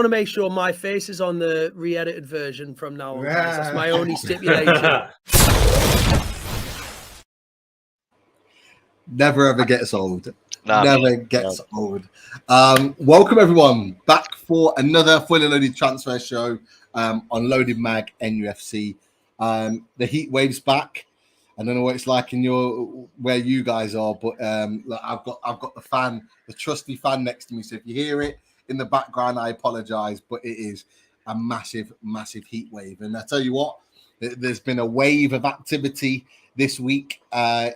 want to make sure my face is on the re-edited version from now on. Guys. That's my only stipulation. Never ever gets old. Never gets old. Welcome everyone back for another fully loaded transfer show on Loaded Mag NUFC. The heat wave's back. I don't know what it's like in where you guys are, but look, I've got the trusty fan next to me. So if you hear it in the background, I apologize, but it is a massive heat wave. And I tell you what, there's been a wave of activity this week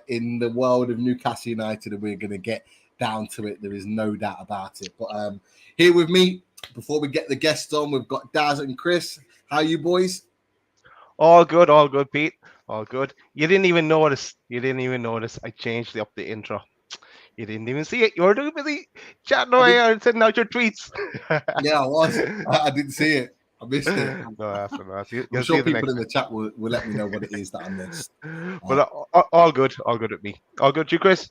in the world of Newcastle United, and we're going to get down to it. There is no doubt about it. But here with me, before we get the guests on, we've got Daz and Chris. How are you boys? All good, Pete. All good. You didn't even notice. I changed up the intro. You didn't even see it. You were too busy chatting away and sending out your tweets. Yeah, I was. I didn't see it. I missed it. No, I'm sure people in the chat will let me know what it is that I missed. But all good with me. All good, you, Chris?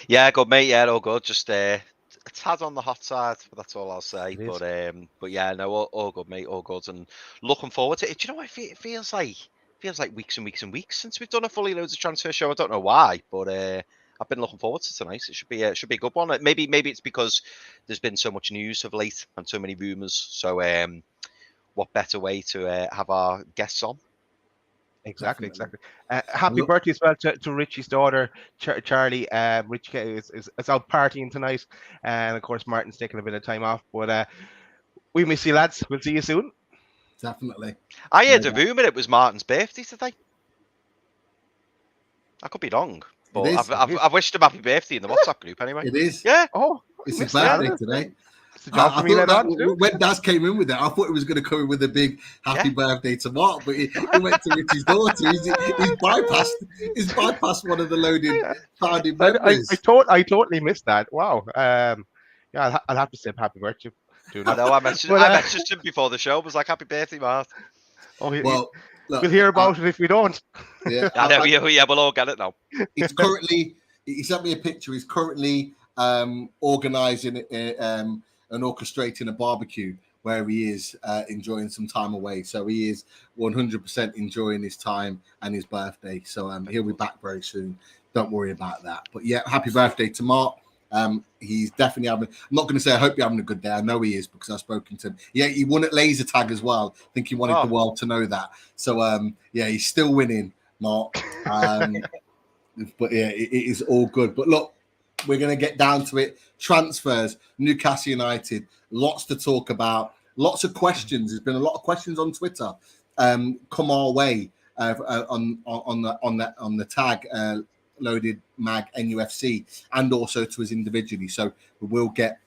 Yeah, good, mate. Yeah, all good. Just a tad on the hot side, but that's all I'll say. But yeah, no, all good, mate. All good, and looking forward to it. Do you know what it feels like? Feels like weeks and weeks and weeks since we've done a fully loaded transfer show. I don't know why, but I've been looking forward to tonight. It should be a good one. Maybe it's because there's been so much news of late and so many rumours. So what better way to have our guests on? Exactly. Happy birthday as well to Richie's daughter, Charlie. Richie is out partying tonight, and of course Martin's taking a bit of time off. But we miss you, lads. We'll see you soon. Definitely. I heard a rumour it was Martin's birthday today. I could be wrong, but I've wished him happy birthday in the WhatsApp group anyway. It is. Yeah. Oh, it's his birthday today. I thought when Daz came in with that, I thought he was going to come in with a big happy birthday to Mark, but he went to Richie's daughter. He's bypassed one of the loaded founding members. I totally missed that. Wow. Yeah, I'll have to say happy birthday. I know. I messaged him before the show. Was like, "Happy birthday, Mark." Oh, well, look, we'll hear about it if we don't. Yeah, we'll all get it now. He sent me a picture. He's currently organising and orchestrating a barbecue where he is enjoying some time away. So he is 100% enjoying his time and his birthday. So he'll be back very soon. Don't worry about that. But yeah, happy birthday to Mark. He's definitely having. I'm not going to say I hope you're having a good day. I know he is because I've spoken to him. Yeah, he won at laser tag as well. I think he wanted the world to know that. So yeah, he's still winning, Mark. But yeah, it is all good. But look, we're going to get down to it. Transfers, Newcastle United, lots to talk about, lots of questions. There's been a lot of questions on Twitter come our way on the tag Loaded Mag NUFC and also to us individually. So we will get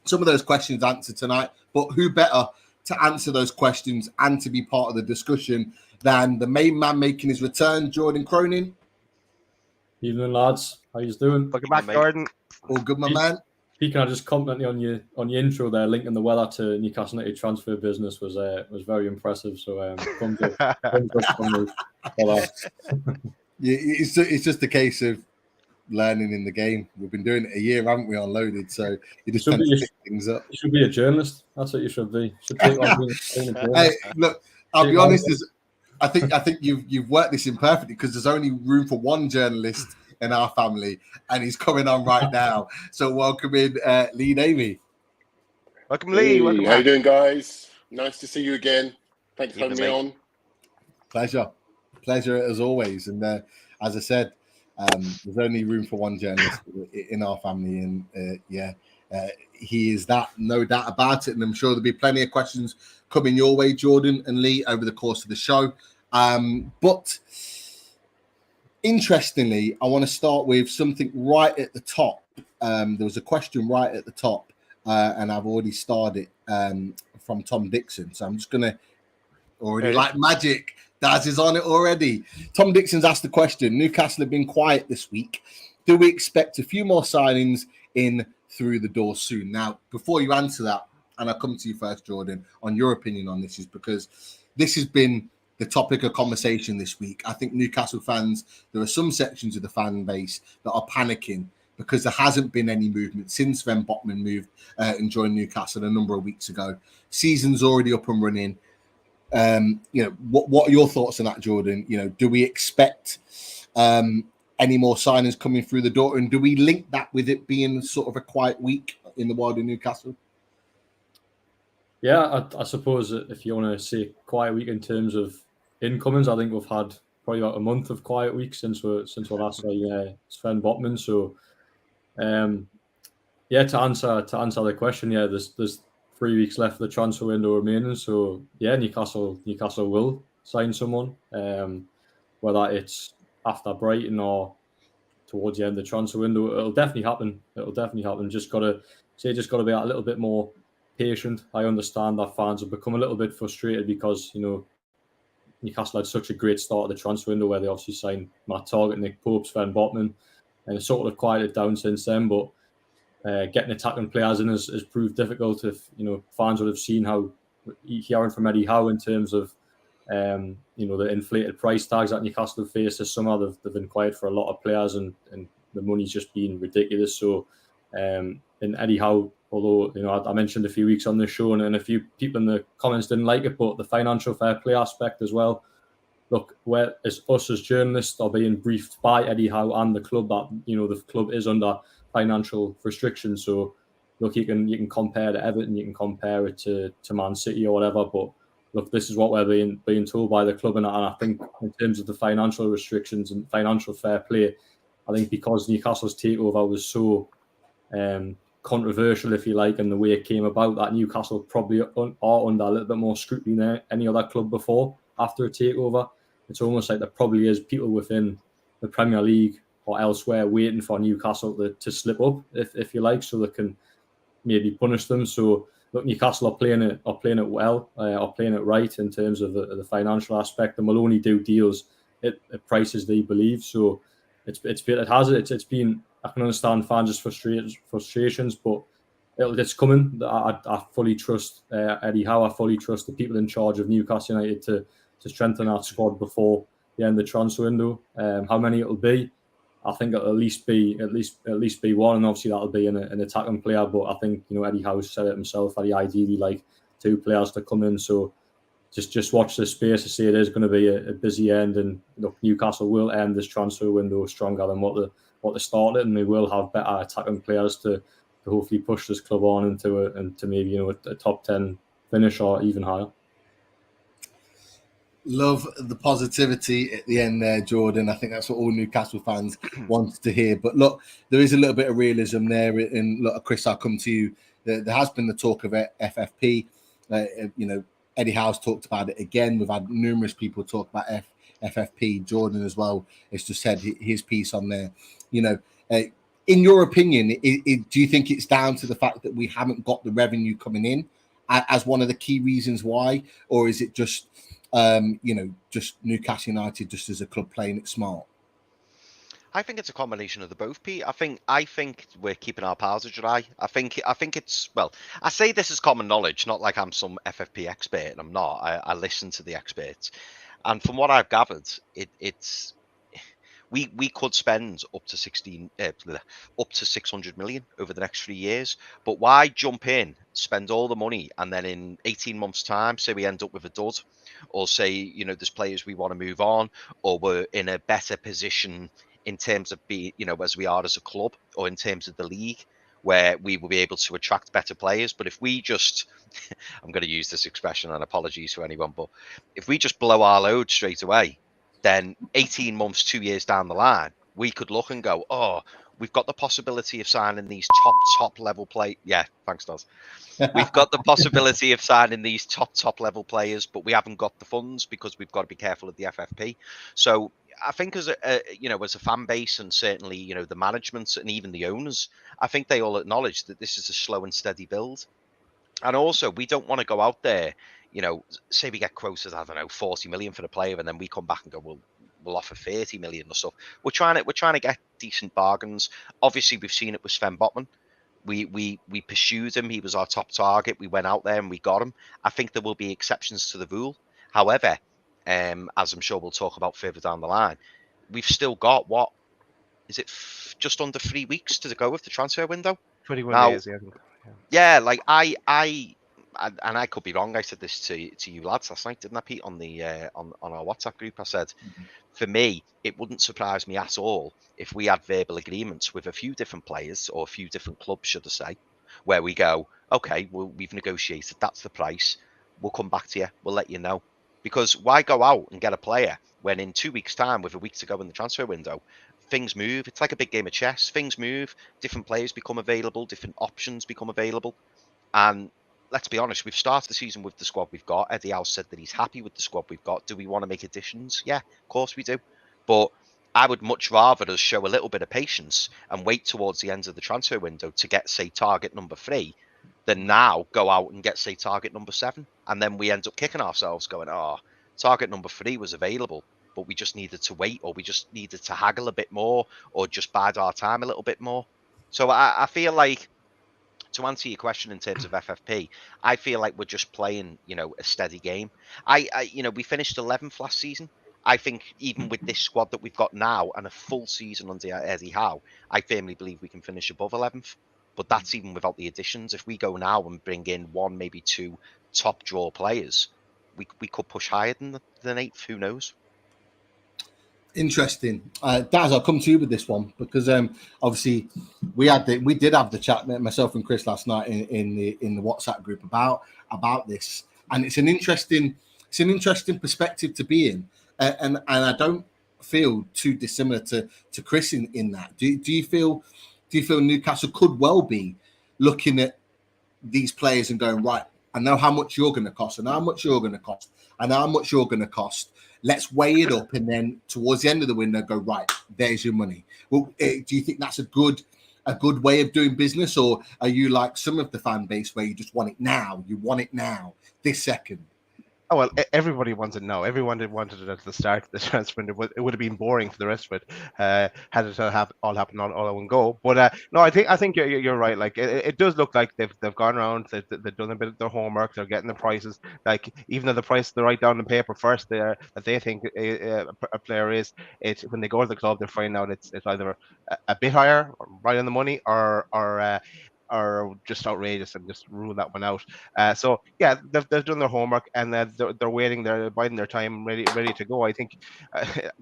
some of those questions answered tonight. But who better to answer those questions and to be part of the discussion than the main man making his return, Jordan Cronin? Evening, lads. How you doing? Welcome back, Jordan. All good, my man. Pete, can I just compliment you on your intro there, linking the weather to Newcastle United transfer business was very impressive. So thumbs up from me for that. Yeah, it's just a case of learning in the game. We've been doing it a year, haven't we, on Loaded? So you just tend to pick things up. You should be a journalist. That's what you should be. Being a journalist. Hey, look, I'll be honest. I think you've worked this in perfectly because there's only room for one journalist in our family, and he's coming on right now. So welcome in Lee Davey. Welcome, Lee. Hey, welcome how you doing, guys? Nice to see you again. Thanks for having me on. Pleasure as always. And as I said, there's only room for one journalist in our family, and he is that, no doubt about it. And I'm sure there'll be plenty of questions coming your way, Jordan and Lee, over the course of the show. But interestingly, I want to start with something right at the top. There was a question right at the top, and I've already started from Tom Dixon. So I'm just going to like magic. Daz is on it already. Tom Dixon's asked the question: Newcastle have been quiet this week. Do we expect a few more signings in through the door soon? Now, before you answer that, and I'll come to you first, Jordan, on your opinion on this, is because this has been the topic of conversation this week. I think Newcastle fans, there are some sections of the fan base that are panicking because there hasn't been any movement since Sven Botman moved and joined Newcastle a number of weeks ago. Season's already up and running. What are your thoughts on that, Jordan? Do we expect any more signings coming through the door, and do we link that with it being sort of a quiet week in the world of Newcastle? Yeah, I suppose if you want to say quiet week in terms of incomings, I think we've had probably about a month of quiet weeks since we last saw Sven Botman. So, to answer the question, there's 3 weeks left of the transfer window remaining. So Newcastle will sign someone, whether it's after Brighton or towards the end of the transfer window. It'll definitely happen. Just got to be a little bit more patient. I understand that fans have become a little bit frustrated because Newcastle had such a great start of the transfer window where they obviously signed Matt Targett, Nick Pope, Sven Botman, and it's sort of quieted down since then. But getting attacking players in has proved difficult. If fans would have seen how hearing from Eddie Howe in terms of the inflated price tags that Newcastle have faced this summer, they've been quiet for a lot of players, and the money's just been ridiculous. So, and Eddie Howe, although I mentioned a few weeks on the show, and a few people in the comments didn't like it, but the financial fair play aspect as well. Look, us as journalists are being briefed by Eddie Howe and the club that the club is under financial restrictions. So, look, you can compare to Everton, you can compare it to Man City or whatever, but look, this is what we're being told by the club, and I think in terms of the financial restrictions and financial fair play, I think because Newcastle's takeover was so controversial, if you like, and the way it came about, that Newcastle probably are under a little bit more scrutiny than any other club before after a takeover. It's almost like there probably is people within the Premier League or elsewhere waiting for Newcastle to slip up, if you like, so they can maybe punish them. So look, Newcastle are playing it well, are playing it right in terms of the financial aspect, and will only do deals at prices they believe. So it's been. I can understand fans' frustrations, but it's coming. I fully trust Eddie Howe. I fully trust the people in charge of Newcastle United to strengthen that squad before the end of the transfer window. How many it'll be, I think it'll at least be one, and obviously that'll be an attacking player. But I think Eddie Howe said it himself that he ideally like 2 players to come in. So just watch this space to see it is going to be a busy end, and Newcastle will end this transfer window stronger than what they started, and they will have better attacking players to hopefully push this club on into maybe a top 10 finish or even higher. Love the positivity at the end there, Jordan. I think that's what all Newcastle fans wanted to hear. But look, there is a little bit of realism there. And look, Chris, I'll come to you. There has been the talk of FFP. Eddie Howe's talked about it again. We've had numerous people talk about FFP. Jordan as well has just said his piece on there. In your opinion, do you think it's down to the fact that we haven't got the revenue coming in as one of the key reasons why, or is it just just Newcastle United just as a club playing it smart? I think it's a combination of the both, Pete. I think we're keeping our powder dry. I think it's, well, I say this is common knowledge, not like I'm some FFP expert, and I'm not. I listen to the experts, and from what I've gathered, it's we could spend up to 600 million over the next 3 years. But why jump in, spend all the money, and then in 18 months' time, say we end up with a dud, or say there's players we want to move on, or we're in a better position in terms of as we are as a club, or in terms of the league, where we will be able to attract better players. But if we just, I'm going to use this expression, and apologies to anyone, but if we just blow our load straight away, then 18 months, 2 years down the line, we could look and go, oh, we've got the possibility of signing these top level play. Yeah, thanks, Daz. We've got the possibility of signing these top level players, but we haven't got the funds because we've got to be careful of the FFP. So I think as a fan base, and certainly the management and even the owners, I think they all acknowledge that this is a slow and steady build. And also, we don't want to go out there, say we get quoted, I don't know, 40 million for the player, and then we come back and go, we'll offer 30 million or stuff. We're trying to get decent bargains. Obviously, we've seen it with Sven Botman. We pursued him. He was our top target. We went out there and we got him. I think there will be exceptions to the rule. However, as I'm sure we'll talk about further down the line, we've still got is it just under 3 weeks to go with the transfer window? 21 Now, days, yeah, I think. Yeah, like and I could be wrong. I said this to you lads last night, didn't I, Pete? On the on our WhatsApp group, I said, for me, it wouldn't surprise me at all if we had verbal agreements with a few different players or a few different clubs, should I say, where we go, okay, well, we've negotiated, that's the price. We'll come back to you. We'll let you know. Because why go out and get a player when in 2 weeks' time, with a week to go in the transfer window, things move. It's like a big game of chess. Things move. Different players become available. Different options become available. And let's be honest, we've started the season with the squad we've got. Eddie Howe said that he's happy with the squad we've got. Do we want to make additions? Yeah, of course we do. But I would much rather us show a little bit of patience and wait towards the end of the transfer window to get, say, target number 3, than now go out and get, say, target number 7. And then we end up kicking ourselves going, oh, target number 3 was available, but we just needed to wait, or we just needed to haggle a bit more, or just bide our time a little bit more. So I feel like, to answer your question in terms of FFP, I feel like we're just playing, a steady game. We finished 11th last season. I think even with this squad that we've got now and a full season under Eddie Howe, I firmly believe we can finish above 11th. But that's even without the additions. If we go now and bring in 1, maybe 2 top draw players, we could push higher than 8th. Who knows? Interesting. Daz, I'll come to you with this one because obviously we did have the chat, myself and Chris, last night in the WhatsApp group about this, and it's an interesting perspective to be in, and I don't feel too dissimilar to Chris in that. Do you feel Newcastle could well be looking at these players and going, right, I know how much you're going to cost, and how much you're going to cost, and how much you're going to cost. Let's weigh it up, and then towards the end of the window, go, right, there's your money. Well, do you think that's a good way of doing business, or are you like some of the fan base where you just want it now? You want it now, this second. Oh, well, everybody wants it now. Everyone wanted it at the start of the transfer window. It would have been boring for the rest of it had it all happened all in one go. But no, I think you're right. Like it does look like they've gone around. They've done a bit of their homework. They're getting the prices. Like even though the price they write down on paper first, that they think a player is, it's when they go to the club, they find out it's either a bit higher, right on the money, or just outrageous, and just rule that one out. So yeah, they've done their homework, and they're waiting, they're biding their time, ready to go. I think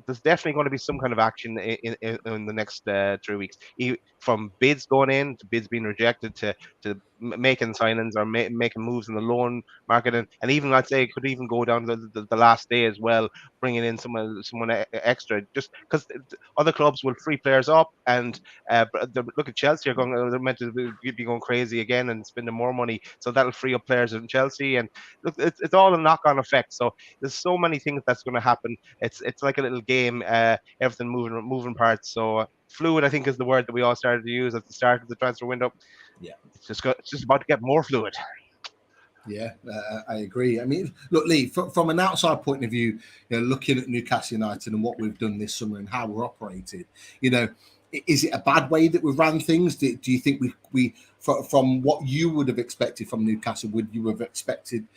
there's definitely going to be some kind of action in the next 3 weeks, from bids going in to bids being rejected to making signings or making moves in the loan market, and even I'd say it could even go down to the last day as well, bringing in someone extra, just because other clubs will free players up, and look at Chelsea they're meant to be going crazy again and spending more money, so that'll free up players in Chelsea, and look, it's all a knock-on effect. So there's so many things that's going to happen. It's like a little game, everything moving parts. So fluid, I think, is the word that we all started to use at the start of the transfer window. Yeah, it's just about to get more fluid. Yeah, I agree. I mean, look, Lee, from an outside point of view, looking at Newcastle United and what we've done this summer and how we're operated, is it a bad way that we've ran things? Do you think we from what you would have expected from Newcastle, would you have expected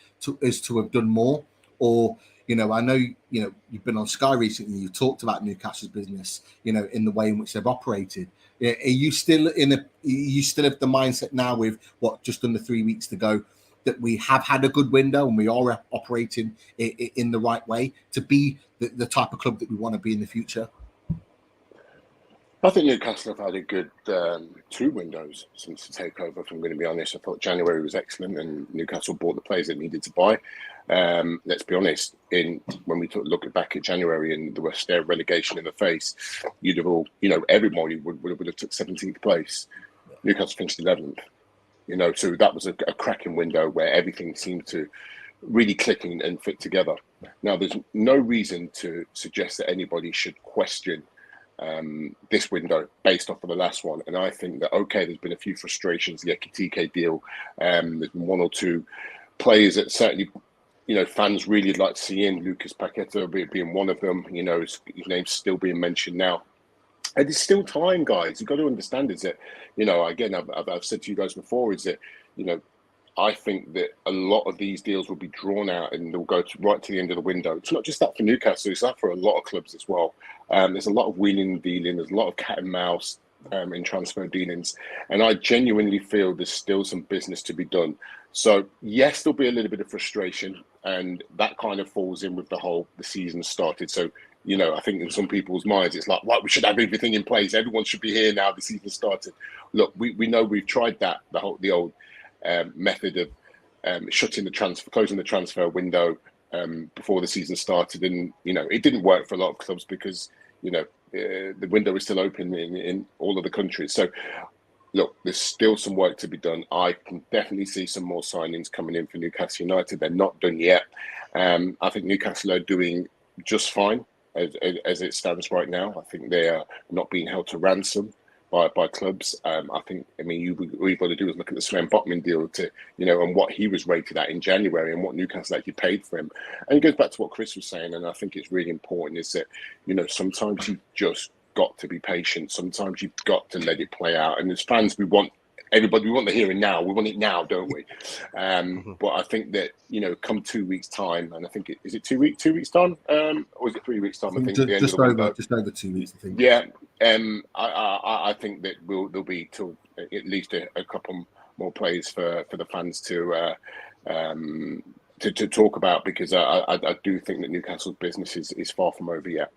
us to have done more? Or, I know, you've been on Sky recently, you talked about Newcastle's business, in the way in which they've operated. Are you still have the mindset now with just under 3 weeks to go, that we have had a good window and we are operating in the right way to be the type of club that we want to be in the future? I think Newcastle have had a good 2 windows since the takeover, if I'm going to be honest. I thought January was excellent and Newcastle bought the players it needed to buy. Let's be honest, when we look back at January and the West Air relegation in the face, you'd have all, everybody would have took 17th place. Newcastle finished 11th. So that was a cracking window where everything seemed to really click and fit together. Now, there's no reason to suggest that anybody should question this window based off of the last one. And I think that, okay, there's been a few frustrations, the Ekitike deal. There's been 1 or 2 players that certainly, fans really like to see in, Lucas Paqueta being one of them. His name's still being mentioned now. And there's still time, guys. You've got to understand is that, again, I've said to you guys before, is that, I think that a lot of these deals will be drawn out and they'll go right to the end of the window. It's not just that for Newcastle, it's that for a lot of clubs as well. There's a lot of wheeling and dealing, there's a lot of cat and mouse in transfer dealings. And I genuinely feel there's still some business to be done. So, yes, there'll be a little bit of frustration, and that kind of falls in with the season started. So, you know, I think in some people's minds, it's like, well, we should have everything in place. Everyone should be here now. The season started. Look, we know we've tried that, the old method of closing the transfer window before the season started. And, you know, it didn't work for a lot of clubs because, you know, the window is still open in all of the countries. So, look, there's still some work to be done. I can definitely see some more signings coming in for Newcastle United. They're not done yet. I think Newcastle are doing just fine as it stands right now. I think they are not being held to ransom by clubs. All you've got to do is look at the Sven Botman deal and what he was rated at in January and what Newcastle actually paid for him. And it goes back to what Chris was saying, and I think it's really important, is that, you know, sometimes you just got to be patient. Sometimes you've got to let it play out. And as fans, we want the here and now. We want it now, don't we? But I think that, you know, come 2 weeks' time, and I think is it 2 weeks time? Or is it 3 weeks time? I think just over 2 weeks, I think. Yeah. I think that there'll be till at least a couple more plays for the fans to talk about, because I do think that Newcastle's business is far from over yet.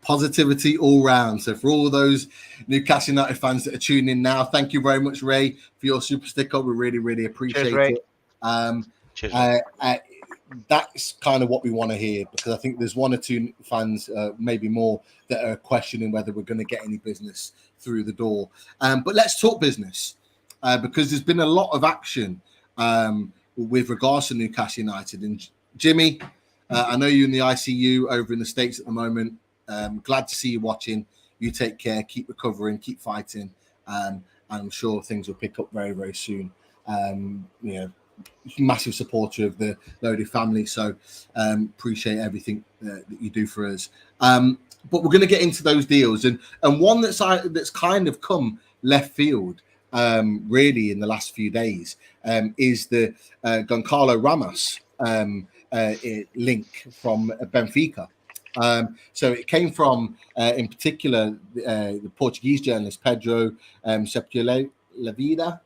Positivity all round. So for all those Newcastle United fans that are tuning in now, thank you very much, Ray, for your super sticker. We really, really appreciate it. Cheers. That's kind of what we want to hear, because I think there's one or two fans, maybe more, that are questioning whether we're going to get any business through the door. But let's talk business, because there's been a lot of action with regards to Newcastle United. And Jimmy, I know you're in the ICU over in the States at the moment. Glad to see you watching. You take care, keep recovering, keep fighting. And I'm sure things will pick up very, very soon. Massive supporter of the Lodi family. So appreciate everything that you do for us. But we're going to get into those deals. And one that's kind of come left field, really, in the last few days, is the Goncalo Ramos link from Benfica. So it came from, in particular, the Portuguese journalist Pedro Sepulveda.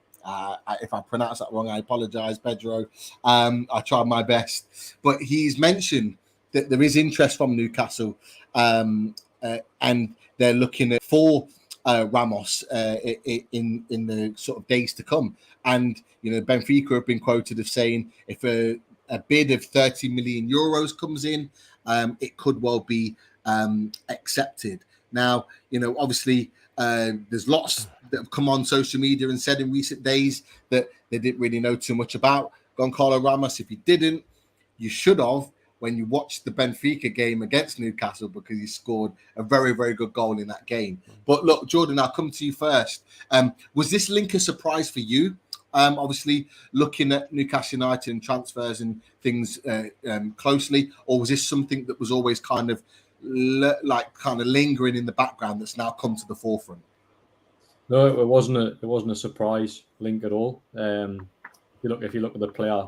If I pronounce that wrong, I apologize, Pedro. I tried my best. But he's mentioned that there is interest from Newcastle, and they're looking at for Ramos in the sort of days to come. And, you know, Benfica have been quoted as saying if a bid of 30 million euros comes in, it could well be accepted. Now, you know, obviously, there's lots that have come on social media and said in recent days that they didn't really know too much about Goncalo Ramos. If you didn't, you should have when you watched the Benfica game against Newcastle, because he scored a very, very good goal in that game. But look, Jordan, I'll come to you first. Was this link a surprise for you? Obviously, looking at Newcastle United and transfers and things closely, or was this something that was always kind of lingering in the background that's now come to the forefront? No, it wasn't a surprise link at all. If you look at the player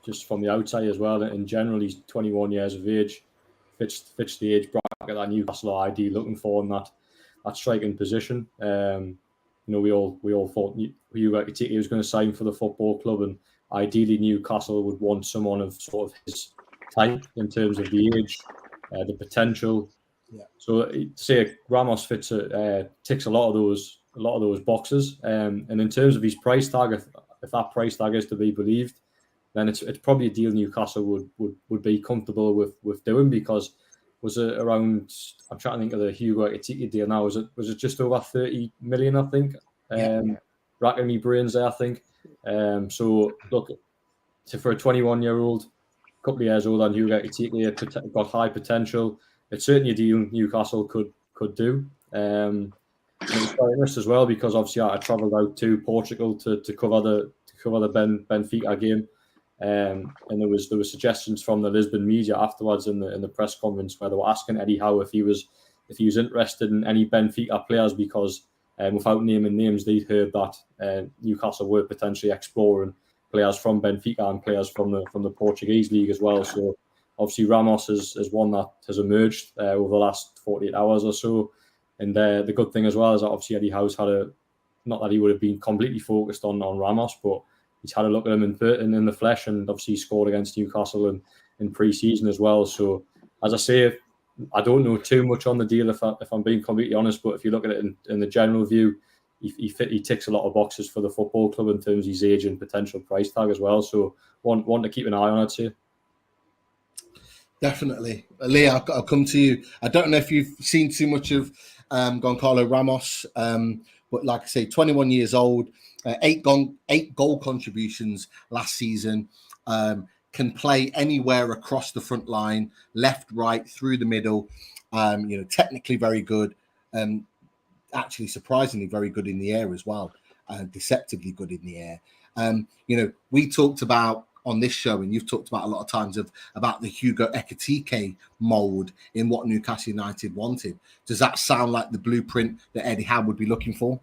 just from the outside as well, in general, he's 21 years of age, fits the age bracket that Newcastle are ideally looking for in that striking position. We all thought Hugo Ekitike was going to sign for the football club, and ideally Newcastle would want someone of sort of his type in terms of the age, the potential. Yeah. So say Ramos ticks a lot of those boxes. And in terms of his price tag, if that price tag is to be believed, then it's probably a deal Newcastle would be comfortable with doing, because was it around, I'm trying to think of the Hugo Ekitike deal now, was it just over 30 million, I think? Racking me brains there, I think. So look, for a 21-year-old, a couple of years older than Hugo Ekitike, got high potential. It's certainly a deal Newcastle could do. And it was quite interesting as well, because obviously I travelled out to Portugal to cover the Benfica game. And there was suggestions from the Lisbon media afterwards in the press conference where they were asking Eddie Howe if he was interested in any Benfica players, because without naming names, they'd heard that Newcastle were potentially exploring players from Benfica and players from the Portuguese league as well. So obviously Ramos is one that has emerged over the last 48 hours or so. And the good thing as well is that obviously Eddie Howe's had not that he would have been completely focused on Ramos, but he's had a look at him in the flesh, and obviously scored against Newcastle in pre-season as well. So as I say, I don't know too much on the deal if I'm being completely honest, but if you look at it in the general view, he ticks a lot of boxes for the football club in terms of his age and potential price tag as well. So one to keep an eye on, I'd say. Definitely. Lee, I'll come to you. I don't know if you've seen too much of Goncalo Ramos, but like I say, 21 years old, 8 goal contributions last season, can play anywhere across the front line, left, right, through the middle, technically very good, actually surprisingly very good in the air as well, deceptively good in the air. We talked about on this show, and you've talked about a lot of times about the Hugo Ekitike mould in what Newcastle United wanted. Does that sound like the blueprint that Eddie Howe would be looking for?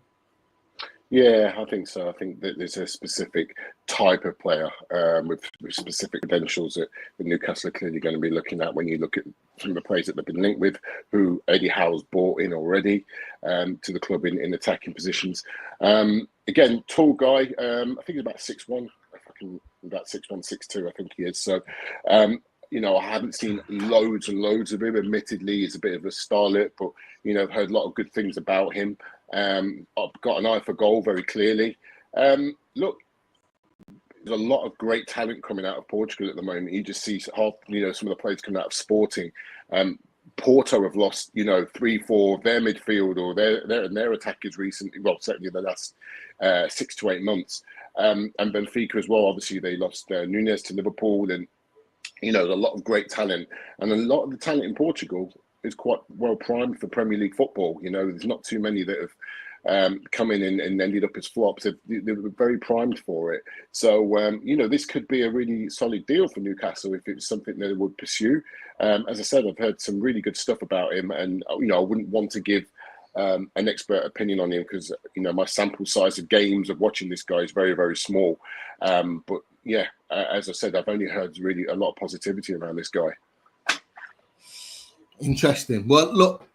Yeah, I think so. I think that there's a specific type of player with specific credentials that Newcastle are clearly going to be looking at when you look at some of the players that they've been linked with, who Eddie Howe's brought in already to the club in attacking positions. Again, tall guy. I think he's about 6'1", about 6'1", 6'2", I think he is. So, I haven't seen loads and loads of him. Admittedly, he's a bit of a starlet, but, I've heard a lot of good things about him. I've got an eye for goal very clearly. Look, there's a lot of great talent coming out of Portugal at the moment. You just see some of the players coming out of Sporting. Porto have lost, 3-4 of their midfield or their attackers recently. Well, certainly in the last 6 to 8 months. And Benfica as well. Obviously, they lost Nunes to Liverpool, and there's a lot of great talent, and a lot of the talent in Portugal is quite well primed for Premier League football. There's not too many that have come in and ended up as flops. They were very primed for it. So, this could be a really solid deal for Newcastle if it's something that they would pursue. As I said, I've heard some really good stuff about him, and I wouldn't want to give an expert opinion on him because my sample size of games of watching this guy is very, very small. But yeah, as I said, I've only heard really a lot of positivity around this guy. Interesting. Well, look,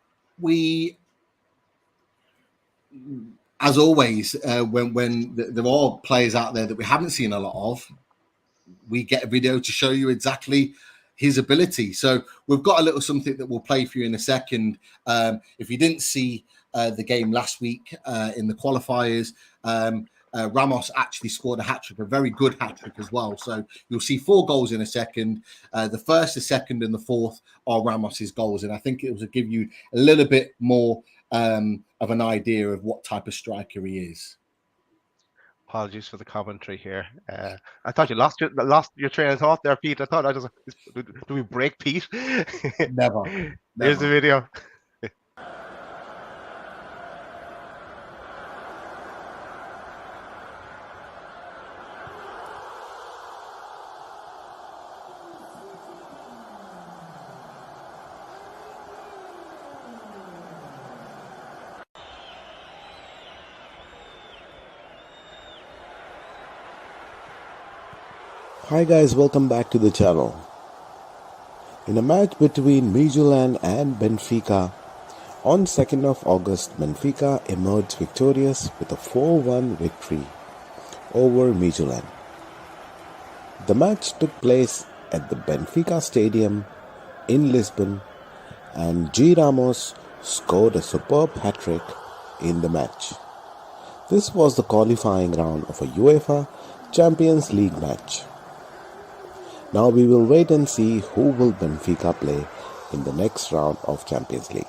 as always, when there are players out there that we haven't seen a lot of, we get a video to show you exactly his ability. So we've got a little something that we'll play for you in a second. If you didn't see the game last week in the qualifiers, Ramos actually scored a hat-trick, a very good hat-trick as well. So you'll see 4 goals in a second. The first, the second, and the fourth are Ramos's goals. And I think it will give you a little bit more of an idea of what type of striker he is. Apologies for the commentary here. I thought you lost your train of thought there, Pete. I thought do we break Pete? Never. Here's the video. Hi guys, welcome back to the channel. In a match between Midfield and Benfica, on 2nd of August, Benfica emerged victorious with a 4-1 victory over Midfield. The match took place at the Benfica Stadium in Lisbon, and G. Ramos scored a superb hat-trick in the match. This was the qualifying round of a UEFA Champions League match. Now we will wait and see who will Benfica play in the next round of Champions League.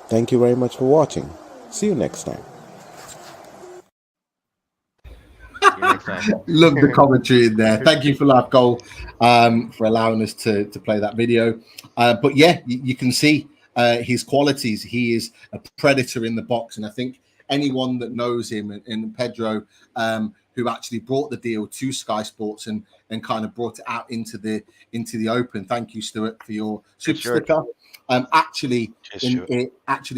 Thank you very much for watching. See you next time. Love the commentary in there. Thank you for Live Goal for allowing us to play that video. But yeah, you can see his qualities. He is a predator in the box, and I think anyone that knows him and Pedro, who actually brought the deal to Sky Sports and kind of brought it out into the open. Thank you, Stuart, for your super sticker. Actually,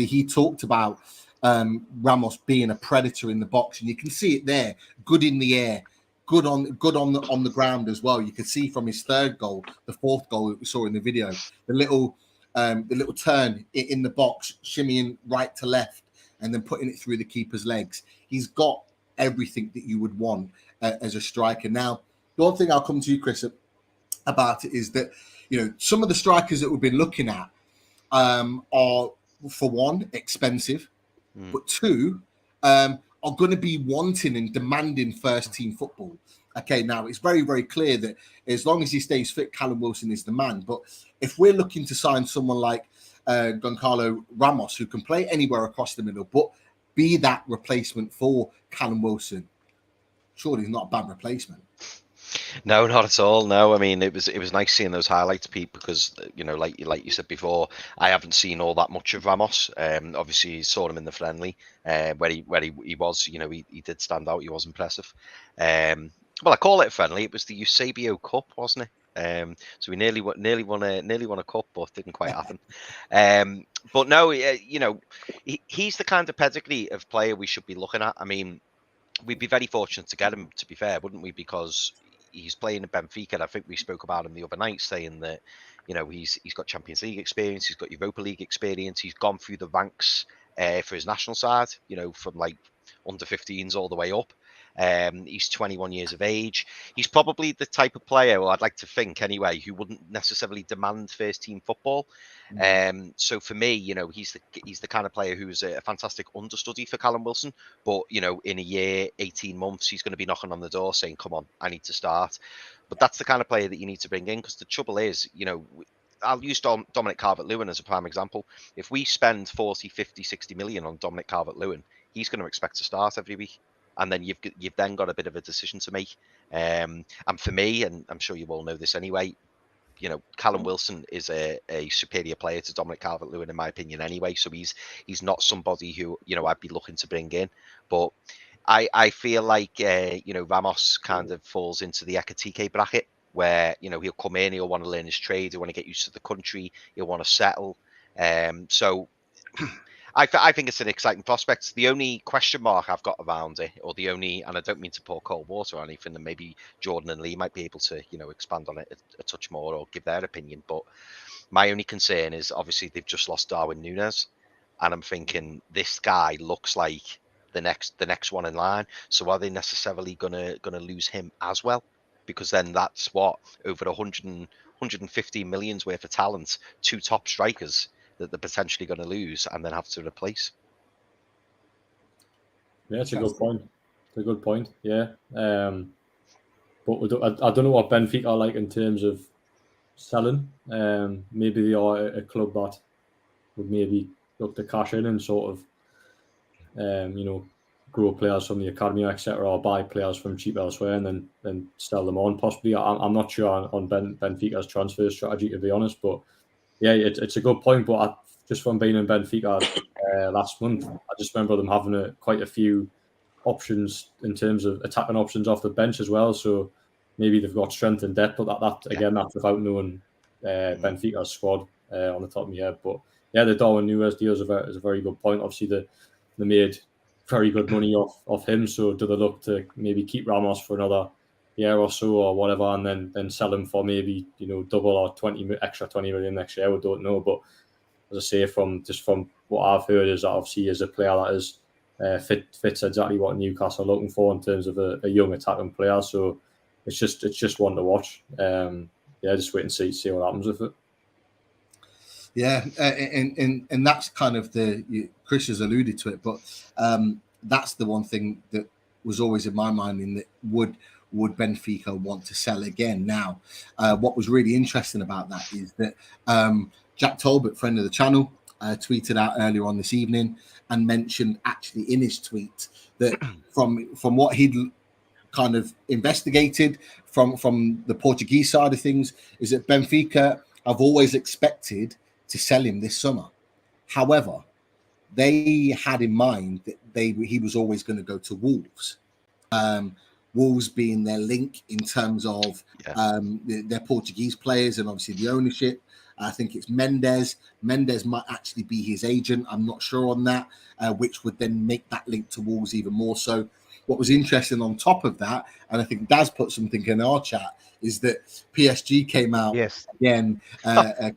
he talked about Ramos being a predator in the box, and you can see it there, good in the air, good on the ground as well. You can see from his third goal, the fourth goal that we saw in the video, the little turn in the box, shimmying right to left, and then putting it through the keeper's legs. He's got everything that you would want as a striker. Now, the one thing I'll come to you, Chris, about it is that, you know, some of the strikers that we've been looking at are, for one, expensive, but two, are going to be wanting and demanding first team football. Okay, now it's very, very clear that as long as he stays fit, Callum Wilson is the man. But if we're looking to sign someone like Goncalo Ramos, who can play anywhere across the middle, but be that replacement for Callum Wilson, surely he's not a bad replacement. No, not at all. No, I mean it was nice seeing those highlights, Pete, because you know, like you said before, I haven't seen all that much of Ramos. Obviously, you saw him in the friendly, where he was. You know, he did stand out. He was impressive. Well, I call it a friendly. It was the Eusebio Cup, wasn't it? So we nearly won a cup, but didn't quite happen. But no, you know, he's the kind of pedigree of player we should be looking at. I mean, we'd be very fortunate to get him, to be fair, wouldn't we? Because he's playing at Benfica, and I think we spoke about him the other night, saying that, you know, he's got Champions League experience, he's got Europa League experience, he's gone through the ranks for his national side, you know, from like under 15s all the way up. He's 21 years of age. He's probably the type of player, well, I'd like to think anyway, who wouldn't necessarily demand first team football. So for me, you know, he's the kind of player who's a fantastic understudy for Callum Wilson. But, you know, in a year, 18 months, he's going to be knocking on the door saying, come on, I need to start. But that's the kind of player that you need to bring in, because the trouble is, you know, I'll use Dominic Calvert-Lewin as a prime example. If we spend 40, 50, 60 million on Dominic Calvert-Lewin, he's going to expect to start every week. And then you've then got a bit of a decision to make. And for me, and I'm sure you all know this anyway, you know, Callum Wilson is a superior player to Dominic Calvert-Lewin, in my opinion, anyway. So he's not somebody who, you know, I'd be looking to bring in. But I feel like, you know, Ramos kind of falls into the Ekatike bracket, where, you know, he'll come in, he'll want to learn his trade, he'll want to get used to the country, he'll want to settle. So I think it's an exciting prospect. The only question mark I've got around it, and I don't mean to pour cold water or anything, and maybe Jordan and Lee might be able to, you know, expand on it a touch more or give their opinion. But my only concern is, obviously, they've just lost Darwin Núñez, and I'm thinking this guy looks like the next one in line. So are they necessarily gonna lose him as well? Because then that's what, over 150 million's worth of talent, two top strikers that they're potentially going to lose and then have to replace. Yeah, it's a good point. It's a good point. Yeah, but I don't know what Benfica are like in terms of selling. Maybe they are a club that would maybe look to cash in and sort of, you know, grow players from the academy, etc., or buy players from cheap elsewhere and then sell them on. Possibly, I'm not sure on Benfica's transfer strategy, to be honest, but. Yeah, it's a good point, but just from being in Benfica last month, I just remember them having quite a few options in terms of attacking options off the bench as well. So maybe they've got strength and depth, but that's without knowing Benfica's squad on the top of my head. But yeah, the Darwin Núñez deal is a very good point. Obviously, they made very good money off him. So do they look to maybe keep Ramos for another year or so or whatever, and then sell him for maybe, you know, double or 20 million next year? We don't know, but as I say, from what I've heard, is that obviously is a player that is fits exactly what Newcastle are looking for in terms of a young attacking player. So it's just one to watch. Yeah, just wait and see what happens with it. Yeah, and that's kind of Chris has alluded to it, but that's the one thing that was always in my mind, in that would Benfica want to sell again? Now, what was really interesting about that is that Jack Talbot, friend of the channel, tweeted out earlier on this evening and mentioned actually in his tweet that from what he'd kind of investigated from the Portuguese side of things, is that Benfica have always expected to sell him this summer. However, they had in mind that he was always going to go to Wolves. Wolves being their link in terms of their Portuguese players and obviously the ownership. I think it's Mendes. Mendes might actually be his agent. I'm not sure on that, which would then make that link to Wolves even more so. What was interesting on top of that, and I think Daz put something in our chat, is that PSG came out again,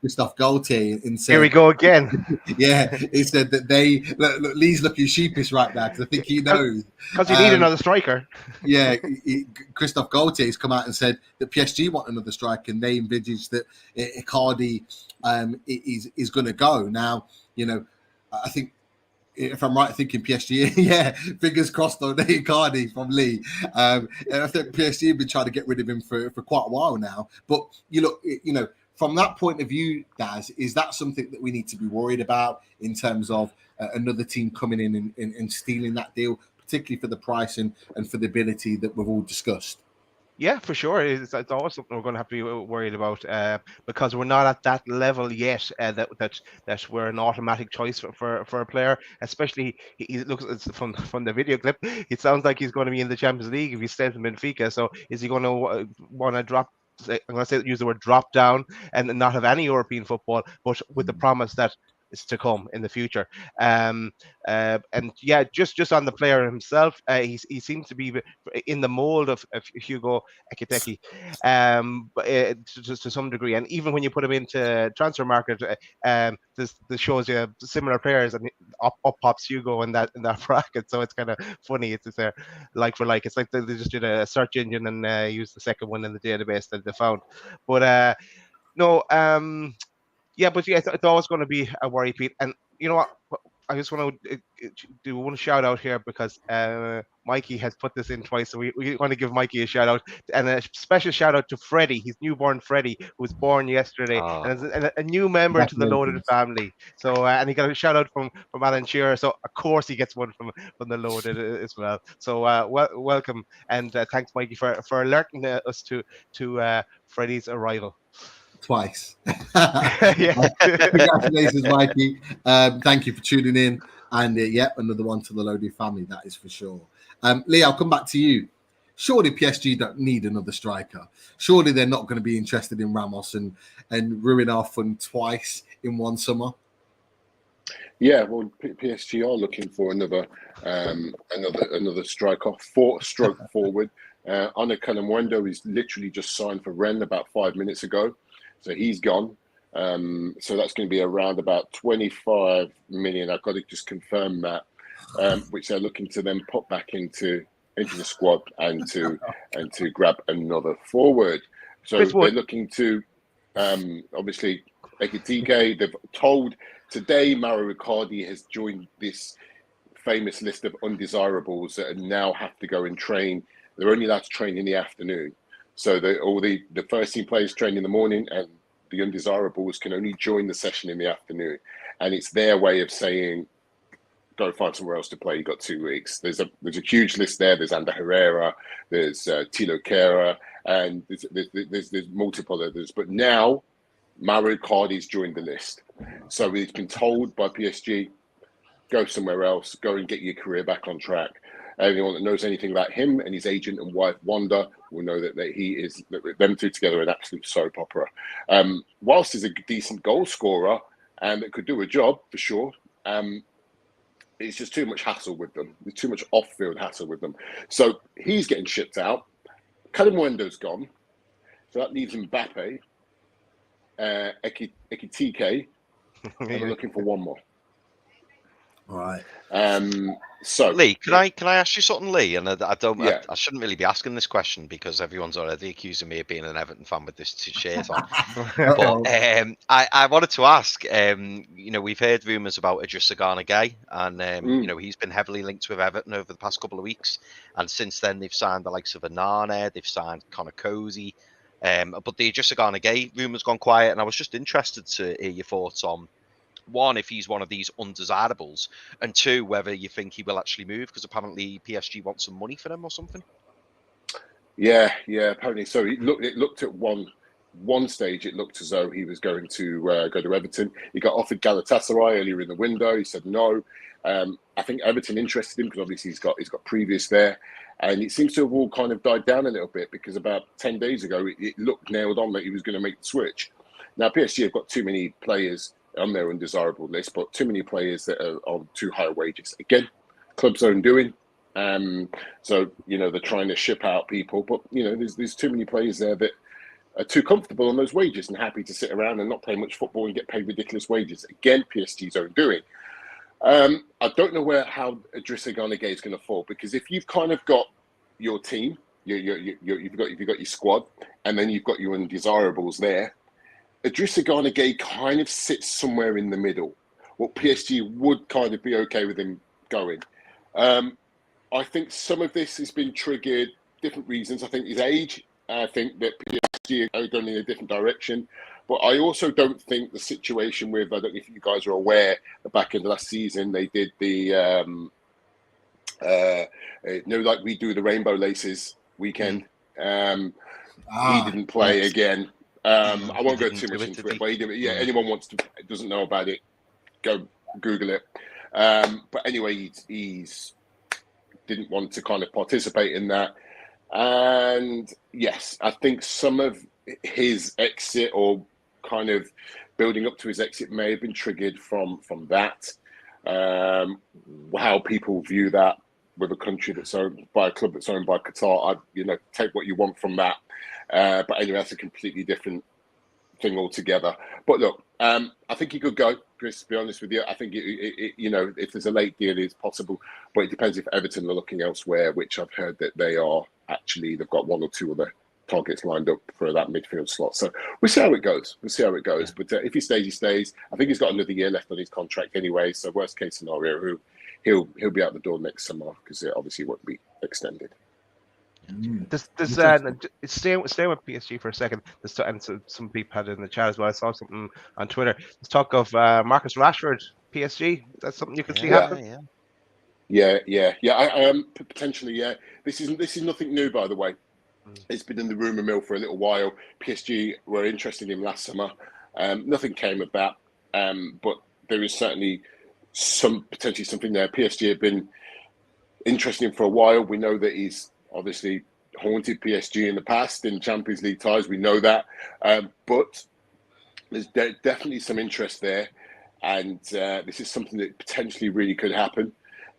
Christophe Gaultier, and said, "Here we go again." Yeah, he said that look, Lee's looking sheepish right now because I think he knows because you need another striker. Yeah, Christophe Gaultier has come out and said that PSG want another striker, and they envisage that Icardi is going to go. Now, you know, I think, if I'm right thinking PSG, yeah, fingers crossed on Icardi from Lee. And I think PSG have been trying to get rid of him for quite a while now. But you know, from that point of view, Daz, is that something that we need to be worried about in terms of another team coming in and stealing that deal, particularly for the price and for the ability that we've all discussed? Yeah, for sure. It's always something we're going to have to be worried about because we're not at that level yet that we're an automatic choice for a player. Especially, he looks from the video clip, it sounds like he's going to be in the Champions League if he stays in Benfica. So is he going to want to drop? I'm going to use the word drop down and not have any European football, but with the promise that is to come in the future. And yeah, just on the player himself, he seems to be in the mold of Hugo Ekitike, to some degree. And even when you put him into transfer market, this shows you similar players, and up pops Hugo in that bracket. So it's kind of funny. It's just like for like. It's like they just did a search engine and used the second one in the database that they found. But no. Yeah, but yeah, it's always going to be a worry, Pete. And you know what? I just want to do one shout out here because Mikey has put this in twice, so we want to give Mikey a shout out, and a special shout out to Freddie, his newborn Freddie, who was born yesterday, and is a new member to the Loaded family. So and he got a shout out from Alan Shearer, so of course he gets one from the Loaded as well. So welcome, and thanks, Mikey, for alerting us to Freddie's arrival. Twice. Congratulations, Mikey. Thank you for tuning in. And another one to the Loaded family, that is for sure. Lee, I'll come back to you. Surely PSG don't need another striker. Surely they're not going to be interested in Ramos and ruin our fun twice in one summer. Yeah, well, PSG are looking for another striker, stroke forward. Ana Calamwendo is literally just signed for Rennes about 5 minutes ago. So he's gone. So that's going to be around about 25 million. I've got to just confirm that, which they're looking to then put back into the squad and to grab another forward. So they're looking to obviously Ekitike. They've told today Mauro Icardi has joined this famous list of undesirables that now have to go and train. They're only allowed to train in the afternoon. So all the first team players train in the morning, and the undesirables can only join the session in the afternoon. And it's their way of saying, go find somewhere else to play. You've got 2 weeks. There's a huge list there. There's Ander Herrera, there's Tilo Kehrer, and there's multiple others. But now Mauro Icardi's joined the list. So he's been told by PSG, go somewhere else, go and get your career back on track. Anyone that knows anything about him and his agent and wife Wanda will know that he is, them two together, an absolute soap opera. Whilst he's a decent goal scorer and that could do a job for sure, it's just too much hassle with them. There's too much off-field hassle with them. So he's getting shipped out. Calamwendo's gone. So that leaves Mbappe, Ekitike, and we're looking for one more. All right. So Lee, can I ask you something, Lee? And I shouldn't really be asking this question because everyone's already accusing me of being an Everton fan with this shirt on. But I wanted to ask. We've heard rumours about Idrissa Gana Gueye, and he's been heavily linked with Everton over the past couple of weeks. And since then, they've signed the likes of Anane, they've signed Connor Cozy, but the Idrissa Gana Gueye rumour's gone quiet. And I was just interested to hear your thoughts on, one, if he's one of these undesirables, and two, whether you think he will actually move, because apparently PSG wants some money for him or something. Yeah, apparently so. It looked at one stage, it looked as though he was going to go to Everton. He got offered Galatasaray earlier in the window. He said no. I think Everton interested him because obviously he's got previous there, and it seems to have all kind of died down a little bit because about 10 days ago it looked nailed on that he was going to make the switch. Now, PSG have got too many players on their undesirable list, but too many players that are on too high wages. Again, club's own doing. So, they're trying to ship out people, but, there's too many players there that are too comfortable on those wages and happy to sit around and not play much football and get paid ridiculous wages. Again, PSG's own doing. I don't know how Idrissa Gana Gueye is going to fall, because if you've kind of got your team, you've got your squad, and then you've got your undesirables there, Idrissa Gana Gueye kind of sits somewhere in the middle. What PSG would kind of be okay with him going. I think some of this has been triggered different reasons. I think his age. I think that PSG are going in a different direction. But I also don't think the situation with, I don't know if you guys are aware, the back end of last season, they did the, like we do the Rainbow Laces weekend. He didn't play again. I won't go too much into it, but he did, anyone doesn't know about it, go Google it. But anyway, he's didn't want to kind of participate in that. And yes, I think some of his exit, or kind of building up to his exit, may have been triggered from that. How people view that with a country that's owned by a club that's owned by Qatar, take what you want from that. But anyway, that's a completely different thing altogether. But look, I think he could go, Chris, to be honest with you. I think, if there's a late deal, it's possible. But it depends if Everton are looking elsewhere, which I've heard that they are. Actually, they've got one or two other targets lined up for that midfield slot. So we'll see how it goes. But if he stays, he stays. I think he's got another year left on his contract anyway. So worst case scenario, he'll be out the door next summer, because it obviously won't be extended. Staying with PSG for a second. And some people had it in the chat as well. I saw something on Twitter. Let's talk of Marcus Rashford, PSG. That's something you can see happen. Yeah. I potentially. Yeah, this is nothing new, by the way. It's been in the rumour mill for a little while. PSG were interested in him last summer. Nothing came of that. But there is certainly potentially something there. PSG have been interested in him for a while. We know that he's obviously haunted PSG in the past in Champions League ties. We know that. But there's definitely some interest there. And this is something that potentially really could happen.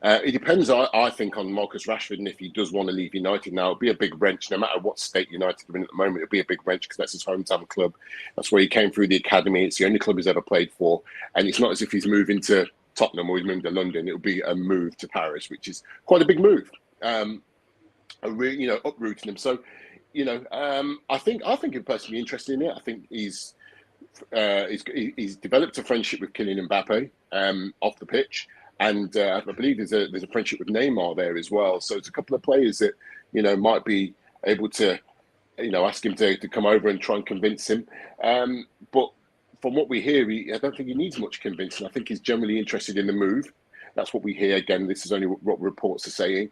It depends, I think, on Marcus Rashford, and if he does want to leave United now. It'll be a big wrench, no matter what state United are in at the moment. It'll be a big wrench, because that's his hometown club. That's where he came through the academy. It's the only club he's ever played for. And it's not as if he's moving to Tottenham or he's moving to London. It'll be a move to Paris, which is quite a big move. Uprooting him. So, I think he's personally interested in it. I think he's developed a friendship with Kylian Mbappe off the pitch. And I believe there's a friendship with Neymar there as well. So it's a couple of players that, might be able to, ask him to come over and try and convince him. But from what we hear, I don't think he needs much convincing. I think he's generally interested in the move. That's what we hear. Again, this is only what reports are saying.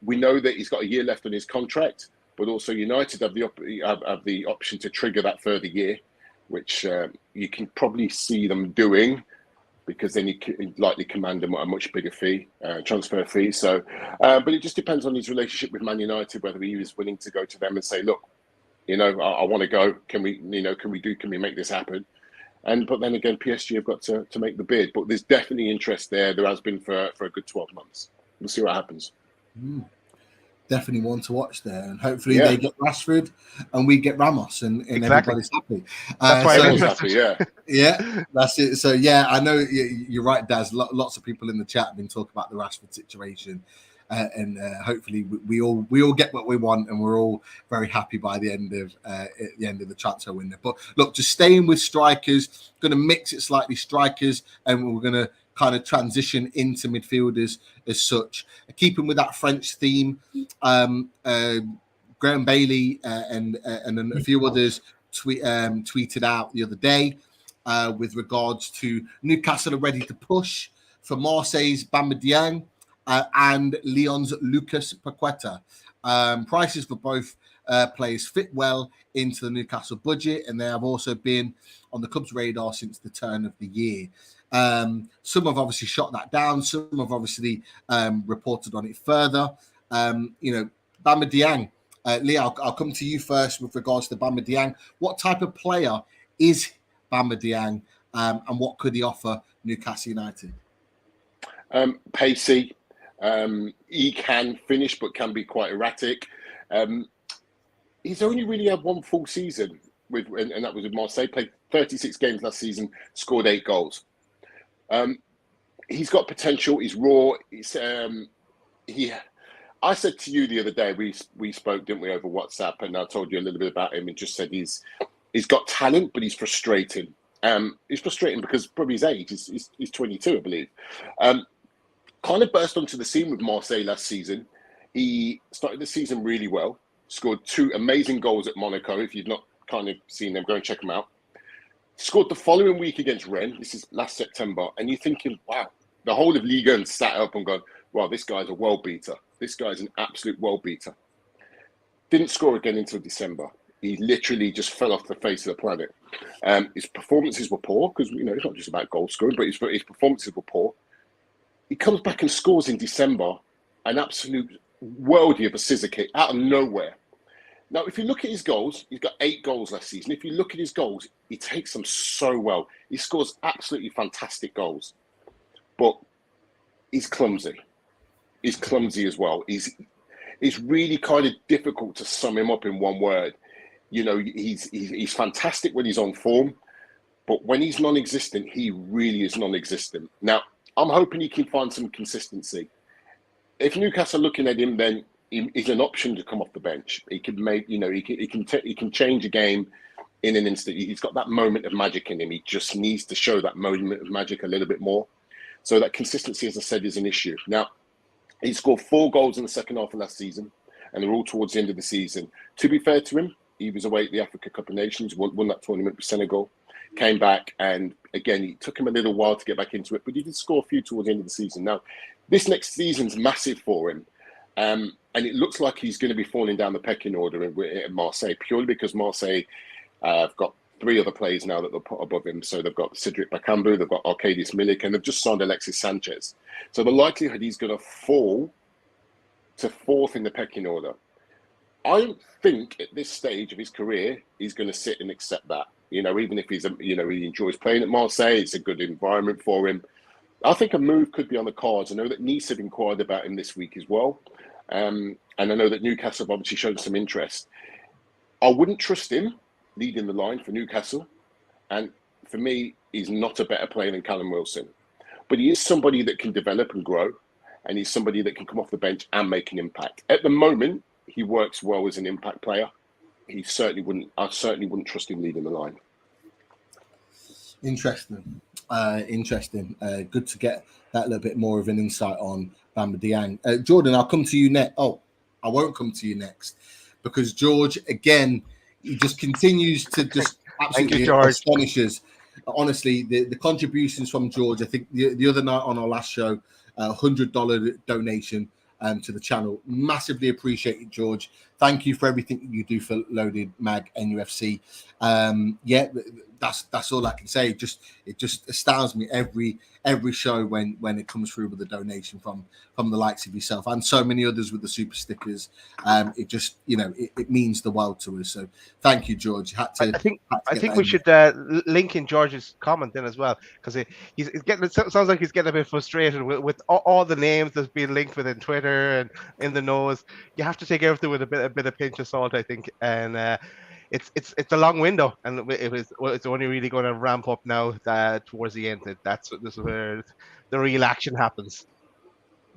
We know that he's got a year left on his contract, but also United have the option to trigger that further year, which you can probably see them doing, because then you likely command a much bigger transfer fee. So, but it just depends on his relationship with Man United, whether he is willing to go to them and say, look, I want to go. Can we make this happen? But then again, PSG have got to make the bid. But there's definitely interest there. There has been for a good 12 months. We'll see what happens. Definitely one to watch there, and hopefully they get Rashford and we get Ramos, and everybody's happy. That's why I'm happy. Yeah, that's it. So I know you're right, Daz. Lots of people in the chat have been talking about the Rashford situation, and hopefully we all get what we want, and we're all very happy by the end of the transfer window. But look, just staying with strikers, going to mix it slightly, strikers, and we're going to kind of transition into midfielders as such. Keeping with that French theme, Graham Bailey and a few others tweeted out the other day with regards to Newcastle are ready to push for Marseille's Bamba Dieng and Lyon's Lucas Paqueta. Prices for both players fit well into the Newcastle budget, and they have also been on the club's radar since the turn of the year. Some have obviously shot that down. Some have obviously reported on it further. Bamba Dieng, Lee, I'll come to you first with regards to Bamba Dieng. What type of player is Bamba Dieng, and what could he offer Newcastle United? Pacey. He can finish, but can be quite erratic. He's only really had one full season and that was with Marseille. Played 36 games last season, scored 8 goals. He's got potential. He's raw. I said to you the other day, we spoke, didn't we, over WhatsApp, and I told you a little bit about him and just said he's got talent, but he's frustrating. He's frustrating because probably his age. He's 22, I believe. Kind of burst onto the scene with Marseille last season. He started the season really well. Scored 2 amazing goals at Monaco. If you've not kind of seen them, go and check them out. Scored the following week against Rennes. This is last September. And you're thinking, wow, the whole of Ligue 1 sat up and gone, wow, this guy's a world beater. This guy's an absolute world beater. Didn't score again until December. He literally just fell off the face of the planet. His performances were poor because, it's not just about goal scoring, but his performances were poor. He comes back and scores in December an absolute worldie of a scissor kick out of nowhere. Now, if you look at his goals, he's got 8 goals last season. If you look at his goals, he takes them so well. He scores absolutely fantastic goals. But he's clumsy. He's clumsy as well. It's really kind of difficult to sum him up in one word. He's fantastic when he's on form, but when he's non-existent, he really is non-existent. Now, I'm hoping he can find some consistency. If Newcastle are looking at him, then he's an option to come off the bench. He can make, he can change a game in an instant. He's got that moment of magic in him. He just needs to show that moment of magic a little bit more. So that consistency, as I said, is an issue. Now, he scored 4 goals in the second half of last season, and they're all towards the end of the season. To be fair to him, he was away at the Africa Cup of Nations, won that tournament with Senegal, came back, and again, it took him a little while to get back into it, but he did score a few towards the end of the season. Now, this next season's massive for him, and it looks like he's going to be falling down the pecking order in Marseille, purely because Marseille have got 3 other players now that they'll put above him. So they've got Cedric Bakambu, they've got Arkadiusz Milik, and they've just signed Alexis Sanchez. So the likelihood he's going to fall to 4th in the pecking order. I don't think at this stage of his career he's going to sit and accept that. Even if he enjoys playing at Marseille, it's a good environment for him. I think a move could be on the cards. I know that Nice have inquired about him this week as well. And I know that Newcastle have obviously shown some interest. I wouldn't trust him leading the line for Newcastle. And for me, he's not a better player than Callum Wilson. But he is somebody that can develop and grow. And he's somebody that can come off the bench and make an impact. At the moment, he works well as an impact player. I certainly wouldn't trust him leading the line. Interesting. Good to get that little bit more of an insight on Bamba Dieng. Jordan, I'll come to you next. Oh, I won't come to you next because George, again, he just continues to just absolutely astonishes. Honestly, the contributions from George, I think the other night on our last show, $100 donation to the channel. Massively appreciate it, George. Thank you for everything you do for Loaded Mag NUFC. That's all I can say. It just astounds me every show when it comes through with a donation from the likes of yourself and so many others with the super stickers. It just it means the world to us. So thank you, George. I think we should link in George's comment then as well, because he's getting. It sounds like he's getting a bit frustrated with all the names that's being linked within Twitter and in the nose. You have to take everything with a bit of pinch of salt, I think, and. It's a long window, and it's only really going to ramp up now towards the end. This is where the real action happens.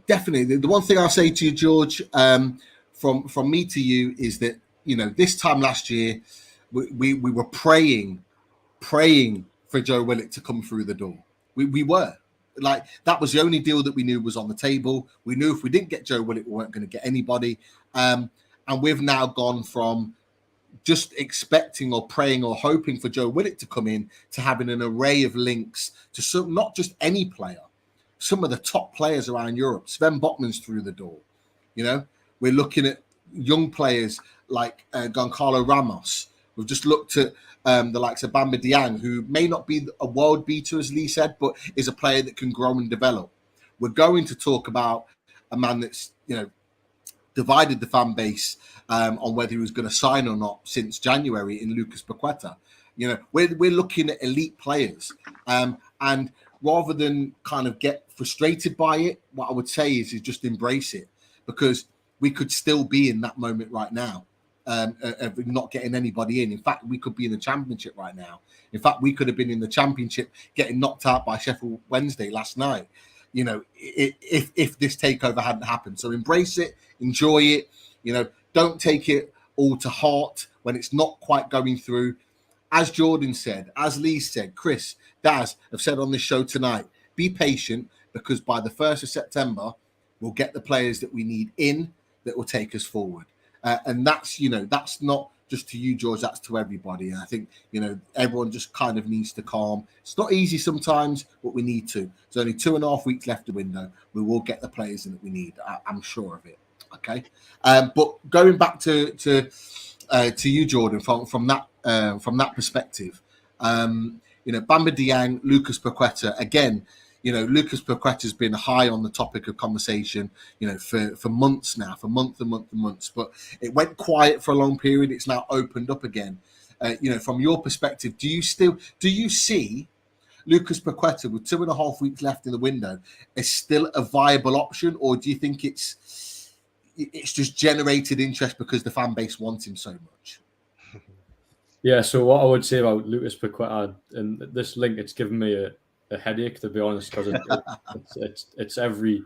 Definitely. The one thing I'll say to you, George, from me to you, is that this time last year we were praying for Joe Willock to come through the door. We were. Like, that was the only deal that we knew was on the table. We knew if we didn't get Joe Willock, we weren't going to get anybody. And we've now gone from just expecting or praying or hoping for Joe Willock to come in to having an array of links to some, not just any player, some of the top players around Europe. Sven Botman's through the door. We're looking at young players like Goncalo Ramos. We've just looked at the likes of Bamba Dieng, who may not be a world beater, as Lee said, but is a player that can grow and develop. We're going to talk about a man that's, divided the fan base on whether he was going to sign or not since January in Lucas Paqueta. You know, we're looking at elite players, and rather than kind of get frustrated by it, what I would say is just embrace it, because we could still be in that moment right now, of not getting anybody in. In fact, we could be in the Championship right now. In fact, we could have been in the Championship getting knocked out by Sheffield Wednesday last night. You know, if this takeover hadn't happened. So embrace it, enjoy it. You know, don't take it all to heart when it's not quite going through. As Jordan said, as Lee said, Chris, Daz have said on this show tonight, be patient, because by the 1st of September, we'll get the players that we need in that will take us forward. And that's, you know, that's not just to you, George, that's to everybody. And I think, you know, everyone just kind of needs to calm. It's not easy sometimes, but we need to. There's only 2.5 weeks left the window. We will get the players in that we need. I'm sure of it. Okay. But going back to you, Jordan, from that perspective, you know, Bamba Dieng, Lucas Paqueta, again, you know, Lucas Paqueta has been high on the topic of conversation, you know, for months now, for months and months. But it went quiet for a long period. It's now opened up again. You know, from your perspective, do you see Lucas Paqueta with 2.5 weeks left in the window is still a viable option, or do you think it's just generated interest because the fan base wants him so much? Yeah, so what I would say about Lucas Paqueta, and this link, it's given me a headache, to be honest, because it's every,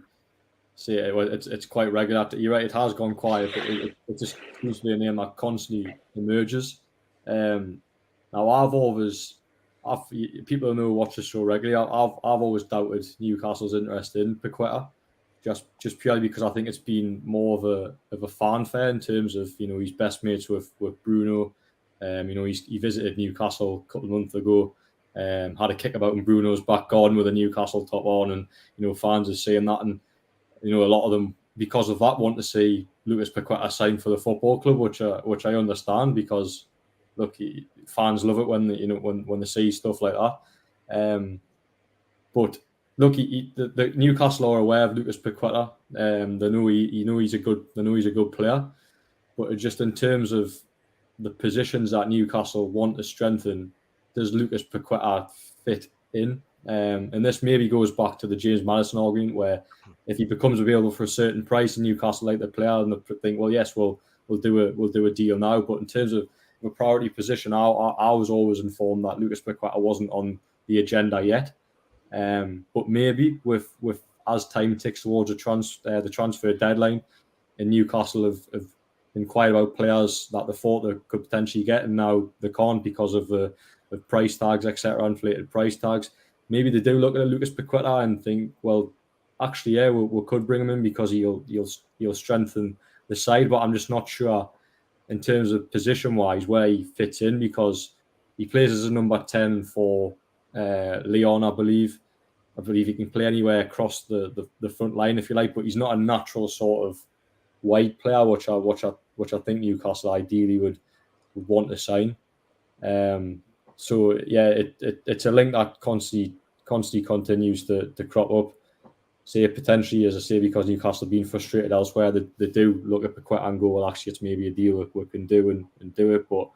it's quite regular. You're right, it has gone quiet, but it just seems to be a name that constantly emerges. Now, people know who watch the show regularly. I've always doubted Newcastle's interest in Paqueta, just purely because I think it's been more of a fanfare in terms of, you know, he's best mates with Bruno. You know, he visited Newcastle a couple of months ago. Had a kick about in Bruno's back garden with a Newcastle top on, and, you know, fans are saying that, and, you know, a lot of them, because of that, want to see Lucas Paqueta sign for the football club, which I understand, because look, fans love it when when they see stuff like that. But look, the Newcastle are aware of Lucas Paqueta. They know he's a good player, but just in terms of the positions that Newcastle want to strengthen, does Lucas Paqueta fit in? And this maybe goes back to the James Maddison argument, where if he becomes available for a certain price in Newcastle, like the player, and they think, well, yes, we'll do a deal now. But in terms of a priority position, I was always informed that Lucas Paqueta wasn't on the agenda yet. But maybe with as time ticks towards the transfer deadline, and Newcastle have inquired about players that they thought they could potentially get, and now they can't because of the price tags, etc., inflated price tags. Maybe they do look at Lucas Paqueta and think, well, actually, yeah, we could bring him in because he'll strengthen the side. But I'm just not sure in terms of position-wise where he fits in, because he plays as a number 10 for Lyon, I believe. I believe he can play anywhere across the front line, if you like, but he's not a natural sort of wide player, which I think Newcastle ideally would want to sign. So yeah, it's a link that constantly continues to crop up. Say potentially, as I say, because Newcastle have been frustrated elsewhere, they do look at Paqueta and go, well, actually, it's maybe a deal we can do and do it. But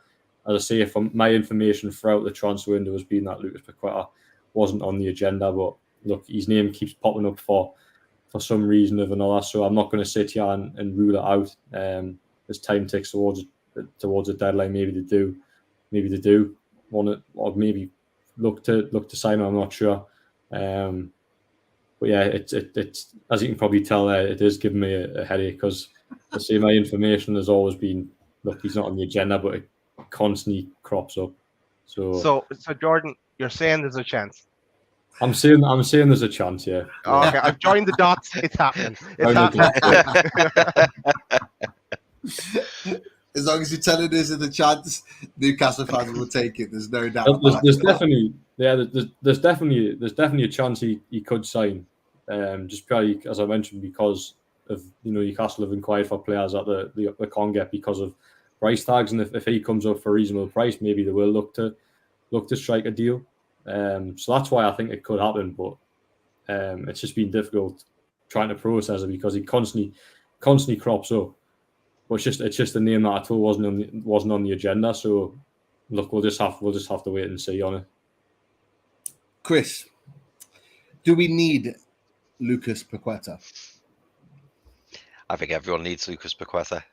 as I say, from my information throughout the transfer window has been that Lucas Paqueta wasn't on the agenda. But look, his name keeps popping up for some reason or another. So I'm not going to sit here and rule it out. As time ticks towards the deadline, maybe they do want it, or maybe look to sign him. I'm not sure. But yeah, it's as you can probably tell, it is giving me a headache, because I see my information has always been, look, he's not on the agenda, but it constantly crops up. So Jordan, you're saying there's a chance? I'm saying there's a chance, yeah. Okay, I've joined the dots. It's happening. It's happening. As long as you're telling us there's a chance, Newcastle fans will take it. There's no doubt. There's definitely a chance he could sign. Just purely, as I mentioned, because of, you know, Newcastle have inquired for players that they can't get because of price tags, and if he comes up for a reasonable price, maybe they will look to strike a deal. So that's why I think it could happen, but it's just been difficult trying to process it because he constantly crops up. But it's just a name that I thought wasn't on the agenda. So look, we'll just have to wait and see on it. Chris, do we need Lucas Paqueta? I think everyone needs Lucas Paqueta.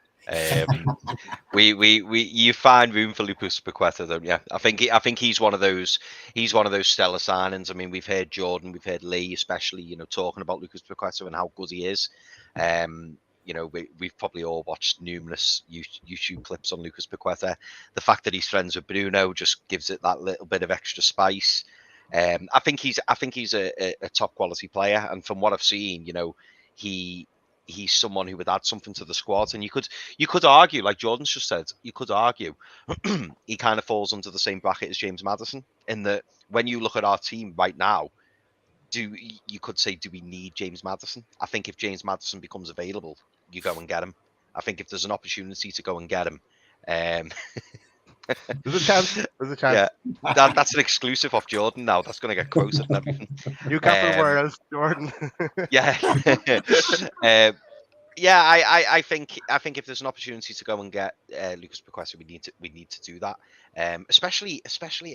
You find room for Lucas Paqueta, don't you? I think he's one of those stellar signings. I mean, we've heard Jordan, we've heard Lee, especially, talking about Lucas Paqueta and how good he is. We've probably all watched numerous YouTube clips on Lucas Paqueta. The fact that he's friends with Bruno just gives it that little bit of extra spice. I think he's a top quality player, and from what I've seen, he's someone who would add something to the squad. And you could argue, like Jordan's just said, he kind of falls under the same bracket as James Maddison, in that when you look at our team right now, you could say, do we need James Maddison? I think if James Maddison becomes available, you go and get him. I think if there's an opportunity to go and get him, there's a chance. Yeah, that's an exclusive off Jordan now. That's going to get quoted and everything. Newcastle World, Jordan. Yeah. I think if there's an opportunity to go and get Lucas Paqueta, we need to do that. Especially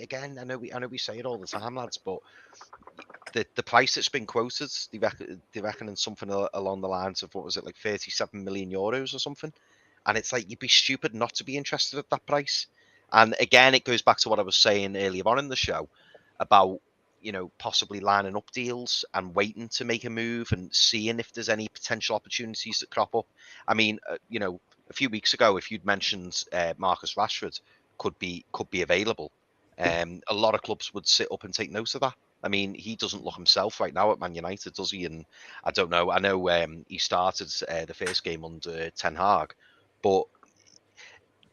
again, I know we say it all the time, lads, but the price that's been quoted, they reckon in something along the lines of, what was it, like 37 million euros or something, and it's like, you'd be stupid not to be interested at that price. And again, it goes back to what I was saying earlier on in the show about, possibly lining up deals and waiting to make a move and seeing if there's any potential opportunities that crop up. I mean, a few weeks ago, if you'd mentioned Marcus Rashford could be available, a lot of clubs would sit up and take note of that. I mean, he doesn't look himself right now at Man United, does he? And I don't know. I know he started the first game under Ten Hag, but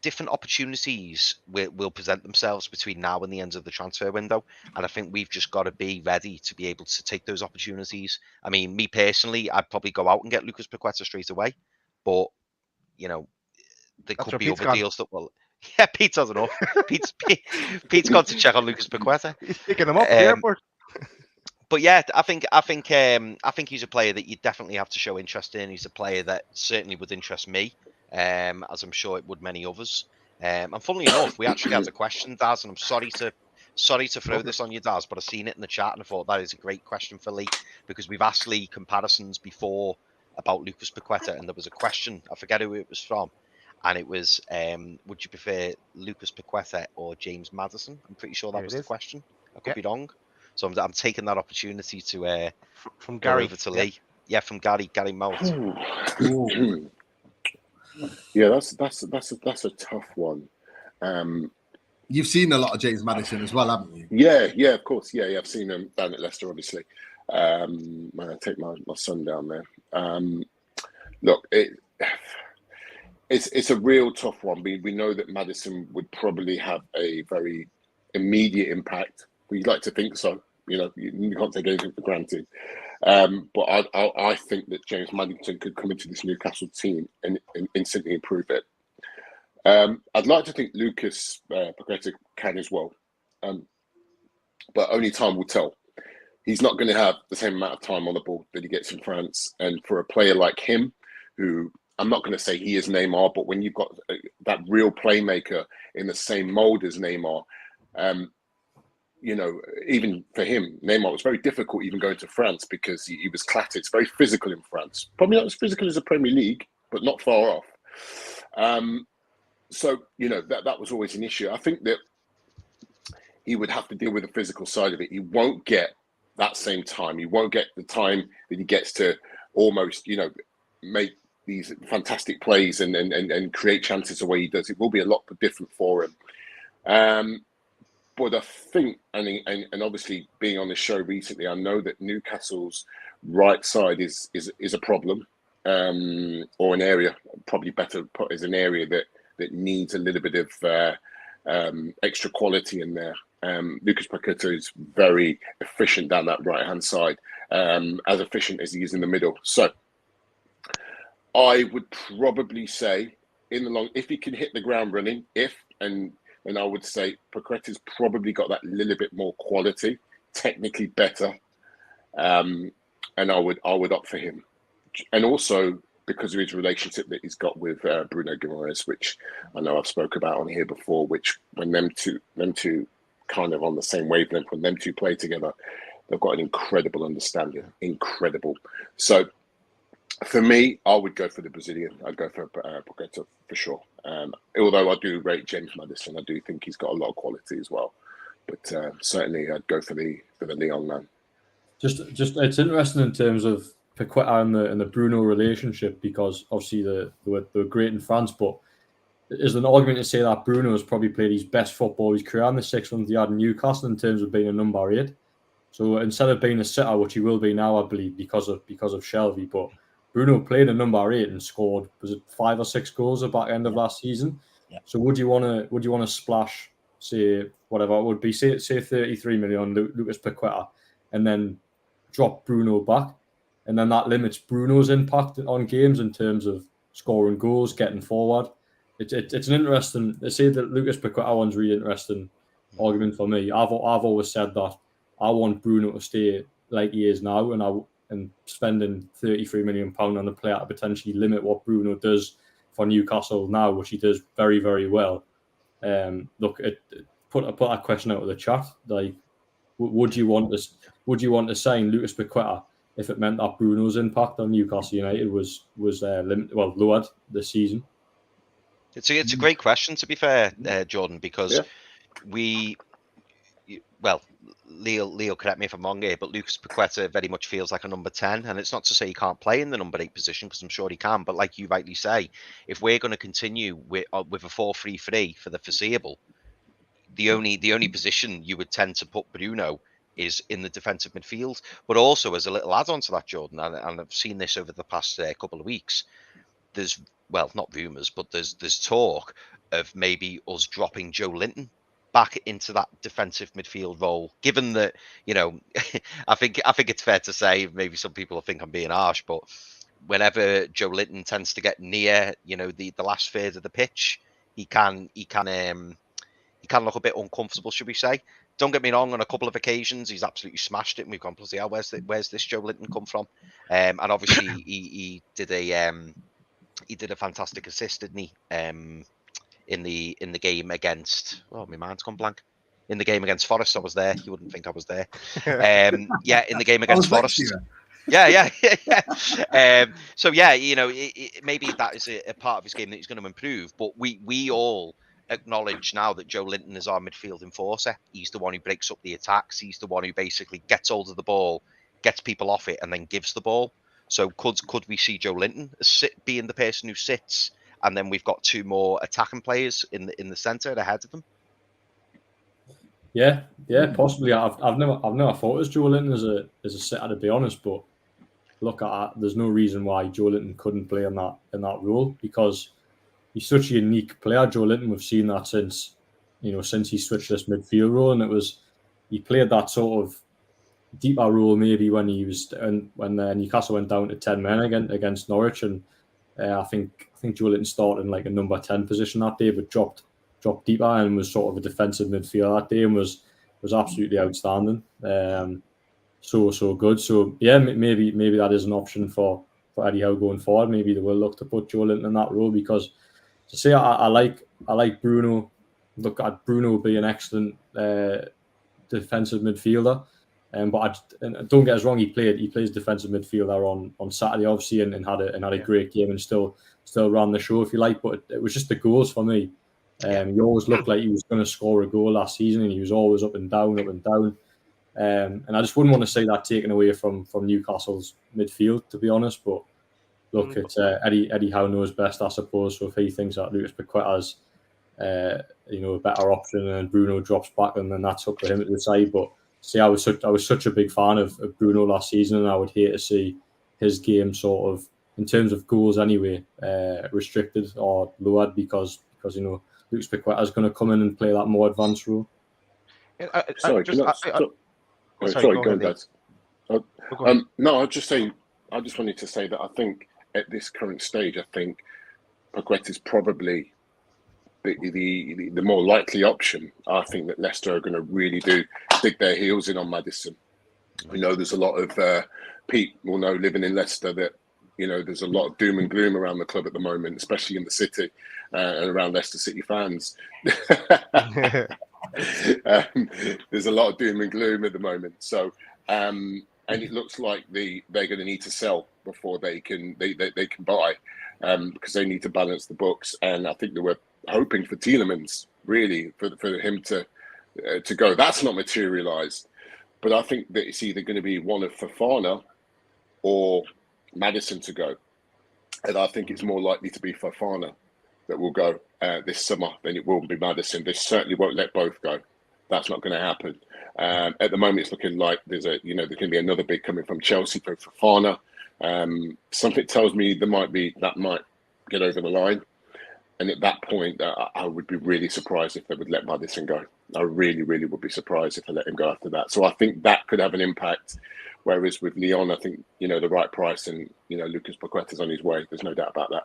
different opportunities will present themselves between now and the end of the transfer window. And I think we've just got to be ready to be able to take those opportunities. I mean, me personally, I'd probably go out and get Lucas Paqueta straight away. But, there could be other deals that will... Yeah, Pete doesn't know. Pete's gone to check on Lucas Paqueta. He's picking him up at the airport. But yeah, I think he's a player that you definitely have to show interest in. He's a player that certainly would interest me, as I'm sure it would many others. And funnily enough, we actually had a question, Daz, and I'm sorry to throw this on you, Daz, but I've seen it in the chat and I thought that is a great question for Lee, because we've asked Lee comparisons before about Lucas Paqueta, and there was a question, I forget who it was from, and it was, would you prefer Lucas Paqueta or James Maddison? I'm pretty sure that was the question. I could be wrong. So I'm taking that opportunity to from Gary over to Lee. Yeah, from Gary Mount. Yeah, that's a tough one. You've seen a lot of James Maddison as well, haven't you? Yeah, of course. Yeah, I've seen him down at Leicester, obviously. I take my son down there. Look, it's a real tough one. We know that Maddison would probably have a very immediate impact. We'd like to think so. You can't take anything for granted. But I think that James Maddison could come into this Newcastle team and instantly improve it. I'd like to think Lucas Paqueta can as well. But only time will tell. He's not going to have the same amount of time on the ball that he gets in France. And for a player like him, who I'm not going to say he is Neymar, but when you've got that real playmaker in the same mold as Neymar, even for him, Neymar was very difficult even going to France because he was clattered. It's very physical in France. Probably not as physical as the Premier League, but not far off. So, that was always an issue. I think that he would have to deal with the physical side of it. He won't get that same time. He won't get the time that he gets to almost, make these fantastic plays and create chances the way he does. It will be a lot different for him. But I think, and obviously being on the show recently, I know that Newcastle's right side is a problem, or an area, probably better put as an area that needs a little bit of extra quality in there. Lucas Paqueta is very efficient down that right-hand side, as efficient as he is in the middle. So I would probably say if he can hit the ground running, and I would say Paqueta's probably got that little bit more quality, technically better, and I would opt for him. And also, because of his relationship that he's got with Bruno Guimaraes, which I know I've spoke about on here before, which when them two kind of on the same wavelength, when them two play together, they've got an incredible understanding, incredible. So for me, I would go for the Brazilian. I'd go for Paqueta for sure. Although I do rate James Maddison, I do think he's got a lot of quality as well. But certainly, I'd go for the Leon man. Just it's interesting in terms of Paqueta and the Bruno relationship, because obviously they were great in France, but is an argument to say that Bruno has probably played his best football of his career in the 6 months he had in Newcastle in terms of being a number 8. So instead of being a sitter, which he will be now, I believe, because of Shelby, but Bruno played a number 8 and scored, was it 5 or 6 goals at the back end of last season? Yeah. So would you want to splash, say, whatever it would be, say 33 million on Lucas Paqueta, and then drop Bruno back, and then that limits Bruno's impact on games in terms of scoring goals, getting forward. It's an interesting. They say that Lucas Paqueta one's really interesting argument for me. I've always said that I want Bruno to stay like he is now, and spending £33 million on a player to potentially limit what Bruno does for Newcastle now, which he does very, very well. Look, put that question out of the chat. Like, would you want to sign Lucas Paqueta if it meant that Bruno's impact on Newcastle United was lowered this season? It's a great question, to be fair, Jordan, because Leo, correct me if I'm wrong here, but Lucas Paqueta very much feels like a number 10, and it's not to say he can't play in the number 8 position, because I'm sure he can, but like you rightly say, if we're going to continue with a 4-3-3 for the foreseeable, the only position you would tend to put Bruno is in the defensive midfield. But also, as a little add-on to that, Jordan, and I've seen this over the past couple of weeks, there's, well, not rumours, but there's talk of maybe us dropping Joe Linton back into that defensive midfield role, given that, I think it's fair to say, maybe some people will think I'm being harsh, but whenever Joe Linton tends to get near, the last third of the pitch, he can look a bit uncomfortable, should we say. Don't get me wrong, on a couple of occasions, he's absolutely smashed it, and we've gone, bloody hell, where's this Joe Linton come from? And obviously, he did a fantastic assist, didn't he? In the game against, my mind's gone blank. In the game against Forest, I was there. You wouldn't think I was there. In the game against Forest. Yeah. So maybe that is a part of his game that he's going to improve. But we all acknowledge now that Joe Linton is our midfield enforcer. He's the one who breaks up the attacks. He's the one who basically gets hold of the ball, gets people off it, and then gives the ball. So could we see Joe Linton being the person who sits, and then we've got 2 more attacking players in the centre ahead of them? Yeah, possibly. I've never thought as Joe Linton as a sitter, to be honest. But look, there's no reason why Joe Linton couldn't play in that role, because he's such a unique player. Joe Linton, we've seen that since he switched this midfield role, and he played that sort of deeper role maybe when Newcastle went down to 10 men against Norwich, and I think Joe Linton started in like a number 10 position that day, but dropped deeper and was sort of a defensive midfielder that day, and was absolutely outstanding. So good. So yeah, maybe that is an option for Eddie Howe going forward. Maybe they will look to put Joe Linton in that role, because to say I like Bruno. Look at Bruno being an excellent defensive midfielder. But don't get us wrong, he plays defensive midfielder on Saturday, obviously, and had a great game, and still ran the show, if you like. But it was just the goals for me. He always looked like he was going to score a goal last season, and he was always up and down. And I just wouldn't want to see that taken away from Newcastle's midfield, to be honest. But look, it's Eddie Howe knows best, I suppose. So if he thinks that Lucas Paqueta's a better option, and Bruno drops back, and then that's up to him to decide. But see, I was such a big fan of Bruno last season, and I would hate to see his game sort of, in terms of goals anyway, restricted or lowered because Lucas Paqueta is going to come in and play that more advanced role. Sorry, go on, guys. No, I just wanted to say that I think at this current stage, I think Paqueta is probably the more likely option. I think that Leicester are going to really dig their heels in on Maddison. We know there's a lot of Pete will know, living in Leicester, that you know, there's a lot of doom and gloom around the club at the moment, especially in the city and around Leicester City fans. There's a lot of doom and gloom at the moment. So, and it looks like they're going to need to sell before they can buy, because they need to balance the books. And I think they were hoping for Tielemans, really, for him to go. That's not materialised. But I think that it's either going to be one of Fofana or Maddison to go. And I think it's more likely to be Fofana that will go this summer than it will be Maddison. They certainly won't let both go. That's not going to happen. At the moment, it's looking like there's going to be another bid coming from Chelsea for Fofana. Something tells me that might get over the line. And at that point, I would be really surprised if they would let Maddison go. I really, really would be surprised if they let him go after that. So I think that could have an impact. Whereas with Lyon, I think, the right price, and, Lucas Paqueta's on his way. There's no doubt about that.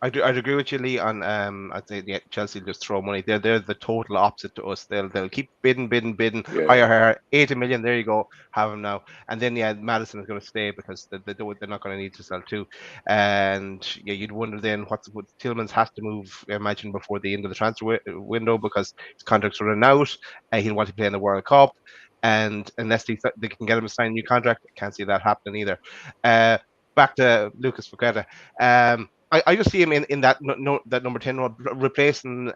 I'd agree with you, Lee, on I'd say Chelsea just throw money. They're the total opposite to us. They'll keep bidding, higher, 80 million, there you go, have him now. And then Maddison is going to stay because they're not going to need to sell too. And you'd wonder then what Tielemans has to move, I imagine, before the end of the transfer window, because his contract's running out. He'll want to play in the World Cup, and unless they can get him to sign a new contract, I can't see that happening either. Back to Lucas Paqueta. I just see him in that number 10 role, replacing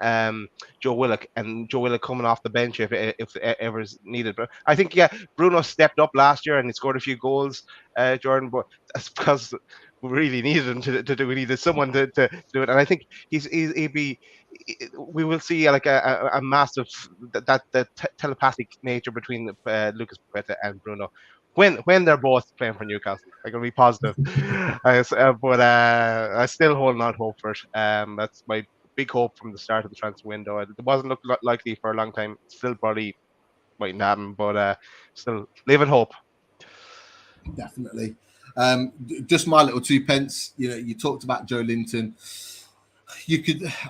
Joe Willock, and Joe Willock coming off the bench if ever is needed. But I think Bruno stepped up last year and he scored a few goals, Jordan. But that's because we really needed him to do. We needed someone to do it, and I think he'd be. We will see like a massive telepathic nature between Lucas Paqueta and Bruno. When they're both playing for Newcastle, I'm going to be positive. But I still hold out hope for it. That's my big hope from the start of the transfer window. It wasn't look likely for a long time. Still probably mightn't happen, but still live in hope. Definitely. Just my little 2 pence. You talked about Joe Linton.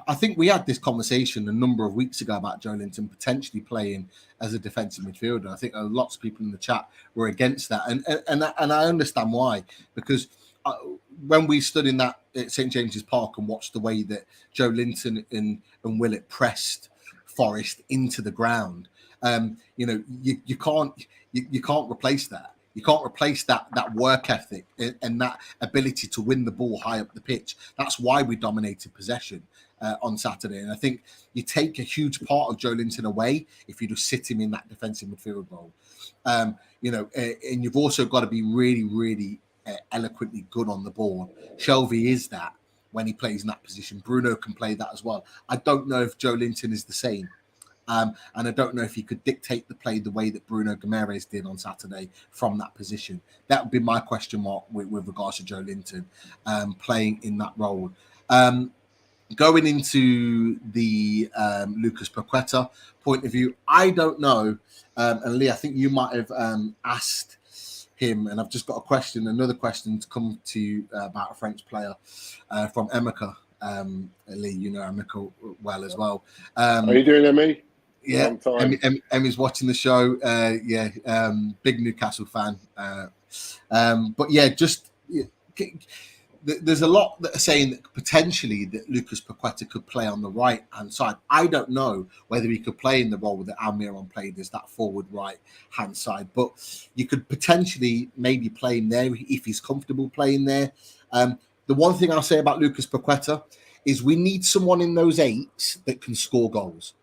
I think we had this conversation a number of weeks ago about Joe Linton potentially playing as a defensive midfielder. I think lots of people in the chat were against that, and I understand why, because when we stood in that at St James's Park and watched the way that Joe Linton and Willett pressed Forest into the ground, you can't replace that. You can't replace that work ethic and that ability to win the ball high up the pitch. That's why we dominated possession on Saturday. And I think you take a huge part of Joe Linton away if you just sit him in that defensive midfield role. And you've also got to be really, really eloquently good on the ball. Shelvey is that when he plays in that position. Bruno can play that as well. I don't know if Joe Linton is the same. And I don't know if he could dictate the play the way that Bruno Guimaraes did on Saturday from that position. That would be my question mark with regards to Joe Linton playing in that role. Going into the Lucas Paqueta point of view, I don't know. And Lee, I think you might have asked him, and I've just got another question to come to you about a French player from Emeka. Lee, you know Emeka well as well. How are you doing, Emmy? Yeah, Emmy's watching the show. Big Newcastle fan. But yeah, there's a lot that are saying that potentially that Lucas Paqueta could play on the right hand side. I don't know whether he could play in the role that Almiron played as that forward right hand side, but you could potentially maybe play him there if he's comfortable playing there. The one thing I'll say about Lucas Paqueta is we need someone in those eights that can score goals.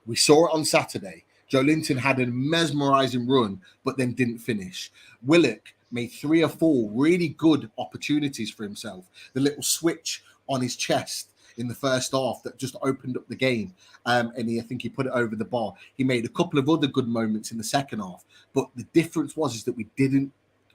We saw it on Saturday. Joe Linton had a mesmerising run, but then didn't finish. Willock made 3 or 4 really good opportunities for himself. The little switch on his chest in the first half that just opened up the game. I think he put it over the bar. He made a couple of other good moments in the second half. But the difference is that we didn't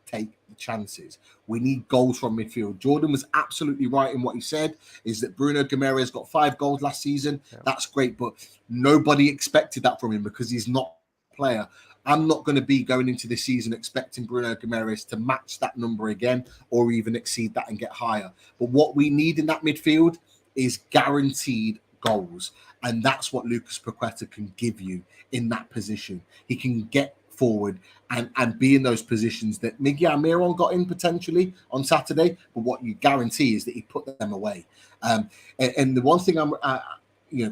take the chances. We need goals from midfield. Jordan was absolutely right in what he said, is that Bruno Guimaraes got 5 goals last season. Yeah. That's great, but nobody expected that from him because he's not a player. I'm not going to be going into this season expecting Bruno Guimaraes to match that number again or even exceed that and get higher. But what we need in that midfield is guaranteed goals. And that's what Lucas Paqueta can give you in that position. He can get forward and be in those positions that Miggy Almiron got in potentially on Saturday. But what you guarantee is that he put them away. And the one thing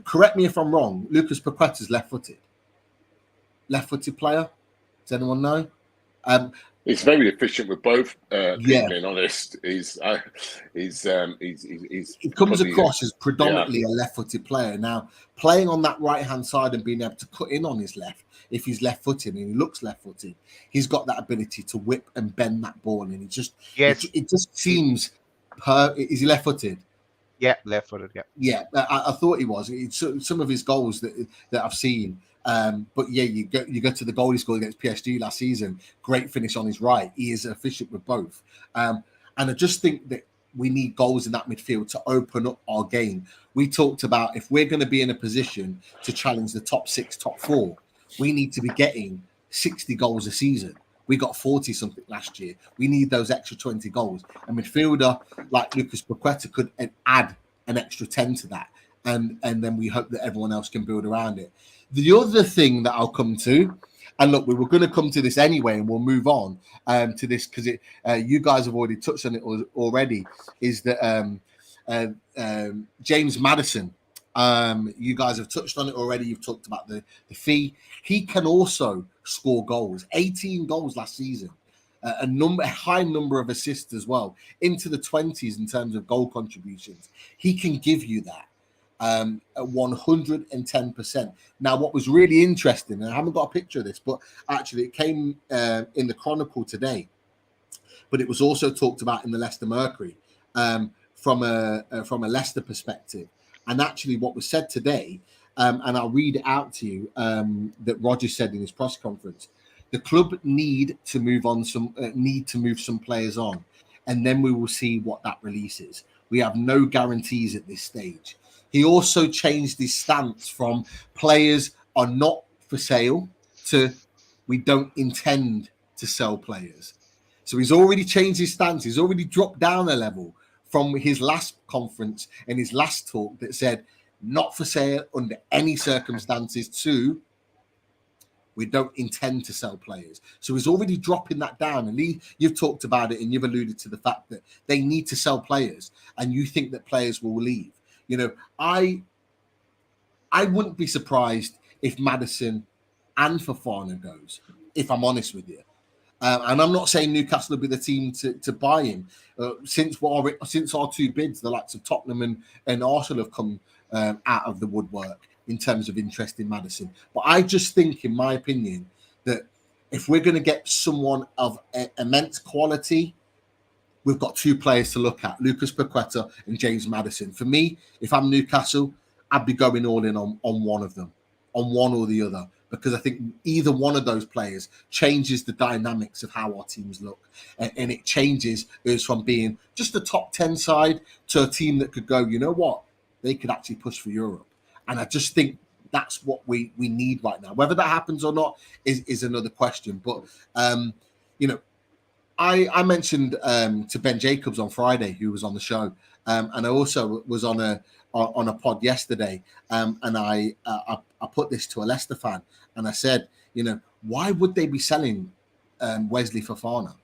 correct me if I'm wrong, Lucas Paqueta's left-footed player. Does anyone know? He's very efficient with both. Being honest, he comes across as predominantly a left-footed player. Now, playing on that right-hand side and being able to cut in on his left, if he's left-footed and he looks left-footed, he's got that ability to whip and bend that ball, and it just seems. Is he left-footed? Yeah, left-footed. Yeah, I thought he was. Some of his goals that I've seen. But yeah, you go to the goal he scored against PSG last season. Great finish on his right. He is efficient with both. And I just think that we need goals in that midfield to open up our game. We talked about if we're going to be in a position to challenge the top 6, top 4, we need to be getting 60 goals a season. We got 40 something last year. We need those extra 20 goals. A midfielder like Lucas Paqueta could add an extra 10 to that. And then we hope that everyone else can build around it. The other thing that I'll come to, and look, we were going to come to this anyway, and we'll move on to this because you guys have already touched on it already, is that James Maddison, you guys have touched on it already. You've talked about the fee. He can also score goals, 18 goals last season, a high number of assists as well, into the 20s in terms of goal contributions. He can give you that. At 110%. Now, what was really interesting, and I haven't got a picture of this, but actually it came in the Chronicle today, but it was also talked about in the Leicester Mercury from a Leicester perspective. And actually what was said today, and I'll read it out to you, that Roger said in his press conference, the club need to move some players on, and then we will see what that releases. We have no guarantees at this stage. He also changed his stance from players are not for sale to we don't intend to sell players. So he's already changed his stance. He's already dropped down a level from his last conference and his last talk that said not for sale under any circumstances to we don't intend to sell players. So he's already dropping that down. And you've talked about it and you've alluded to the fact that they need to sell players and you think that players will leave. You know, I wouldn't be surprised if Maddison and Fofana goes, if I'm honest with you. And I'm not saying Newcastle will be the team to buy him. Since our 2 bids, the likes of Tottenham and Arsenal have come out of the woodwork in terms of interest in Maddison. But I just think, in my opinion, that if we're going to get someone of immense quality, we've got 2 players to look at, Lucas Paqueta and James Maddison. For me, if I'm Newcastle, I'd be going all in on one of them, on one or the other, because I think either one of those players changes the dynamics of how our teams look. And it changes us from being just a top 10 side to a team that could go, you know what, they could actually push for Europe. And I just think that's what we need right now. Whether that happens or not is another question. But, you know, I mentioned to Ben Jacobs on Friday, who was on the show, and I also was on a pod yesterday, and I put this to a Leicester fan, and I said, you know, why would they be selling Wesley Fofana?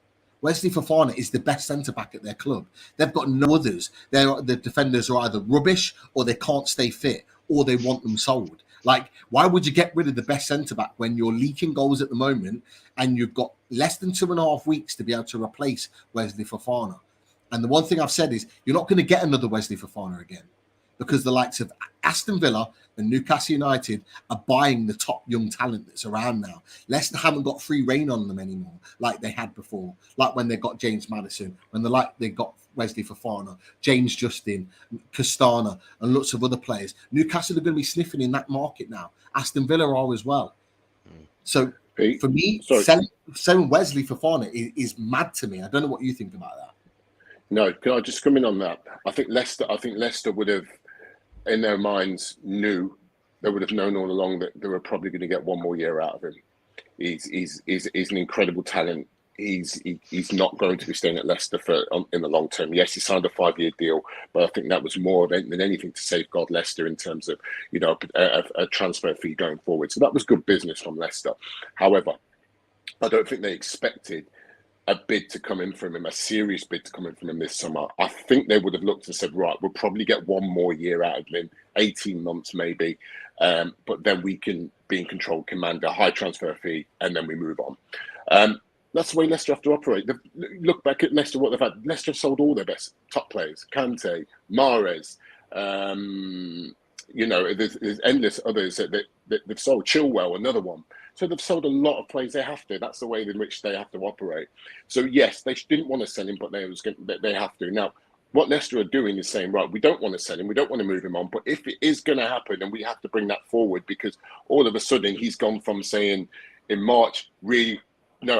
Wesley Fofana is the best centre-back at their club. They've got no others. The defenders are either rubbish or they can't stay fit or they want them sold. Like, why would you get rid of the best centre-back when you're leaking goals at the moment and you've got less than 2.5 weeks to be able to replace Wesley Fofana? And the one thing I've said is you're not going to get another Wesley Fofana again because the likes of Aston Villa and Newcastle United are buying the top young talent that's around now. Leicester haven't got free rein on them anymore like they had before, like when they got James Maddison, when they got Wesley Fofana, James Justin, Castana, and lots of other players. Newcastle are going to be sniffing in that market now. Aston Villa are as well. So for me, selling Wesley Fofana is mad to me. I don't know what you think about that. No, can I just come in on that? I think Leicester would have, in their minds, they would have known all along that they were probably going to get 1 more year out of him. He's an incredible talent. He's not going to be staying at Leicester in the long term. Yes, he signed a 5-year deal, but I think that was more than anything to safeguard Leicester in terms of, you know, a transfer fee going forward. So that was good business from Leicester. However, I don't think they expected a bid to come in from him, a serious bid to come in from him this summer. I think they would have looked and said, right, we'll probably get one more year out of him, 18 months maybe, but then we can be in control, command a high transfer fee, and then we move on. That's the way Leicester have to operate. Look back at Leicester, what they've had. Leicester have sold all their best top players. Kante, Mahrez, there's endless others that they've sold. Chilwell, another one. So they've sold a lot of players. They have to. That's the way in which they have to operate. So yes, they didn't want to sell him, but they have to. Now, what Leicester are doing is saying, right, we don't want to sell him. We don't want to move him on. But if it is going to happen, then we have to bring that forward, because all of a sudden he's gone from saying in March, really,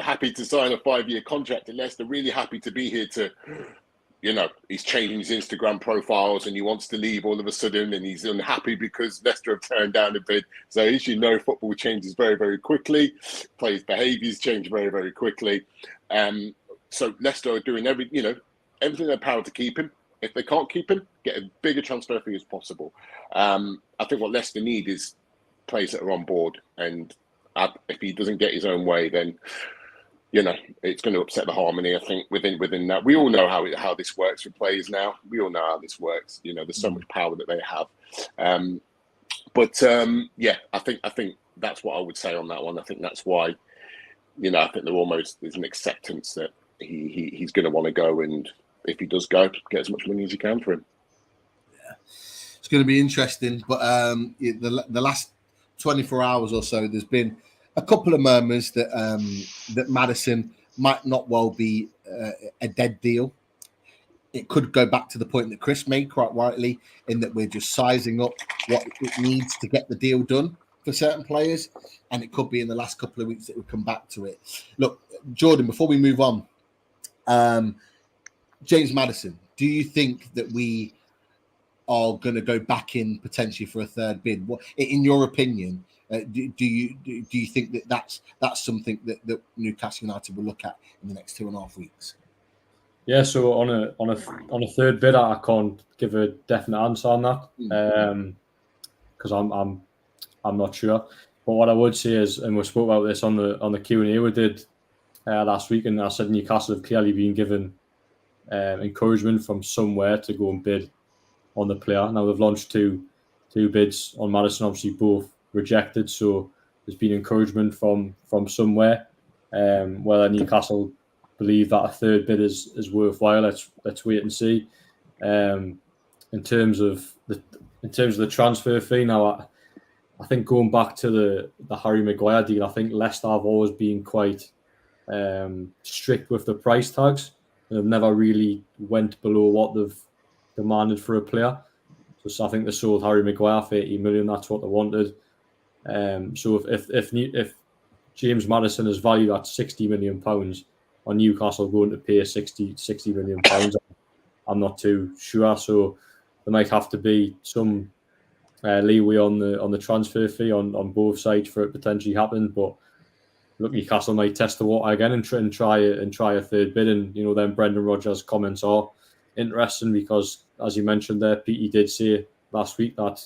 happy to sign a 5-year contract at Leicester, really happy to be here, to, he's changing his Instagram profiles and he wants to leave all of a sudden, and he's unhappy because Leicester have turned down a bid. So as you know, football changes very, very quickly. Players' behaviours change very, very quickly. So Leicester are doing everything in their power to keep him. If they can't keep him, get a bigger transfer fee as possible. I think what Leicester need is players that are on board, and if he doesn't get his own way, then it's going to upset the harmony. I think within that, we all know how this works with players now. We all know how this works. There's so much power that they have. I think that's what I would say on that one. I think that's why, I think there's an acceptance that he's going to want to go, and if he does go, get as much money as he can for him. Yeah, it's going to be interesting. But the last 24 hours or so, there's been a couple of murmurs that that Maddison might not well be a dead deal. It could go back to the point that Chris made quite rightly, in that we're just sizing up what it needs to get the deal done for certain players, and it could be in the last couple of weeks that we come back to it. Look, Jordan, before we move on, James Maddison, do you think that we are going to go back in potentially for a third bid? What, in your opinion, do you think that that's something that Newcastle United will look at in the next 2.5 weeks? Yeah, so on a third bid, I can't give a definite answer on that, because I'm not sure. But what I would say is, and we spoke about this on the Q&A we did last week, and I said Newcastle have clearly been given encouragement from somewhere to go and bid on the player. Now they've launched two bids on Maddison, obviously both rejected. So there's been encouragement from somewhere. Whether Newcastle believe that a third bid is worthwhile, let's wait and see. In terms of the transfer fee, now I think going back to the Harry Maguire deal, I think Leicester have always been quite strict with the price tags. They've never really went below what they've demanded for a player. So I think they sold Harry Maguire for 80 million. That's what they wanted. So if James Maddison is valued at £60 million, are Newcastle going to pay £60 million? I'm not too sure. So there might have to be some leeway on the transfer fee on both sides for it potentially happen. But look, Newcastle might test the water again and try a third bid. And then Brendan Rodgers' comments are interesting, because as you mentioned there, Petey did say last week that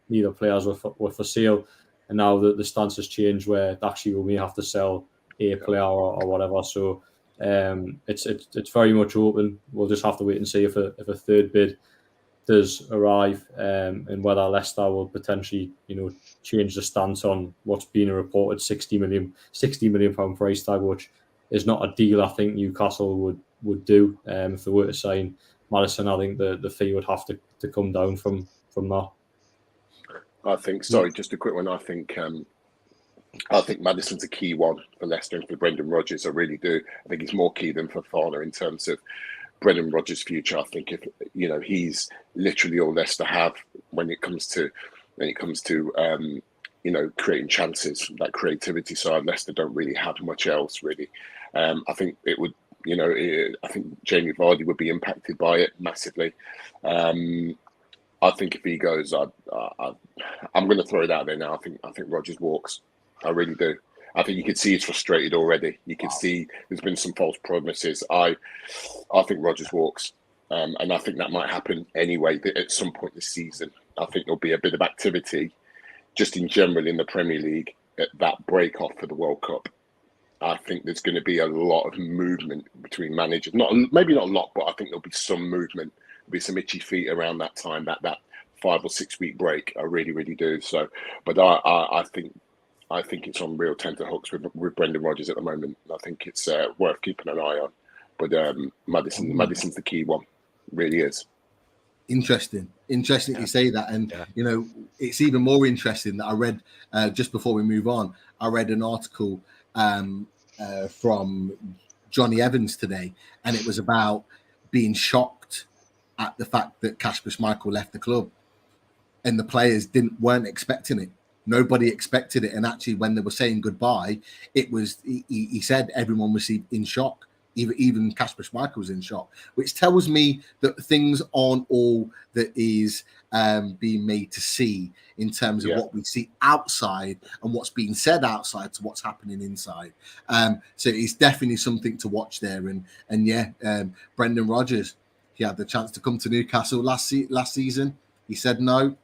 neither players were for sale, and now the stance has changed where actually we may have to sell a player or whatever. So it's very much open. We'll just have to wait and see if a third bid does arrive, and whether Leicester will potentially change the stance on what's been a reported £60 million price tag, which is not a deal I think Newcastle would do. If they were to sign Maddison, I think the fee would have to come down from that. I think, just a quick one. I think Maddison's a key one for Leicester and for Brendan Rodgers. I really do. I think he's more key than Fofana in terms of Brendan Rodgers' future. I think if he's literally all Leicester have when it comes to creating chances. That creativity side, Leicester don't really have much else really. I think it would. I think Jamie Vardy would be impacted by it massively. I think if he goes, I'm going to throw it out there now. I think Rodgers walks. I really do. I think you could see he's frustrated already. You can see there's been some false promises. I think Rodgers walks, and I think that might happen anyway at some point this season. I think there'll be a bit of activity, just in general in the Premier League at that break off for the World Cup. I think there's going to be a lot of movement between managers. Maybe not a lot, but I think there'll be some movement. There'll be some itchy feet around that time, that 5 or 6 week break. I really, really do. So, but I think it's on real tenterhooks with Brendan Rodgers at the moment. I think it's worth keeping an eye on. But Maddison's the key one. Really is. Interesting you say that, and you know, it's even more interesting that I read just before we move on. I read an article from Johnny Evans today, and it was about being shocked at the fact that Kasper Schmeichel left the club, and the players weren't expecting it. Nobody expected it, and actually, when they were saying goodbye, it was he said everyone was in shock. Even Kasper Schmeichel was in shock, which tells me that things aren't all that is being made to see in terms of what we see outside and what's being said outside to what's happening inside. So it's definitely something to watch there. And Brendan Rodgers, he had the chance to come to Newcastle last season. He said no.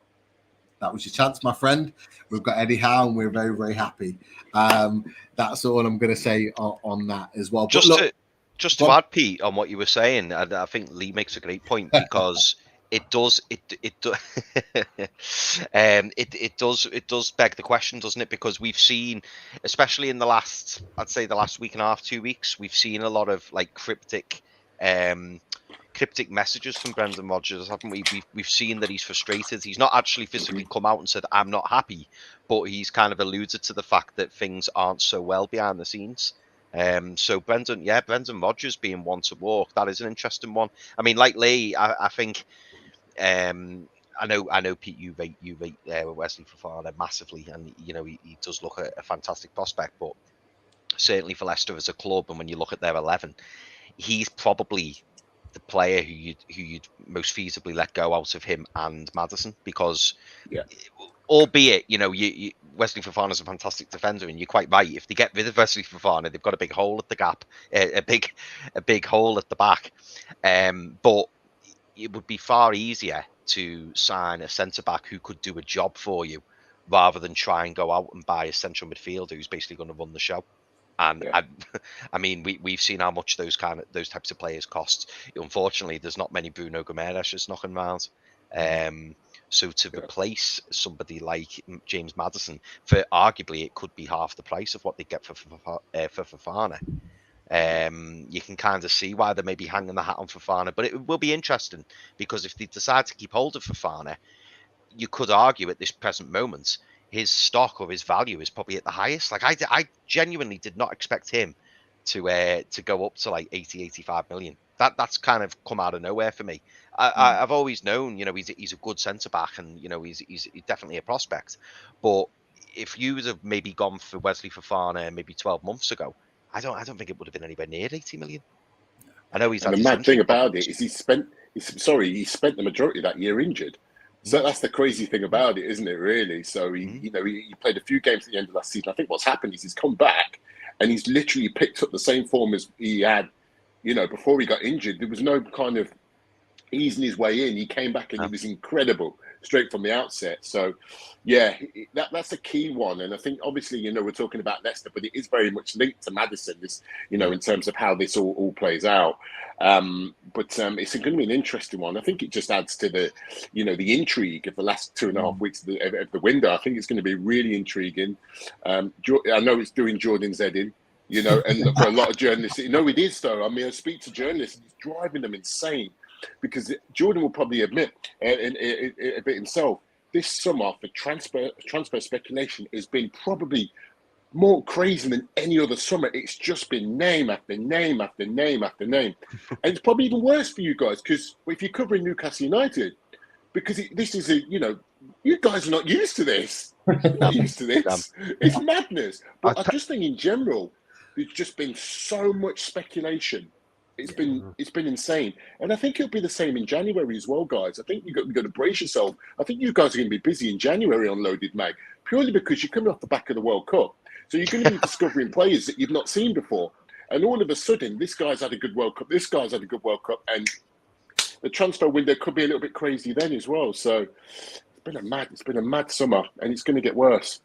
That was your chance, my friend. We've got Eddie Howe, and we're very, very happy. That's all I'm going to say on that as well. Just to add, Pete, on what you were saying, I think Lee makes a great point, because it does beg the question, doesn't it? Because we've seen, especially in the last week and a half, 2 weeks, we've seen a lot of like cryptic messages from Brendan Rodgers, haven't we? We've seen that he's frustrated. He's not actually physically come out and said, I'm not happy, but he's kind of alluded to the fact that things aren't so well behind the scenes. So Brendan Rodgers being one to walk, that is an interesting one. I mean, like Lee, I think, I know Pete, you rate Wesley Fofana massively, and you know he does look a fantastic prospect, but certainly for Leicester as a club, and when you look at their 11, he's probably the player who you'd most feasibly let go out of him and Maddison, because albeit, you know, Wesley Fofana's a fantastic defender, and you're quite right. If they get rid of Wesley Fofana, they've got a big hole at the gap, a big hole at the back. But it would be far easier to sign a centre back who could do a job for you, rather than try and go out and buy a central midfielder who's basically going to run the show. And I mean, we've seen how much those types of players cost. Unfortunately, there's not many Bruno Guimaraes knocking around. So to replace somebody like James Maddison, for arguably it could be half the price of what they get for Fofana. You can kind of see why they may be hanging the hat on Fofana, but it will be interesting, because if they decide to keep hold of Fofana, you could argue at this present moment his stock or his value is probably at the highest. Like I genuinely did not expect him to go up to like 80-85 million. That's kind of come out of nowhere for me. I've always known, you know, he's a good centre back, and you know he's definitely a prospect. But if you would have maybe gone for Wesley Fofana maybe 12 months ago, I don't think it would have been anywhere near 80 million. I know he's. And the mad thing about it is he spent the majority of that year injured. So that's the crazy thing about it, isn't it? Really. So he played a few games at the end of last season. I think what's happened is he's come back and he's literally picked up the same form as he had, you know, before he got injured. There was no kind of easing his way in. He came back and he was incredible straight from the outset. So, yeah, that's a key one. And I think, obviously, you know, we're talking about Leicester, but it is very much linked to Maddison, this, you know, in terms of how this all plays out. But it's going to be an interesting one. I think it just adds to the, you know, the intrigue of the last 2.5 weeks of the window. I think it's going to be really intriguing. I know it's doing Jordan's head in, you know, and for a lot of journalists, you know, it is though. I mean, I speak to journalists, it's driving them insane, because Jordan will probably admit a bit himself, this summer for transfer speculation has been probably more crazy than any other summer. It's just been name after name after name after name. And it's probably even worse for you guys, because if you're covering Newcastle United, because this is you know, you guys are not used to this. You're not used to this. It's madness. But I just think in general, there's just been so much speculation. It's been insane. And I think it'll be the same in January as well, guys. I think you've got to brace yourself. I think you guys are going to be busy in January on Loaded Mag, purely because you're coming off the back of the World Cup. So you're going to be discovering players that you've not seen before. And all of a sudden, this guy's had a good World Cup, this guy's had a good World Cup, and the transfer window could be a little bit crazy then as well. So it's been a mad summer, and it's going to get worse.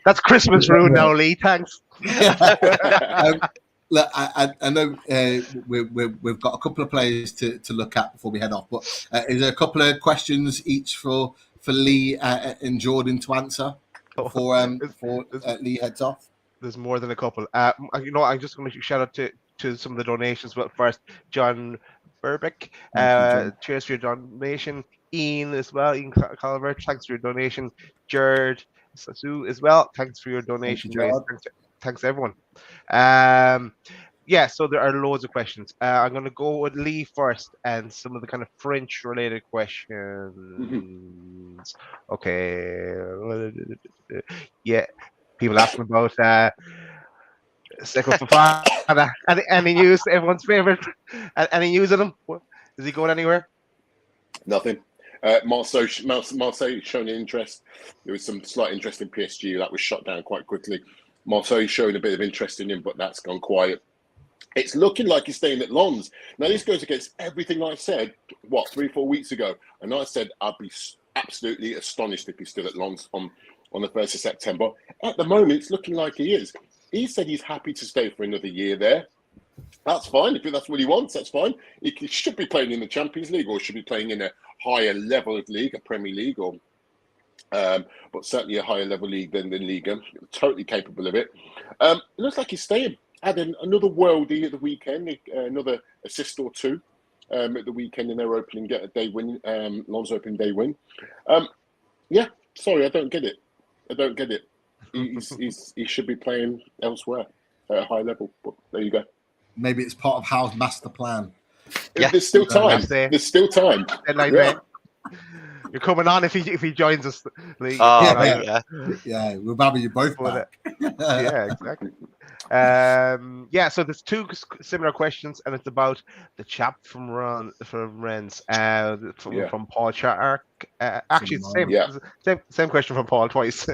That's Christmas rude now, Lee. Thanks. Look, I know we've got a couple of players to look at before we head off, but is there a couple of questions each for Lee and Jordan to answer before Lee heads off? There's more than a couple. I'm just going to shout out to some of the donations. But first, John Burbick, cheers for your donation. Ian as well, Ian Calvert, thanks for your donation. Jared Sasu as well, thanks for your donation. Thanks everyone. So there are loads of questions. I'm going to go with Lee first and some of the kind of French related questions. Okay. Yeah, people asking about Seko Fofana. Any news? Everyone's favorite. Any news of him? Is he going anywhere? Nothing. Marseille shown interest. There was some slight interest in PSG that was shut down quite quickly. Marseille showing a bit of interest in him, but that's gone quiet. It's looking like he's staying at Lens. Now, this goes against everything I said, 3-4 weeks ago. And I said I'd be absolutely astonished if he's still at Lens on the 1st of September. At the moment, it's looking like he is. He said he's happy to stay for another year there. That's fine. If that's what he wants, that's fine. He should be playing in the Champions League or should be playing in a higher level of league, a Premier League, or but certainly a higher level league than the Liga. Totally capable of it. It looks like he's staying. Had another worldie at the weekend, another assist or two at the weekend in their opening day win, Lens opening day win. Sorry, I don't get it. He should be playing elsewhere at a high level. But there you go. Maybe it's part of Hal's master plan. Yeah. There's still time. There's still time. You're coming on if he joins us. Lee. Yeah, we'll have you both back. Yeah, exactly. So there's two similar questions, and it's about the chap from Rennes, from Paul Chark. Actually, it's the same question from Paul twice.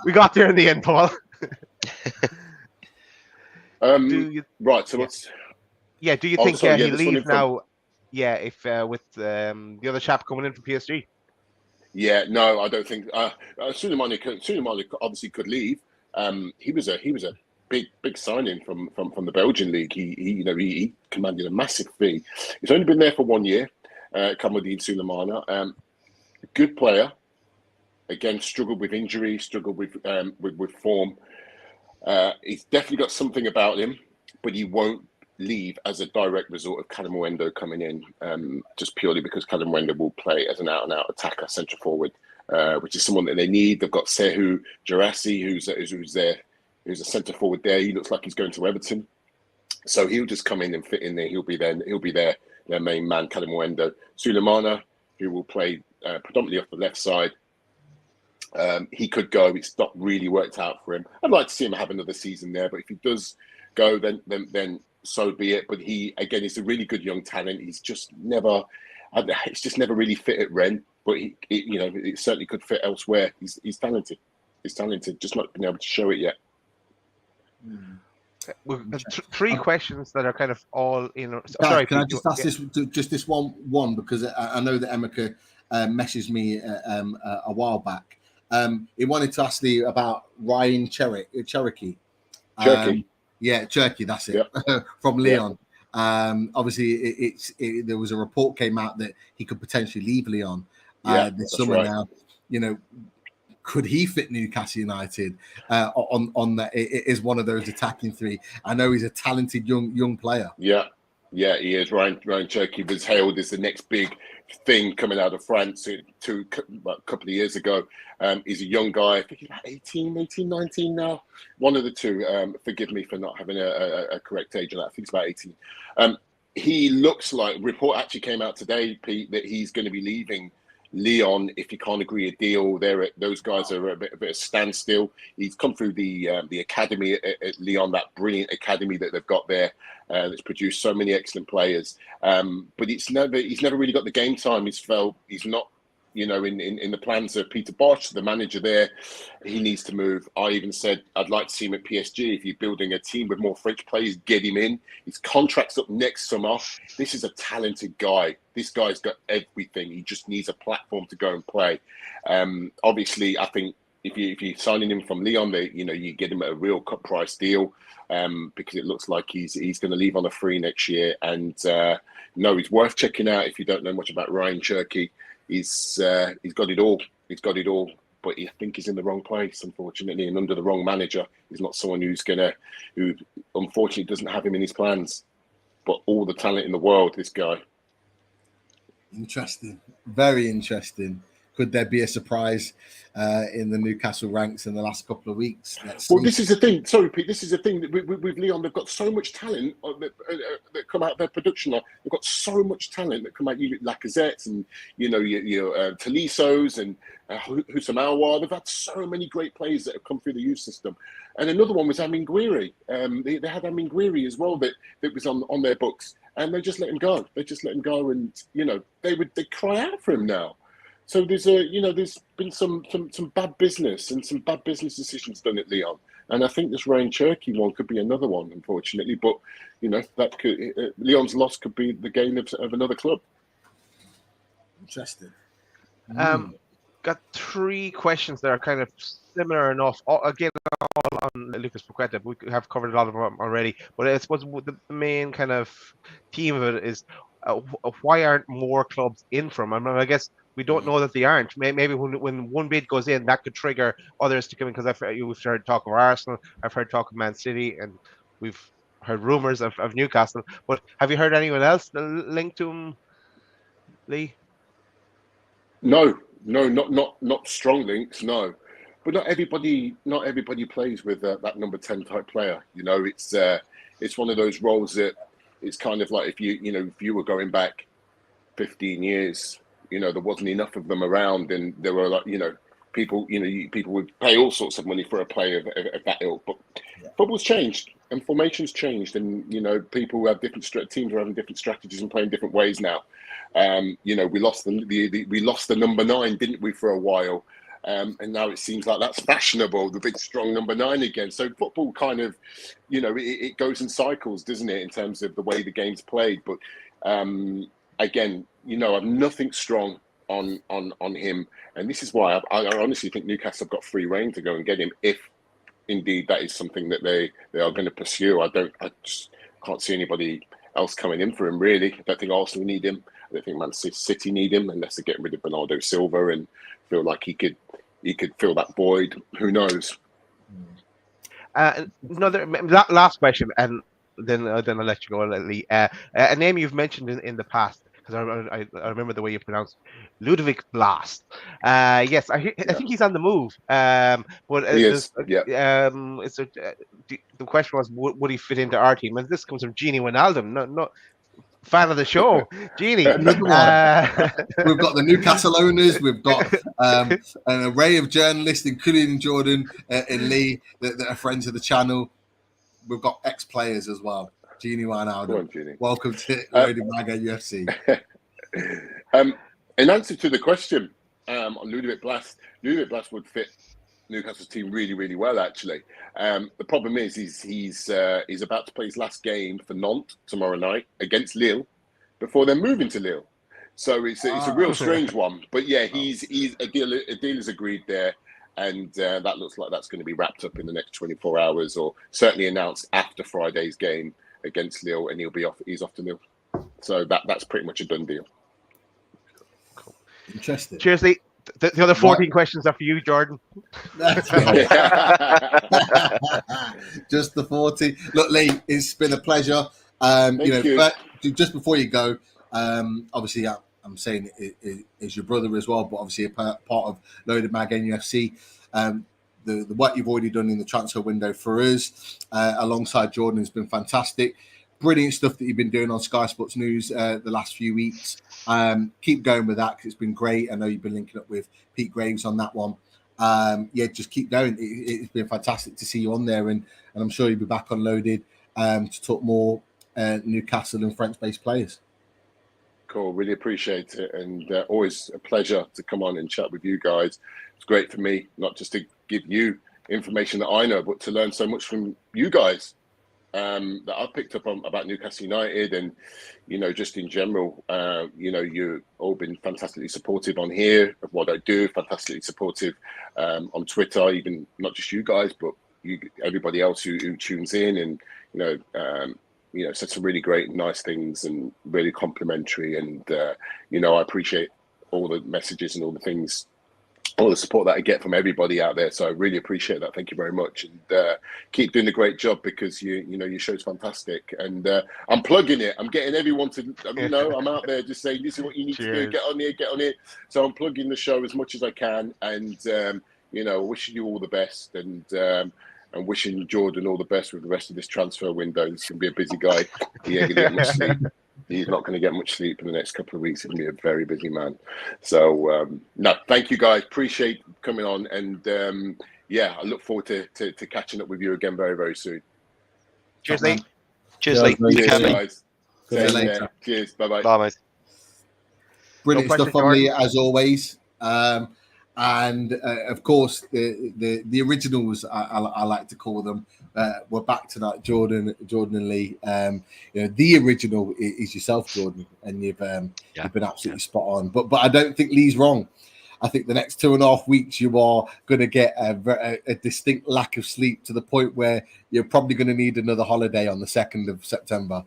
We got there in the end, Paul. Right. So what's? Yeah. Do you think he leaves now? Yeah, if with the other chap coming in from PSG. Yeah, no, I don't think. Sulemani obviously could leave. He was a big signing from the Belgian league. He commanded a massive fee. He's only been there for 1 year. Kamaldeen Sulemana, good player. Again, struggled with injury, struggled with form. He's definitely got something about him, but he won't leave as a direct result of Callum Wendo coming in, just purely because Callum Wendo will play as an out-and-out attacker, centre forward, which is someone that they need. They've got Sehu Gerassi, who's a centre forward there. He looks like he's going to Everton, so he'll just come in and fit in there. He'll be their main man, Callum Wendo. Sulemana, who will play predominantly off the left side. He could go. It's not really worked out for him. I'd like to see him have another season there, but if he does go, then so be it. But he, again, he's a really good young talent. It's just never really fit at Rennes, but it certainly could fit elsewhere. He's talented. Just not been able to show it yet. Three questions that are kind of all in. Sorry, can I just ask this one because I know that Emeka messaged me a while back. He wanted to ask you about Ryan Cherokee. Cherokee, that's it. Yeah. From Lyon. Yeah. Obviously, there was a report came out that he could potentially leave Lyon this summer. Right. Now, could he fit Newcastle United on that? It is one of those attacking three. I know he's a talented young player. Yeah, he is. Ryan Cherokee was hailed as the next big thing coming out of France a couple of years ago. He's a young guy. I think he's about 18, 19 now. One of the two. Forgive me for not having a correct age on that. I think it's about 18. He looks like, report actually came out today, Pete, that he's going to be leaving Lyon if he can't agree a deal. Those guys are a bit of standstill. He's come through the academy at Lyon, that brilliant academy that they've got there, that's produced so many excellent players. But he's never really got the game time. He's not in the plans of Peter Bosz, the manager there, he needs to move. I even said I'd like to see him at PSG. If you're building a team with more French players, get him in. His contract's up next summer. This is a talented guy. This guy's got everything. He just needs a platform to go and play. Obviously, I think if you're signing him from Lyon, you get him at a real cut price deal, because it looks like he's going to leave on a free next year. And no, he's worth checking out if you don't know much about Ryan Cherky. He's got it all. He's got it all, but I think he's in the wrong place, unfortunately, and under the wrong manager. He's not someone who unfortunately doesn't have him in his plans. But all the talent in the world, this guy. Interesting, very interesting. Could there be a surprise in the Newcastle ranks in the last couple of weeks? Well, this is the thing. Sorry, Pete. This is the thing that with Lyon, they've got so much talent that come out of their production line. They've got so much talent that come out. You Lacazette's and your Toliso's and Husamawa. They've had so many great players that have come through the youth system. And another one was Amin Gouiri. They had Amin Gouiri as well that was on their books, and they just let him go. They just let him go, and they cry out for him now. So there's been some bad business and some bad business decisions done at Lyon, and I think this Ryan Cherky one could be another one, unfortunately. But that could Lyon's loss could be the gain of another club. Interesting. Got 3 questions that are kind of similar enough. Again, all on Lucas Paqueta. We have covered a lot of them already, but I suppose the main kind of theme of it is why aren't more clubs in from? I mean, I guess we don't know that they aren't. Maybe when one bid goes in, that could trigger others to come in, because we've heard talk of Arsenal, I've heard talk of Man City, and we've heard rumours of Newcastle. But have you heard anyone else linked to him, Lee? No, not strong links. No, but not everybody plays with that number 10 type player. It's one of those roles that it's kind of like if you were going back 15 years. There wasn't enough of them around, and there were people would pay all sorts of money for a player of that ilk. But football's changed and formations changed, and people have different teams are having different strategies and playing different ways now. We lost the number 9, didn't we, for a while, and now it seems like that's fashionable, the big strong number 9 again. So football kind of, it goes in cycles, doesn't it, in terms of the way the game's played. But again, I've nothing strong on him, and this is why I honestly think Newcastle have got free rein to go and get him if indeed that is something that they are going to pursue. I just can't see anybody else coming in for him, really. I don't think Arsenal need him. I don't think Man City need him unless they're getting rid of Bernardo Silva and feel like he could fill that void. Who knows? Last question, and then I'll let you go, Lee. A name you've mentioned in the past, because I remember the way you pronounced Ludwig Blast. Yes, I think he's on the move. But he is. The question was, would he fit into our team? And this comes from Genie Wijnaldum, not fan of the show. Genie. Another one. We've got the Newcastle owners. We've got an array of journalists, including Jordan and Lee, that are friends of the channel. We've got ex-players as well. Genie Wijnaldum. Welcome to Mag NUFC. In answer to the question on Ludwig Blast would fit Newcastle's team really, really well, actually. The problem is he's about to play his last game for Nantes tomorrow night against Lille before they're moving to Lille. So it's a real strange one. But yeah, he's a deal is agreed there. And that looks like that's going to be wrapped up in the next 24 hours, or certainly announced after Friday's game against Lille, and he's off to Lille. So that's pretty much a done deal. Cool. Interesting. Cheers, Lee. The other 14 questions are for you, Jordan. Just the 40. Look, Lee, it's been a pleasure. Thank you. But just before you go, obviously I'm saying it is your brother as well, but obviously a part of Loaded Mag NUFC. The work you've already done in the transfer window for us, alongside Jordan, has been fantastic. Brilliant stuff that you've been doing on Sky Sports News the last few weeks. Keep going with that, because it's been great. I know you've been linking up with Pete Graves on that one. Just keep going. It's been fantastic to see you on there, and I'm sure you'll be back on Loaded to talk more Newcastle and French-based players. Cool. Really appreciate it. And always a pleasure to come on and chat with you guys. It's great for me, not just to give you information that I know, but to learn so much from you guys that I've picked up on about Newcastle United and, just in general. You've all been fantastically supportive on here of what I do, fantastically supportive on Twitter, even not just you guys, but everybody else who tunes in and, said some really great, nice things and really complimentary. And, I appreciate all the messages and all the things, all the support that I get from everybody out there. So I really appreciate that. Thank you very much. And keep doing a great job because your show's fantastic. And I'm plugging it. I'm getting everyone to, I'm out there just saying, this is what you need to do. Get on here. So I'm plugging the show as much as I can. And, wishing you all the best. And wishing Jordan all the best with the rest of this transfer window. He's going to be a busy guy. He ain't going to get much sleep. He's not going to get much sleep in the next couple of weeks. He's going to be a very busy man. So, thank you guys. Appreciate coming on. And, I look forward to catching up with you again very, very soon. Cheers, Lee. Cheers, Lee. Cheers, guys. See you later. Cheers. Bye-bye. Bye, mate. Brilliant stuff from Lee, as always. And of course, the originals, I like to call them. We're back to that, Jordan and Lee. The original is yourself, Jordan, and you've been absolutely spot on. But I don't think Lee's wrong. I think the next 2.5 weeks you are going to get a distinct lack of sleep to the point where you're probably going to need another holiday on the 2nd of September,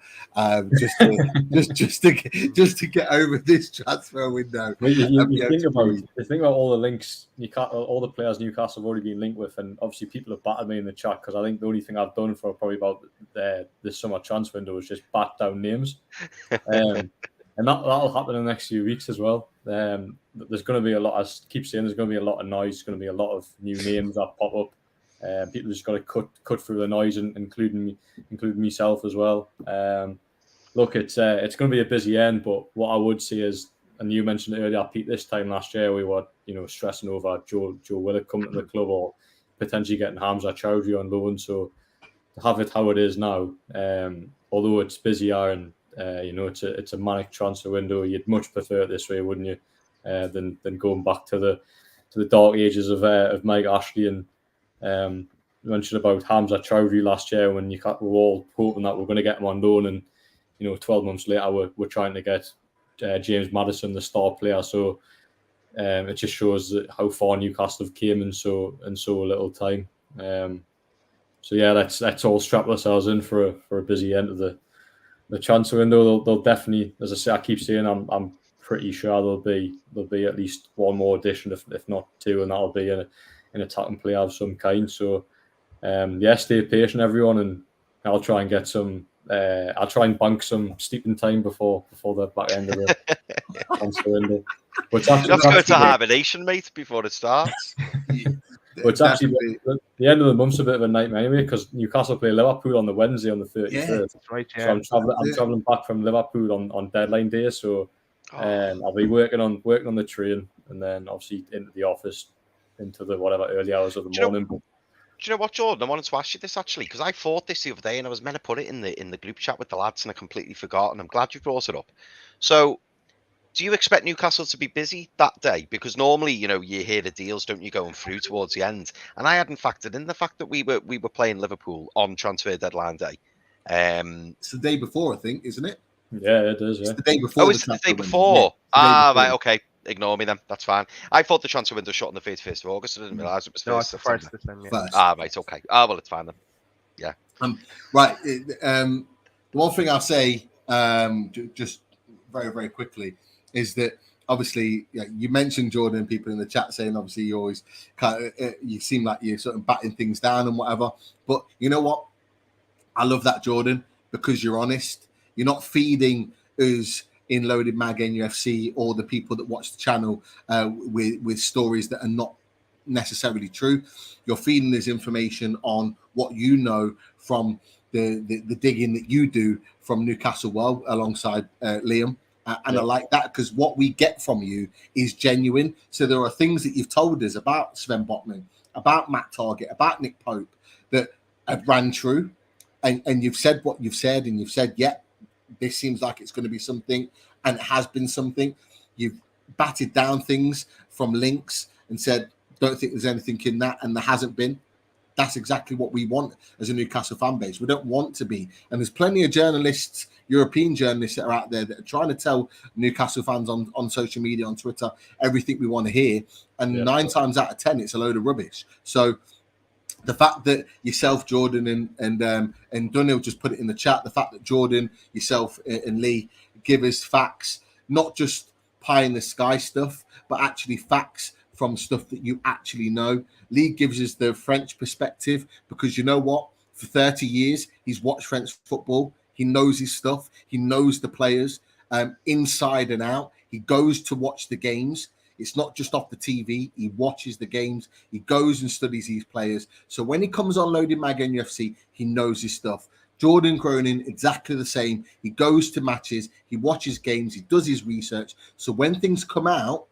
just to get over this transfer window. You think about all the links, all the players Newcastle have already been linked with, and obviously people have battered me in the chat because I think the only thing I've done for probably about this summer transfer window is just bat down names. And that'll happen in the next few weeks as well. There's going to be a lot, I keep saying, there's going to be a lot of noise. There's going to be a lot of new names that pop up. People just got to cut through the noise, and including myself as well. Look, it's going to be a busy end, but what I would say is, and you mentioned it earlier, Pete, this time last year we were stressing over Joe Willock coming to the club or potentially getting Hamza Chowdhury on loan. So to have it how it is now, although it's busier and it's a manic transfer window, you'd much prefer it this way, wouldn't you? Than going back to the dark ages of Mike Ashley. And you mentioned about Hamza Chowdhury last year when we were all hoping that we're going to get him on loan, and 12 months later we're trying to get James Maddison, the star player. So it just shows how far Newcastle have came in so little time. Let's all strap ourselves in for a busy end of the transfer window. They'll definitely, as I say, I keep saying, I'm pretty sure there'll be at least one more addition, if not two, and that'll be an attacking player of some kind. So stay patient, everyone, and I'll try and get some. I'll try and bank some sleeping time before the back end of the transfer window. Let's go to hibernation, mate, before it starts. But it's actually the end of the month's a bit of a nightmare anyway, because Newcastle play Liverpool on the Wednesday on the 31st. Yeah, that's right, yeah. So I'm travelling back from Liverpool on deadline day. So I'll be working on the train, and then obviously into the office into the whatever early hours of the morning. Do you know what, Jordan? I wanted to ask you this actually, because I thought this the other day and I was meant to put it in the group chat with the lads and I completely forgot, and I'm glad you brought it up. So do you expect Newcastle to be busy that day? Because normally, you hear the deals, don't you, going through towards the end. And I hadn't factored in the fact that we were playing Liverpool on transfer deadline day. It's the day before, I think, isn't it? Yeah, it is. Yeah. It's the day before. Oh, it's the day before. Yeah, right, okay. Ignore me then. That's fine. I thought the transfer window shut on the 31st of August. I didn't realise it was it's the first this time, yeah. Right, okay. Well, it's fine then. Yeah. Right. The one thing I'll say, just very, very quickly, is that obviously you mentioned, Jordan, people in the chat saying obviously you always you seem like you're sort of batting things down and whatever. But you know what? I love that, Jordan, because you're honest. You're not feeding us in Loaded Mag NUFC or the people that watch the channel with stories that are not necessarily true. You're feeding us information on what you know from the digging that you do from Newcastle Well alongside Liam. And I like that because what we get from you is genuine. So there are things that you've told us about Sven Botman, about Matt Target, about Nick Pope that have ran true. And you've said what you've said, and you've said, this seems like it's going to be something. and it has been something. You've batted down things from links and said, don't think there's anything in that, and there hasn't been. That's exactly what we want as a Newcastle fan base. We don't want to be. And there's plenty of journalists, European journalists that are out there that are trying to tell Newcastle fans on social media, on Twitter, everything we want to hear. And 9 times out of 10, it's a load of rubbish. So the fact that yourself, Jordan, and Dunhill just put it in the chat, the fact that Jordan, yourself, and Lee give us facts, not just pie in the sky stuff, but actually facts from stuff that you actually know. Lee gives us the French perspective because you know what? For 30 years, he's watched French football. He knows his stuff. He knows the players inside and out. He goes to watch the games. It's not just off the TV. He watches the games. He goes and studies these players. So when he comes on Loaded Mag NUFC, he knows his stuff. Jordan Cronin, exactly the same. He goes to matches. He watches games. He does his research. So when things come out,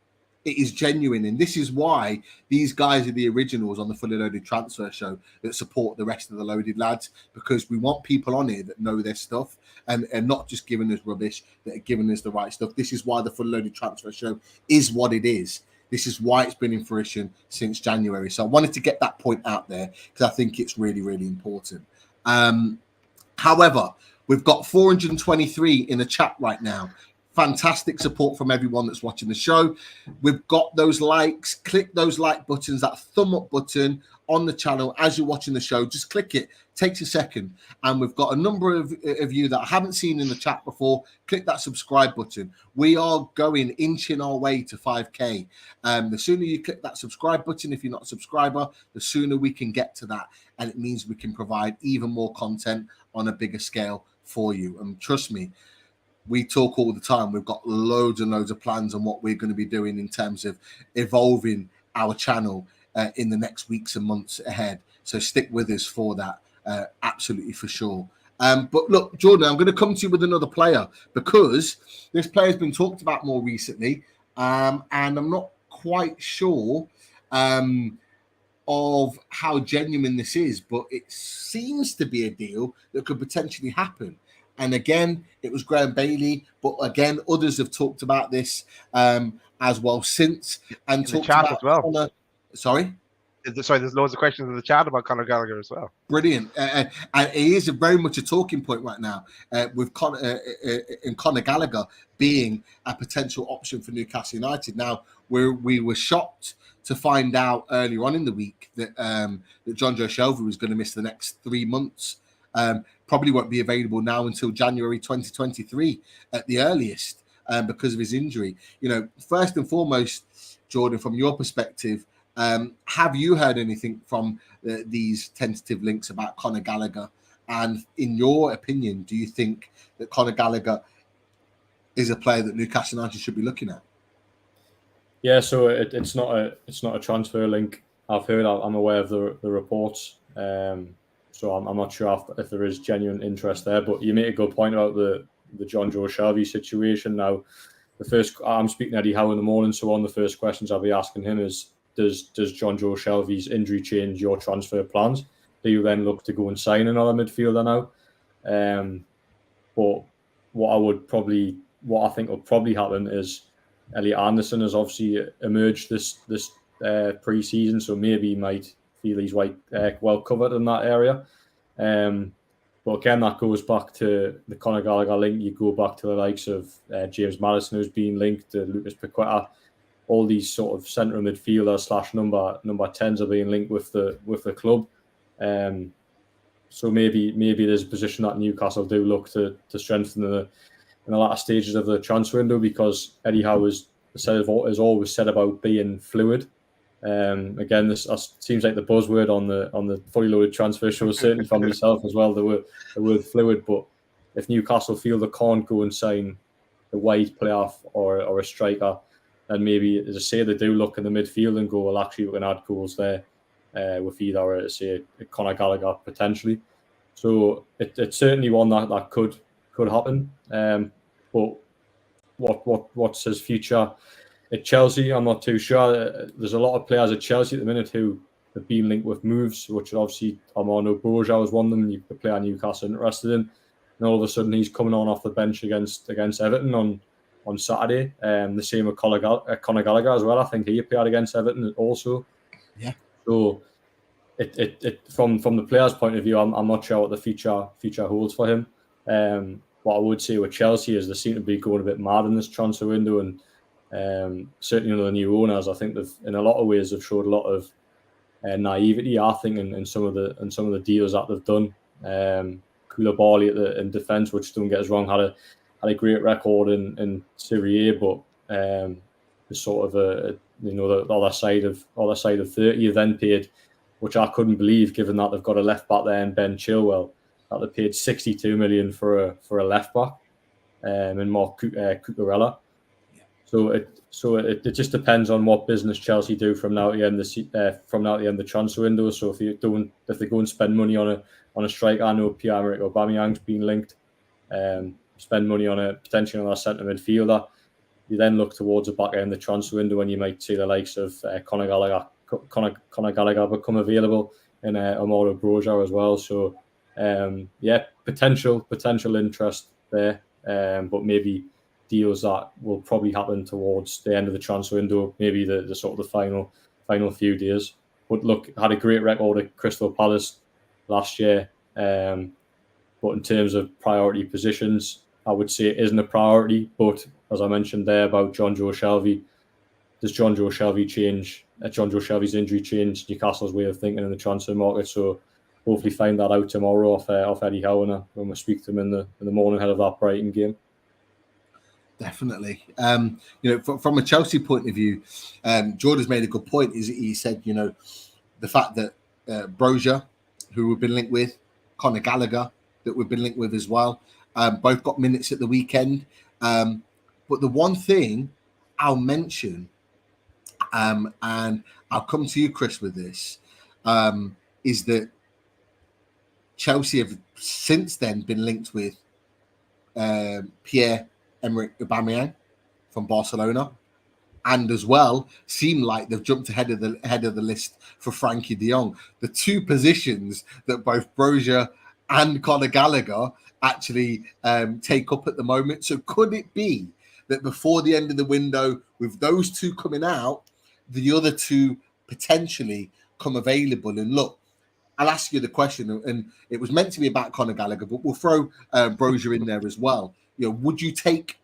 it is genuine. And this is why these guys are the originals on the Fully Loaded Transfer Show that support the rest of the Loaded lads, because we want people on here that know their stuff and not just giving us rubbish, that are giving us the right stuff. This is why the Fully Loaded Transfer Show is what it is. This is why it's been in fruition since January. So I wanted to get that point out there because I think it's really, really important. However, we've got 423 in the chat right now. Fantastic support from everyone that's watching the show. We've got those likes. Click those like buttons, that thumb up button on the channel as you're watching the show. Just click it. Takes a second. And we've got a number of you that I haven't seen in the chat before. Click that subscribe button. We are inching our way to 5K. The sooner you click that subscribe button, if you're not a subscriber, the sooner we can get to that. And it means we can provide even more content on a bigger scale for you. And trust me, we talk all the time. We've got loads and loads of plans on what we're going to be doing in terms of evolving our channel in the next weeks and months ahead. So stick with us for that, absolutely for sure. But look, Jordan, I'm going to come to you with another player because this player's been talked about more recently, and I'm not quite sure of how genuine this is, but it seems to be a deal that could potentially happen. And again, it was Graham Bailey, but again, others have talked about this as well since, and in talked the chat about as well. Conor. Sorry, there's loads of questions in the chat about Conor Gallagher as well. Brilliant, and he is very much a talking point right now with Conor Gallagher being a potential option for Newcastle United. Now, we were shocked to find out earlier on in the week that that John Joe Shelvey was going to miss the next 3 months. Probably won't be available now until January 2023 at the earliest because of his injury. You know, first and foremost, Jordan, from your perspective, have you heard anything from these tentative links about Conor Gallagher? And in your opinion, do you think that Conor Gallagher is a player that Newcastle United should be looking at? Yeah, so it's not a transfer link. I'm aware of the reports. So I'm not sure if there is genuine interest there, but you make a good point about the John Joe Shelvey situation. Now, I'm speaking to Eddie Howe in the morning, so one of the first questions I'll be asking him is, does John Joe Shelvey's injury change your transfer plans? Do you then look to go and sign another midfielder now? But what I think will probably happen is Elliot Anderson has obviously emerged this pre-season, so maybe he might feel he's well covered in that area. But again, that goes back to the Conor Gallagher link. You go back to the likes of James Maddison, who's been linked to Lucas Paqueta. All these sort of central midfielders / number 10s are being linked with the club. So maybe there's a position that Newcastle do look to strengthen in the latter stages of the transfer window, because Eddie Howe has always said about being fluid. Again, this seems like the buzzword on the Fully Loaded Transfer Show, certainly for myself as well, the word fluid. But if Newcastle feel they can't go and sign a wide player or a striker, then maybe, as I say, they do look in the midfield and go, well, actually, we can add goals there with either, say, Conor Gallagher potentially. So it's certainly one that could happen. But what's his future at Chelsea? I'm not too sure. There's a lot of players at Chelsea at the minute who have been linked with moves, which obviously Armando Broja was one of them. The player Newcastle interested in, and all of a sudden he's coming on off the bench against Everton on on Saturday. The same with Conor Gallagher as well. I think he appeared against Everton also. Yeah. So it from the player's point of view, I'm not sure what the future holds for him. What I would say with Chelsea is they seem to be going a bit mad in this transfer window, and certainly under the new owners, I think they've in a lot of ways have showed a lot of naivety. I think in some of the deals that they've done. Koulibaly in defence, which don't get us wrong, had a great record in Serie A, but is sort of the other side of 30. You then paid, which I couldn't believe, given that they've got a left back there in Ben Chilwell, that they paid 62 million for a left back, in Mark Cucurella. So it just depends on what business Chelsea do from now to the end of the transfer window. So if they go and spend money on a striker, I know Pierre-Emerick Aubameyang's been linked. Spend money on potentially on a centre midfielder. You then look towards the back end of the transfer window, and you might see the likes of Conor Gallagher become available, and Amaro Broja as well. So potential interest there, but maybe deals that will probably happen towards the end of the transfer window, maybe the sort of the final few days. But look, had a great record at Crystal Palace last year. But in terms of priority positions, I would say it isn't a priority. But as I mentioned there about John Joe Shelvey, does John Joe Shelvey's injury change Newcastle's way of thinking in the transfer market? So hopefully find that out tomorrow off Eddie Howe when we speak to him in the morning ahead of that Brighton game. Definitely. From a Chelsea point of view, Jordan's made a good point. He said, the fact that Broja, who we've been linked with, Conor Gallagher, that we've been linked with as well, both got minutes at the weekend. But the one thing I'll mention, and I'll come to you, Chris, with this, is that Chelsea have since then been linked with Pierre-Emerick Aubameyang from Barcelona, and as well seem like they've jumped ahead of the list for Frankie de Jong. The two positions that both Broja and Conor Gallagher actually take up at the moment. So could it be that before the end of the window, with those two coming out, the other two potentially come available? And look, I'll ask you the question, and it was meant to be about Conor Gallagher, but we'll throw Broja in there as well. Would you take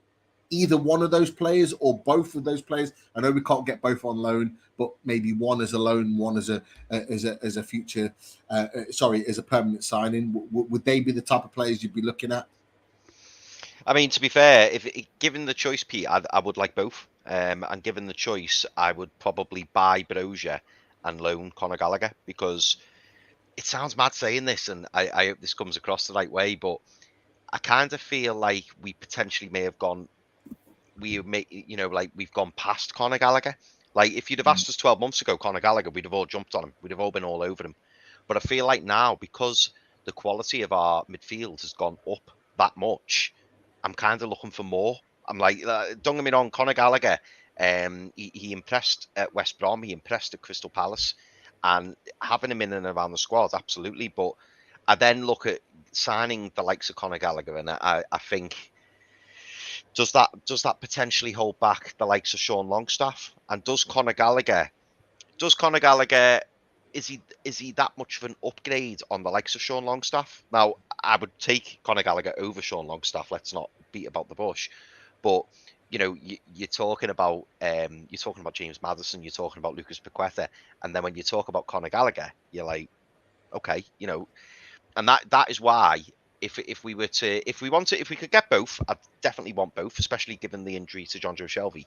either one of those players or both of those players? I know we can't get both on loan, but maybe one as a loan, one as a future, as a permanent signing. Would they be the type of players you'd be looking at? I mean, to be fair, if given the choice, Pete, I would like both. And given the choice, I would probably buy Broja and loan Conor Gallagher, because it sounds mad saying this, and I hope this comes across the right way, but I kind of feel like we potentially may have gone, we've gone past Conor Gallagher. Like, if you'd have asked us 12 months ago, Conor Gallagher, we'd have all jumped on him. We'd have all been all over him. But I feel like now, because the quality of our midfield has gone up that much, I'm kind of looking for more. I'm like, don't get me wrong, Conor Gallagher, he impressed at West Brom, he impressed at Crystal Palace, and having him in and around the squad, absolutely. But I then look at signing the likes of Conor Gallagher, and I think, does that potentially hold back the likes of Sean Longstaff? And does Conor Gallagher, is he that much of an upgrade on the likes of Sean Longstaff? Now, I would take Conor Gallagher over Sean Longstaff. Let's not beat about the bush. But you're talking about James Maddison, you're talking about Lucas Paqueta, and then when you talk about Conor Gallagher, you're like, okay, and that is why if we could get both, I'd definitely want both, especially given the injury to John Joe Shelvey.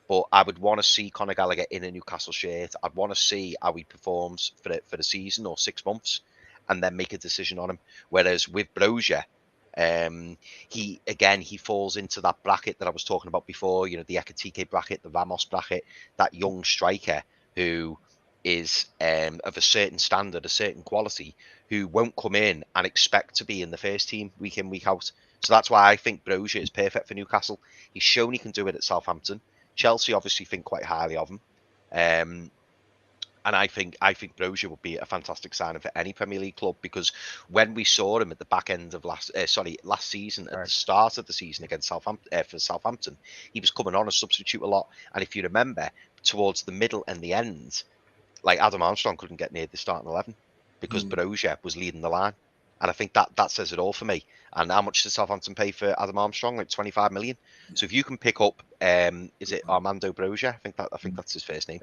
But I would want to see Conor Gallagher in a Newcastle shirt. I'd want to see how he performs for the season or 6 months, and then make a decision on him. Whereas with Broja, he falls into that bracket that I was talking about before. The Ekitike bracket, the Ramos bracket, that young striker who is of a certain standard, a certain quality, who won't come in and expect to be in the first team week in, week out. So that's why I think Broja is perfect for Newcastle. He's shown he can do it at Southampton. Chelsea obviously think quite highly of him. And I think Brozier would be a fantastic signing for any Premier League club, because when we saw him at the back end of last season, at the start of the season against Southampton, he was coming on as substitute a lot. And if you remember, towards the middle and the end, like Adam Armstrong couldn't get near the starting 11 because Brozier was leading the line. And I think that says it all for me. And how much did Southampton pay for Adam Armstrong? Like 25 million. So if you can pick up, is it Armando Brozier? I think that's his first name.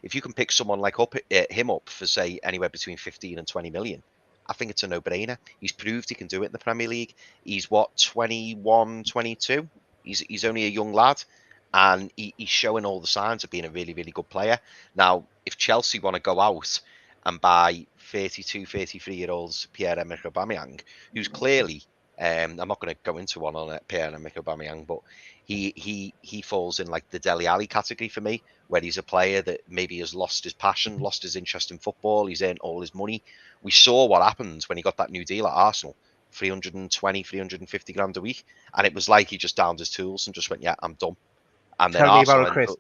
If you can pick someone like him up for, say, anywhere between 15 and 20 million, I think it's a no-brainer. He's proved he can do it in the Premier League. He's 21, 22. He's only a young lad, and he's showing all the signs of being a really, really good player. Now, if Chelsea want to go out and buy 32, 33-year-old Pierre-Emerick Aubameyang, who's clearly, I'm not going to go into one on Pierre-Emerick Aubameyang, but he falls in like the Dele Alli category for me, where he's a player that maybe has lost his passion, lost his interest in football. He's earned all his money. We saw what happened when he got that new deal at Arsenal, 350 grand a week. And it was like he just downed his tools and just went, yeah, I'm done. And then Tell me Arsenal about it, Chris.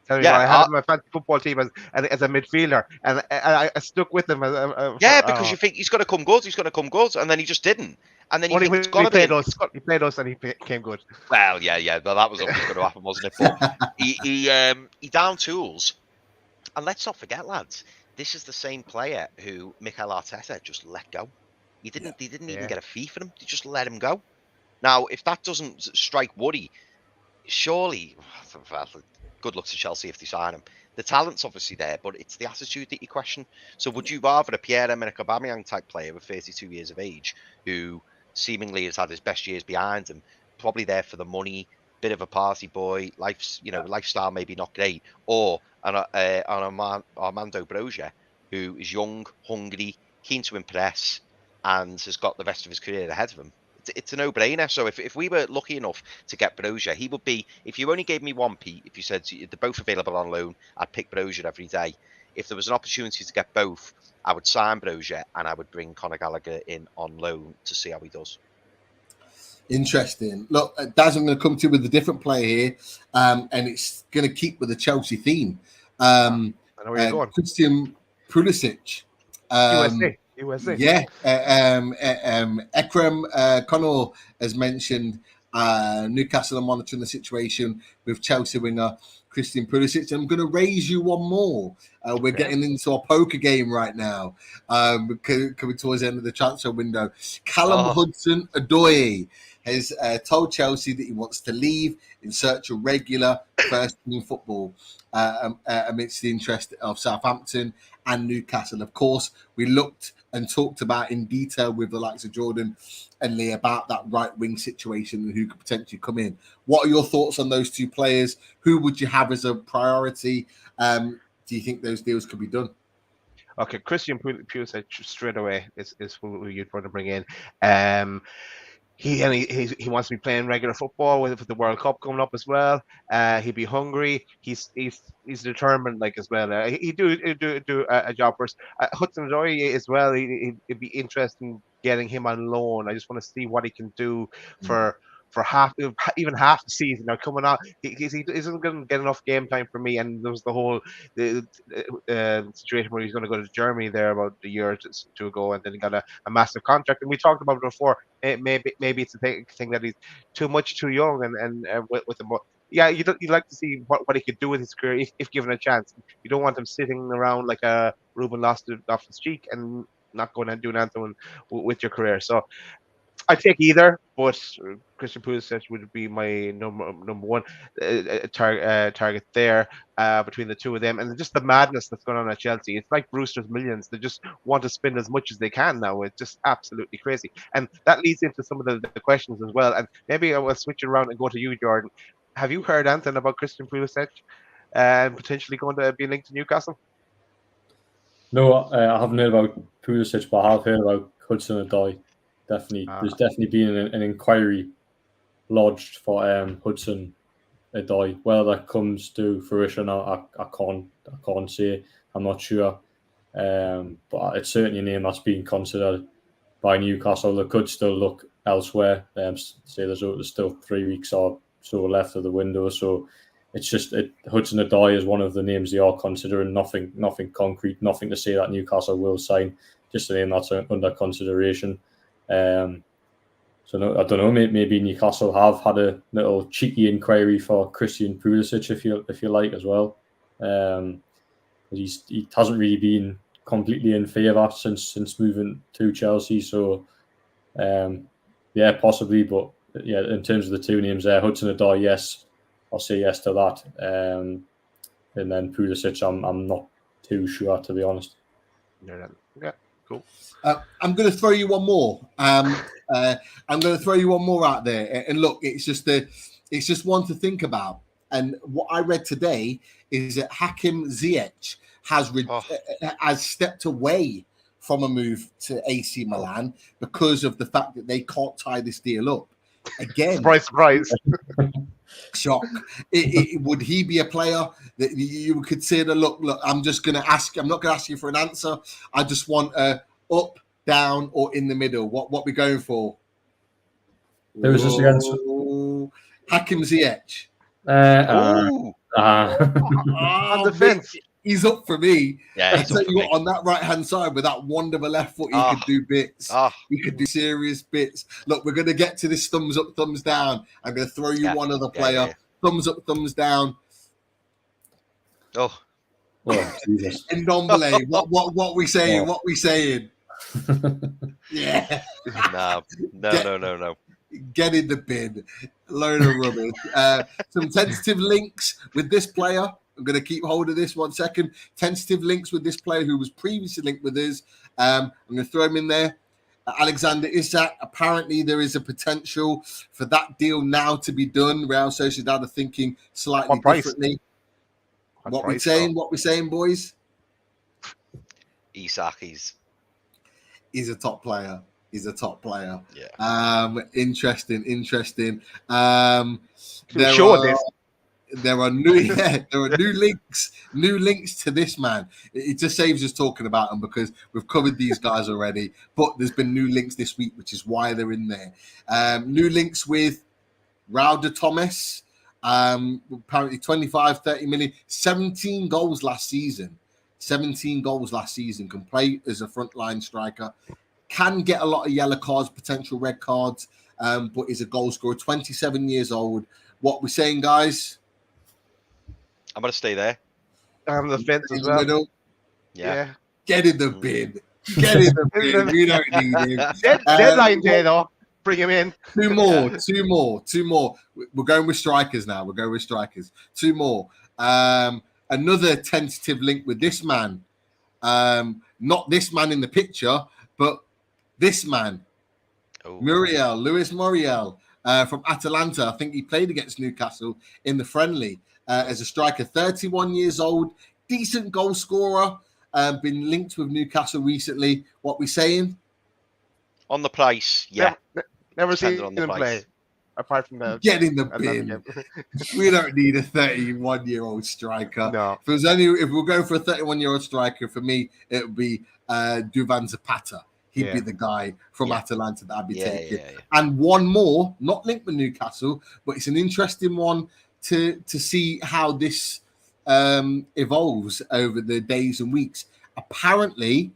Tell me about it. I had him in my fantasy football team as a midfielder, and I stuck with him. Because you think he's going to come good, and then he just didn't. And then he played us, and he came good. Well, yeah, that was always going to happen, wasn't it? But he downed tools, and let's not forget, lads, this is the same player who Mikel Arteta just let go. He didn't even get a fee for him. He just let him go. Now, if that doesn't strike worry, surely, good luck to Chelsea if they sign him. The talent's obviously there, but it's the attitude that you question. So would you rather a Pierre-Emerick Aubameyang type player with 32 years of age, who seemingly has had his best years behind him, probably there for the money, bit of a party boy, lifestyle maybe not great, or an Armando Brozier, who is young, hungry, keen to impress, and has got the rest of his career ahead of him? It's a no-brainer. So if we were lucky enough to get Brozier, he would be, if you only gave me one, Pete, if you said they're both available on loan, I'd pick Brozier every day. If there was an opportunity to get both, I would sign Brozier and I would bring Conor Gallagher in on loan to see how he does. Interesting. Look, Daz, I'm going to come to you with a different player here, and it's going to keep with the Chelsea theme. I know where you're going. Christian Pulisic. USA. Yeah. Ekrem Connor has mentioned Newcastle are monitoring the situation with Chelsea winger Christian Pulisic. I'm going to raise you one more. We're getting into a poker game right now. Coming towards the end of the transfer window. Callum Hudson-Odoi has told Chelsea that he wants to leave in search of regular first-team football amidst the interest of Southampton and Newcastle. Of course, we looked and talked about in detail with the likes of Jordan and Lee about that right wing situation and who could potentially come in. What are your thoughts on those two players? Who would you have as a priority? Do you think those deals could be done? Okay, Christian Pulisic straight away is who you'd want to bring in. He wants to be playing regular football with the World Cup coming up as well. He'd be hungry. He's determined, like, as well. He'd do a job for us. Hudson-Odoi as well. It'd be interesting getting him on loan. I just want to see what he can do for even half the season. Now coming out, he isn't going to get enough game time for me. And there was the whole situation where he's going to go to Germany there about a year or two ago, and then he got a massive contract. And we talked about it before. Maybe it's a thing that he's too young, and with him. Yeah, you'd like to see what he could do with his career if given a chance. You don't want him sitting around like a Ruben Loftus-Cheek and not going and doing anything with your career. So I'd take either, but Christian Pulisic would be my number one target there between the two of them. And just the madness that's going on at Chelsea. It's like Brewster's Millions. They just want to spend as much as they can now. It's just absolutely crazy. And that leads into some of the questions as well. And maybe I will switch it around and go to you, Jordan. Have you heard anything about Christian Pulisic and potentially going to be linked to Newcastle? No, I haven't heard about Pulisic, but I have heard about Hudson-Odoi. Definitely, there's definitely been an inquiry lodged for Hudson-Odoi. Whether that comes to fruition, I can't say. I'm not sure, but it's certainly a name that's being considered by Newcastle. They could still look elsewhere. Say there's still 3 weeks or so left of the window, so it's just Hudson-Odoi is one of the names they are considering. Nothing concrete, nothing to say that Newcastle will sign. Just a name that's under consideration. So no, I don't know. Maybe Newcastle have had a little cheeky inquiry for Christian Pulisic, if you like, as well. He hasn't really been completely in favour since moving to Chelsea. So yeah, possibly. But yeah, in terms of the two names there, Hudson-Odoi, yes, I'll say yes to that. And then Pulisic, I'm not too sure, to be honest. Yeah, cool. I'm going to throw you one more. I'm going to throw you one more out there. And look, it's just one to think about. And what I read today is that Hakim Ziyech has stepped away from a move to AC Milan because of the fact that they can't tie this deal up. Again, surprise. Shock. Would he be a player that you would consider? Look, I'm just going to ask. I'm not going to ask you for an answer. I just want up, down, or in the middle. What we going for? Who is this against? Hakim Ziyech. On the fence. He's up for me. Yeah, I tell you what, on that right-hand side with that wand of a left foot, he could do bits. He could do serious bits. Look, we're going to get to this thumbs up, thumbs down. I'm going to throw you one other player. Yeah. Thumbs up, thumbs down. Oh, Jesus. Ndombele. What we saying? What we saying? Yeah. No. Get in the bin. Load of rubbish. Some tentative links with this player. I'm going to keep hold of this 1 second. Tentative links with this player who was previously linked with us. I'm going to throw him in there. Alexander Isak. Apparently, there is a potential for that deal now to be done. Real Sociedad are thinking slightly differently. What we saying, boys? Isak, he's a top player. He's a top player. Yeah. Interesting. There are new links to this man. It just saves us talking about them because we've covered these guys already. But there's been new links this week, which is why they're in there. New links with Raul de Thomas. Apparently 25, 30 million, 17 goals last season. Can play as a frontline striker. Can get a lot of yellow cards, potential red cards, but is a goal scorer, 27 years old. What we're saying, guys? I'm going to stay there. I'm the fence as well. Middle. Yeah. Get in the bin. Get in the bin. We don't need him. Deadline day, though. Bring him in. Two more. We're going with strikers now. Two more. Another tentative link with this man. Not this man in the picture, but this man. Luis Muriel from Atalanta. I think he played against Newcastle in the friendly as a striker. 31 years old. Decent goal scorer. Been linked with Newcastle recently. What we saying? On the price, yeah. Never seen him play. Apart from that, get in the bin. We don't need a 31-year-old striker. No. If we're going for a 31-year-old striker, for me, it would be Duvan Zapata. He'd be the guy from Atalanta that I'd be taking. Yeah. And one more, not linked with Newcastle, but it's an interesting one to see how this evolves over the days and weeks. Apparently,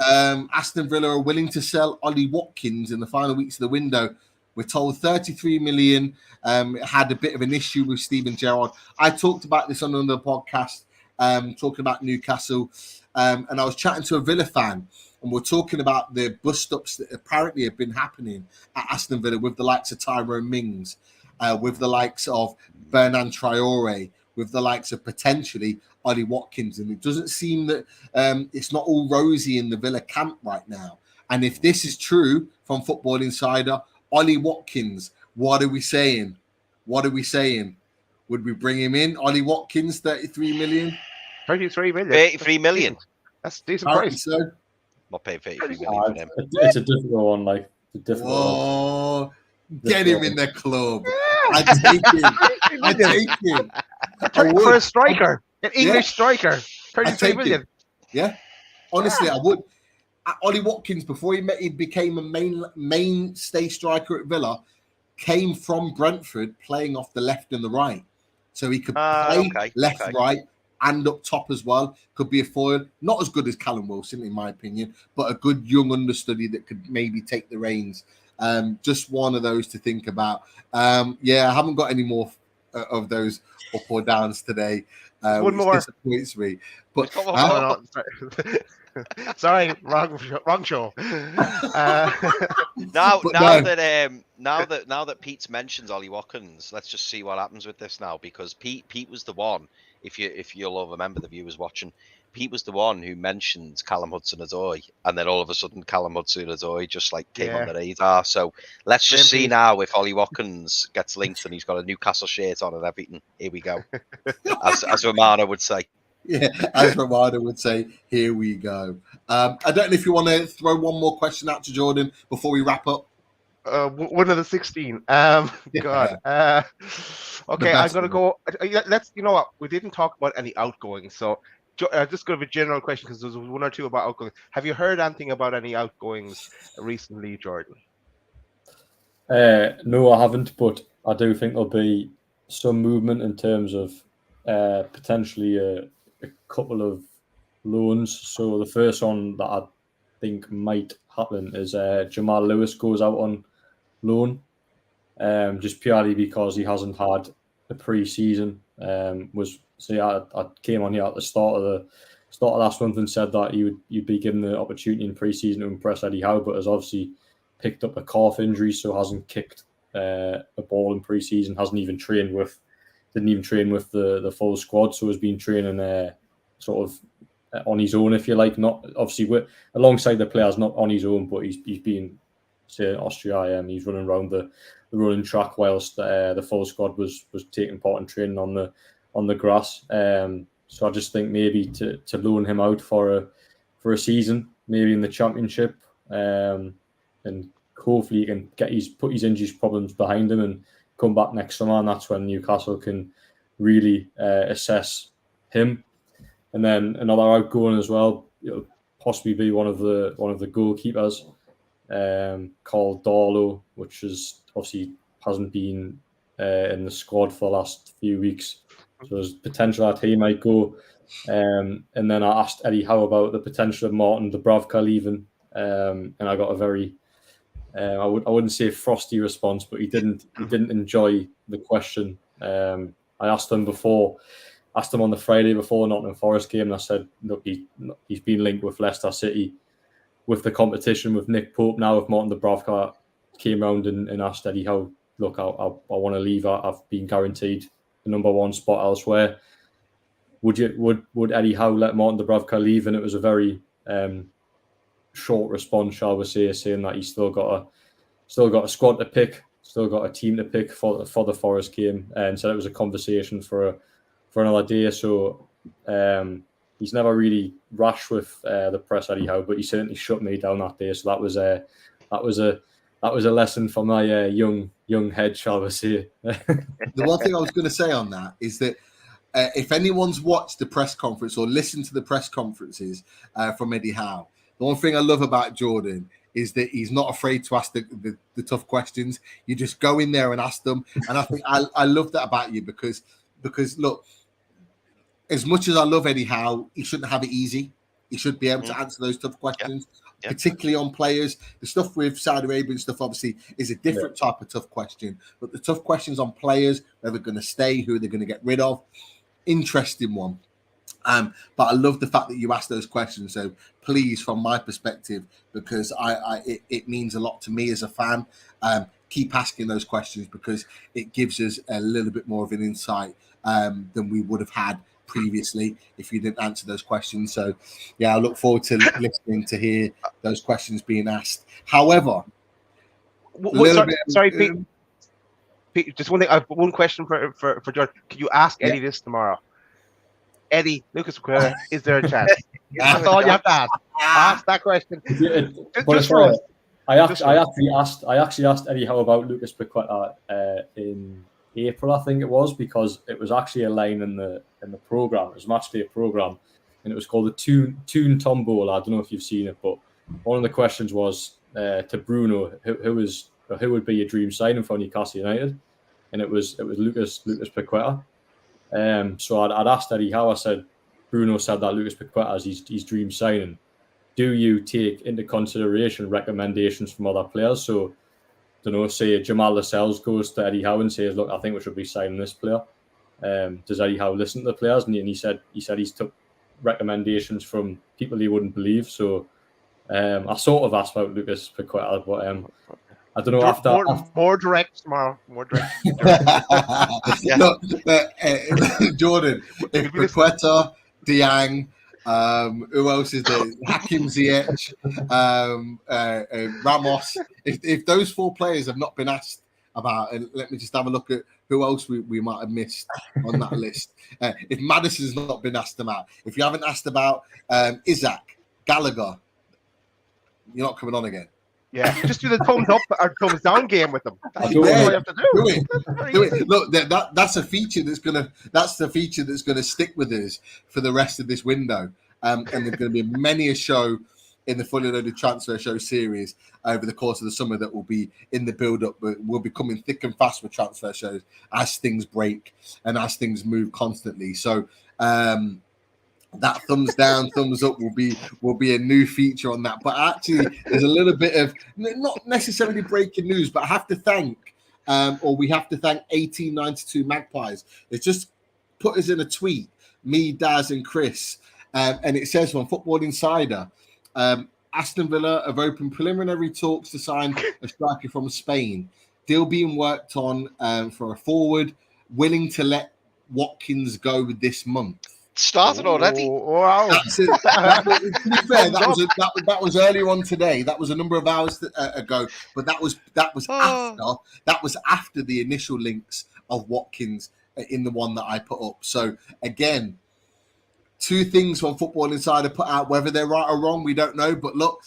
Aston Villa are willing to sell Ollie Watkins in the final weeks of the window. We're told 33 million. Had a bit of an issue with Steven Gerrard. I talked about this on another podcast, talking about Newcastle, and I was chatting to a Villa fan, and we're talking about the bust-ups that apparently have been happening at Aston Villa with the likes of Tyrone Mings, with the likes of Bernard Traore, with the likes of potentially Ollie Watkins. And it doesn't seem that it's not all rosy in the Villa camp right now. And if this is true from Football Insider, Ollie Watkins, what are we saying? Would we bring him in? Ollie Watkins, 33 million? 33 million? 33 million. That's a decent price. So. I'm not paying 33 million for them. It's a difficult one, like. One. Get him in the club. I take him. For a striker, an English striker, 33 million. Yeah, honestly, I would. Ollie Watkins, before he became a mainstay striker at Villa, came from Brentford, playing off the left and the right. So he could play left, okay. right, and up top as well. Could be a foil. Not as good as Callum Wilson, in my opinion, but a good young understudy that could maybe take the reins. Just one of those to think about. Yeah, I haven't got any more of those up or downs today. One which more disappoints me. But no, sorry, wrong show. Now that Pete's mentioned Ollie Watkins, let's just see what happens with this now, because Pete was the one. If you'll all remember, the viewers watching, Pete was the one who mentioned Callum Hudson-Odoi, and then all of a sudden Callum Hudson-Odoi just like came on the radar. So let's just see now if Ollie Watkins gets linked and he's got a Newcastle shirt on and everything. Here we go, as Romano would say. Yeah, as Romano would say, here we go. I don't know if you want to throw one more question out to Jordan before we wrap up. One of the 16. God. Okay, I'm going to go. Let's. You know what? We didn't talk about any outgoings, so just going to have a general question because there's one or two about outgoings. Have you heard anything about any outgoings recently, Jordan? No, I haven't, but I do think there'll be some movement in terms of potentially a couple of loans. So the first one that I think might happen is Jamal Lewis goes out on loan, just purely because he hasn't had a pre-season. I came on here at the start of last month and said that you'd be given the opportunity in pre-season to impress Eddie Howe, but has obviously picked up a calf injury, so hasn't kicked a ball in pre-season, didn't even train with the full squad, so has been training sort of on his own, if you like, not obviously alongside the players, not on his own, but he's been, say, in Austria, he's running around the running track whilst the full squad was taking part in training on the grass. So I just think maybe to loan him out for a season, maybe in the Championship, and hopefully he can put his injury problems behind him and come back next summer, and that's when Newcastle can really assess him. And then another outgoing as well, possibly be one of the goalkeepers, called Darlow, which is obviously hasn't been in the squad for the last few weeks. So there's potential that he might go. And then I asked Eddie Howe about the potential of Martin Dubravka leaving, and I got a very I wouldn't say frosty response, but he didn't enjoy the question. I asked him on the Friday before the Nottingham Forest game, and I said, look, he's been linked with Leicester City with the competition with Nick Pope. Now if Martin Dubravka came round and asked Eddie Howe, look, I want to leave, I've been guaranteed the number one spot elsewhere, would Eddie Howe let Martin Dubravka leave? And it was a very short response, shall we say, saying that he's still got a squad to pick, still got a team to pick for the Forest game, and said it was a conversation for another day. So he's never really rash with the press, Eddie Howe, but he certainly shut me down that day. So that was a lesson for my young head, shall we say. The one thing I was going to say on that is that if anyone's watched the press conference or listened to the press conferences from Eddie Howe, the one thing I love about Jordan is that he's not afraid to ask the tough questions. You just go in there and ask them. And I think I love that about you because look, as much as I love Eddie Howe, he shouldn't have it easy. He should be able to answer those tough questions, particularly on players. The stuff with Saudi Arabia and stuff, obviously, is a different type of tough question. But the tough questions on players, where they're going to stay, who they're going to get rid of, interesting one. But I love the fact that you asked those questions. So please, from my perspective, because it means a lot to me as a fan, keep asking those questions because it gives us a little bit more of an insight than we would have had previously if you didn't answer those questions. So yeah, I look forward to listening to hear those questions being asked. However, sorry, Pete, just one thing. I have one question for George. Can you ask Eddie this tomorrow? Eddie, Lucas Paqueta, is there a chance? That's all you have to ask. Ask that question. I actually asked Eddie Howe about Lucas Paqueta in April, I think it was, because it was actually a line in the program. It was a match day program, and it was called the Toon Tombola. I don't know if you've seen it, but one of the questions was to Bruno, who would be your dream signing for Newcastle United, and it was Lucas Paqueta. So I'd asked Eddie Howe. I said, Bruno said that Lucas Paqueta is his dream signing. Do you take into consideration recommendations from other players? So, say Jamal Lascelles goes to Eddie Howe and says, look, I think we should be signing this player. Does Eddie Howe listen to the players? And he said he's took recommendations from people he wouldn't believe. So I sort of asked about Lucas Paqueta, but I don't know. More direct tomorrow. More direct. Look, Jordan, if Paqueta, Dieng, who else is there? Hakim Ziyech, Ramos. If those 4 players have not been asked about, and let me just have a look at who else we might have missed on that list. If Maddison's not been asked about, if you haven't asked about Isaac, Gallagher, you're not coming on again. Yeah, just do the thumbs up or thumbs down game with them. That's all you have to do. Do it. Look, that's a feature that's the feature that's gonna stick with us for the rest of this window. And there's going to be many a show in the Fully Loaded Transfer Show series over the course of the summer that will be in the build-up, but will be coming thick and fast with transfer shows as things break and as things move constantly. So that thumbs down, thumbs up will be a new feature on that. But actually, there's a little bit of not necessarily breaking news, but I have to thank, we have to thank 1892 Magpies. It's just put us in a tweet, me, Daz, and Chris. And it says on Football Insider, Aston Villa have opened preliminary talks to sign a striker from Spain. Deal being worked on for a forward, willing to let Watkins go this month. Started already. Wow. To be fair, that was earlier on today. That was a number of hours ago, but that was after the initial links of Watkins in the one that I put up. So again, 2 things from Football Insider put out, whether they're right or wrong, we don't know. But look,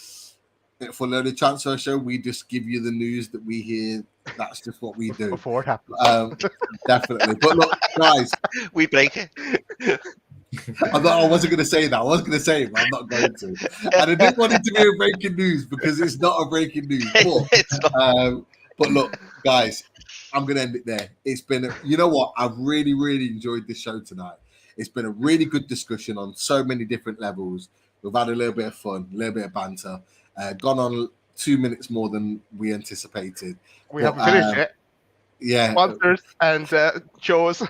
for Loaded Transfer Show, we just give you the news that we hear. That's just what we do. Before it happens. Definitely. But look, guys. We break it. I wasn't going to say that. I was going to say it, but I'm not going to. And I didn't want it to be a breaking news because it's not a breaking news. But look, guys, I'm going to end it there. It's been, you know what? I've really, really enjoyed this show tonight. It's been a really good discussion on so many different levels. We've had a little bit of fun, a little bit of banter. Gone on 2 minutes more than we anticipated. We haven't finished yet. Yeah. Sponsors and shows.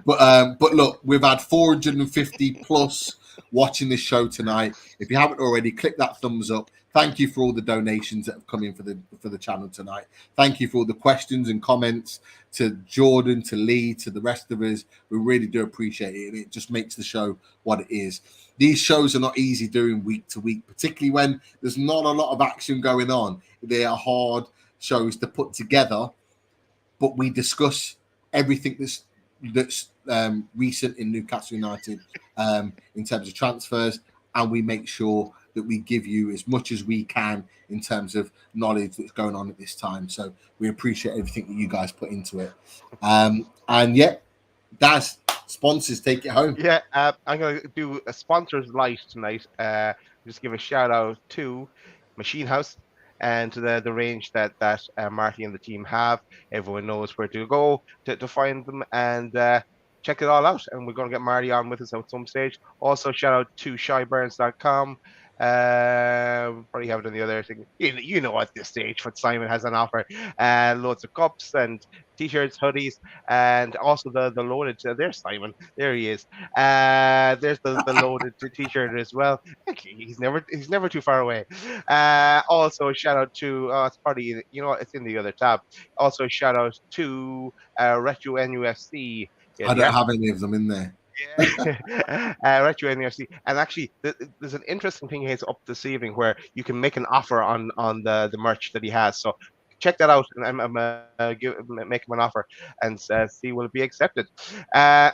But look, we've had 450 plus watching this show tonight. If you haven't already, click that thumbs up. Thank you for all the donations that have come in for the channel tonight. Thank you for all the questions and comments to Jordan, to Lee, to the rest of us. We really do appreciate it. It just makes the show what it is. These shows are not easy doing week to week, particularly when there's not a lot of action going on. They are hard shows to put together, but we discuss everything that's recent in Newcastle United in terms of transfers, and we make sure that we give you as much as we can in terms of knowledge that's going on at this time. So we appreciate everything that you guys put into it. And yeah, Daz, sponsors, take it home. Yeah, I'm going to do a sponsors light tonight. Just give a shout out to Machine House and to the range that Marty and the team have. Everyone knows where to go to find them and check it all out. And we're going to get Marty on with us at some stage. Also, shout out to shyburns.com. Probably have it on the other thing. You know at this stage what Simon has on offer. Loads of cups and t-shirts, hoodies, and also the loaded. There's Simon. There he is. There's the loaded t-shirt as well. He's never too far away. Also shout out to it's probably it's in the other tab. Also shout out to Retro NUFC. I don't have any of them in there. Retro NUFC, and actually there's an interesting thing he's up this evening where you can make an offer on the merch that he has. So check that out and make him an offer and see will it be accepted.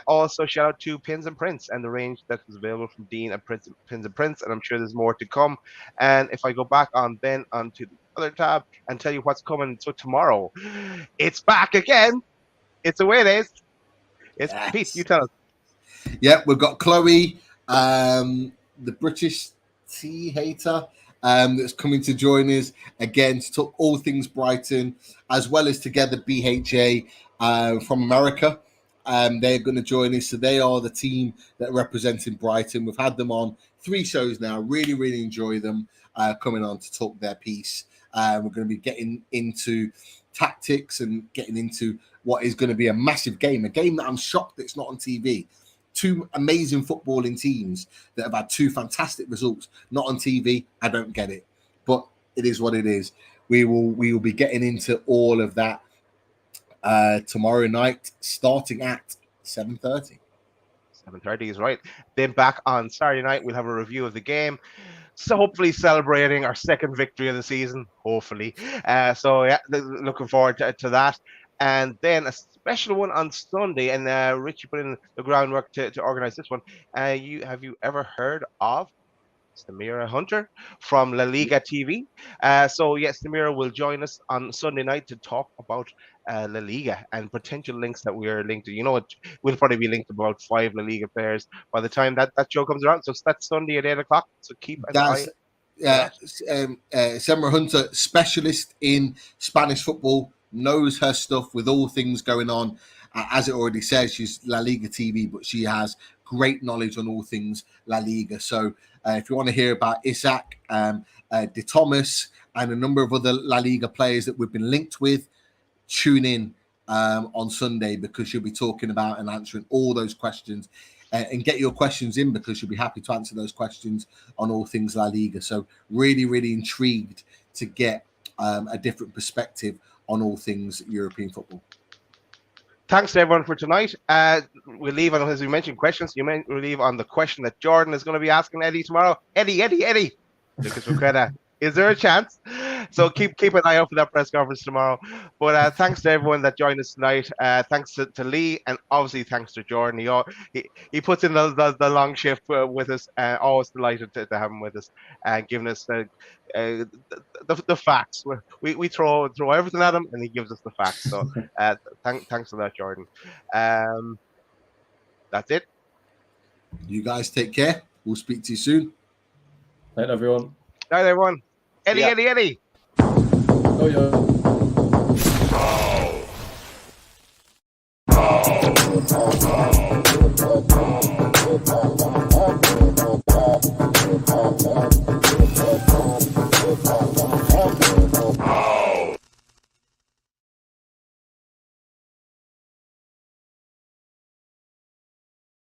Also shout out to Pins and Prints and the range that is available from Dean and Pins and Prints, and I'm sure there's more to come. And if I go back onto the other tab and tell you what's coming, so tomorrow it's back again. It's away days. It's yes. Pete, you tell us. Yeah, we've got Chloe, the British tea hater, that's coming to join us again to talk all things Brighton, as well as Together BHA from America. They're going to join us. So they are the team that are representing Brighton. We've had them on 3 shows now. Really, really enjoy them coming on to talk their piece. We're going to be getting into tactics and getting into what is going to be a massive game, a game that I'm shocked that it's not on TV. 2 amazing footballing teams that have had 2 fantastic results, not on TV. I don't get it, but it is what it is. We will be getting into all of that tomorrow night, starting at 7:30. 7:30 is right. Then back on Saturday night, we'll have a review of the game. So hopefully celebrating our 2nd victory of the season, hopefully. So yeah, looking forward to that. And then a special one on Sunday, and Richie put in the groundwork to organize this one. Have you ever heard of Samira Hunter from La Liga TV? So yes, Samira will join us on Sunday night to talk about La Liga and potential links that we are linked to. You know, we'll probably be linked to about 5 La Liga players by the time that show comes around. So that's Sunday at 8 o'clock. So keep an eye. Samira Hunter, specialist in Spanish football, knows her stuff with all things going on. As it already says, she's La Liga TV, but she has great knowledge on all things La Liga. So if you want to hear about Isaac, De Thomas, and a number of other La Liga players that we've been linked with, tune in on Sunday, because she'll be talking about and answering all those questions. And get your questions in, because she'll be happy to answer those questions on all things La Liga. So really, really intrigued to get a different perspective on all things European football. Thanks to everyone for tonight. We'll leave on, as we mentioned, questions. We'll leave on the question that Jordan is going to be asking Eddie tomorrow. Eddie. Lucas Paqueta, is there a chance? So keep an eye out for that press conference tomorrow. But thanks to everyone that joined us tonight. Thanks to Lee, and obviously thanks to Jordan. He puts in the long shift with us. Always delighted to have him with us and giving us the facts. We throw everything at him, and he gives us the facts. So thanks for that, Jordan. That's it. You guys take care. We'll speak to you soon. Night, everyone. Night, everyone. Eddie. Oh, yeah.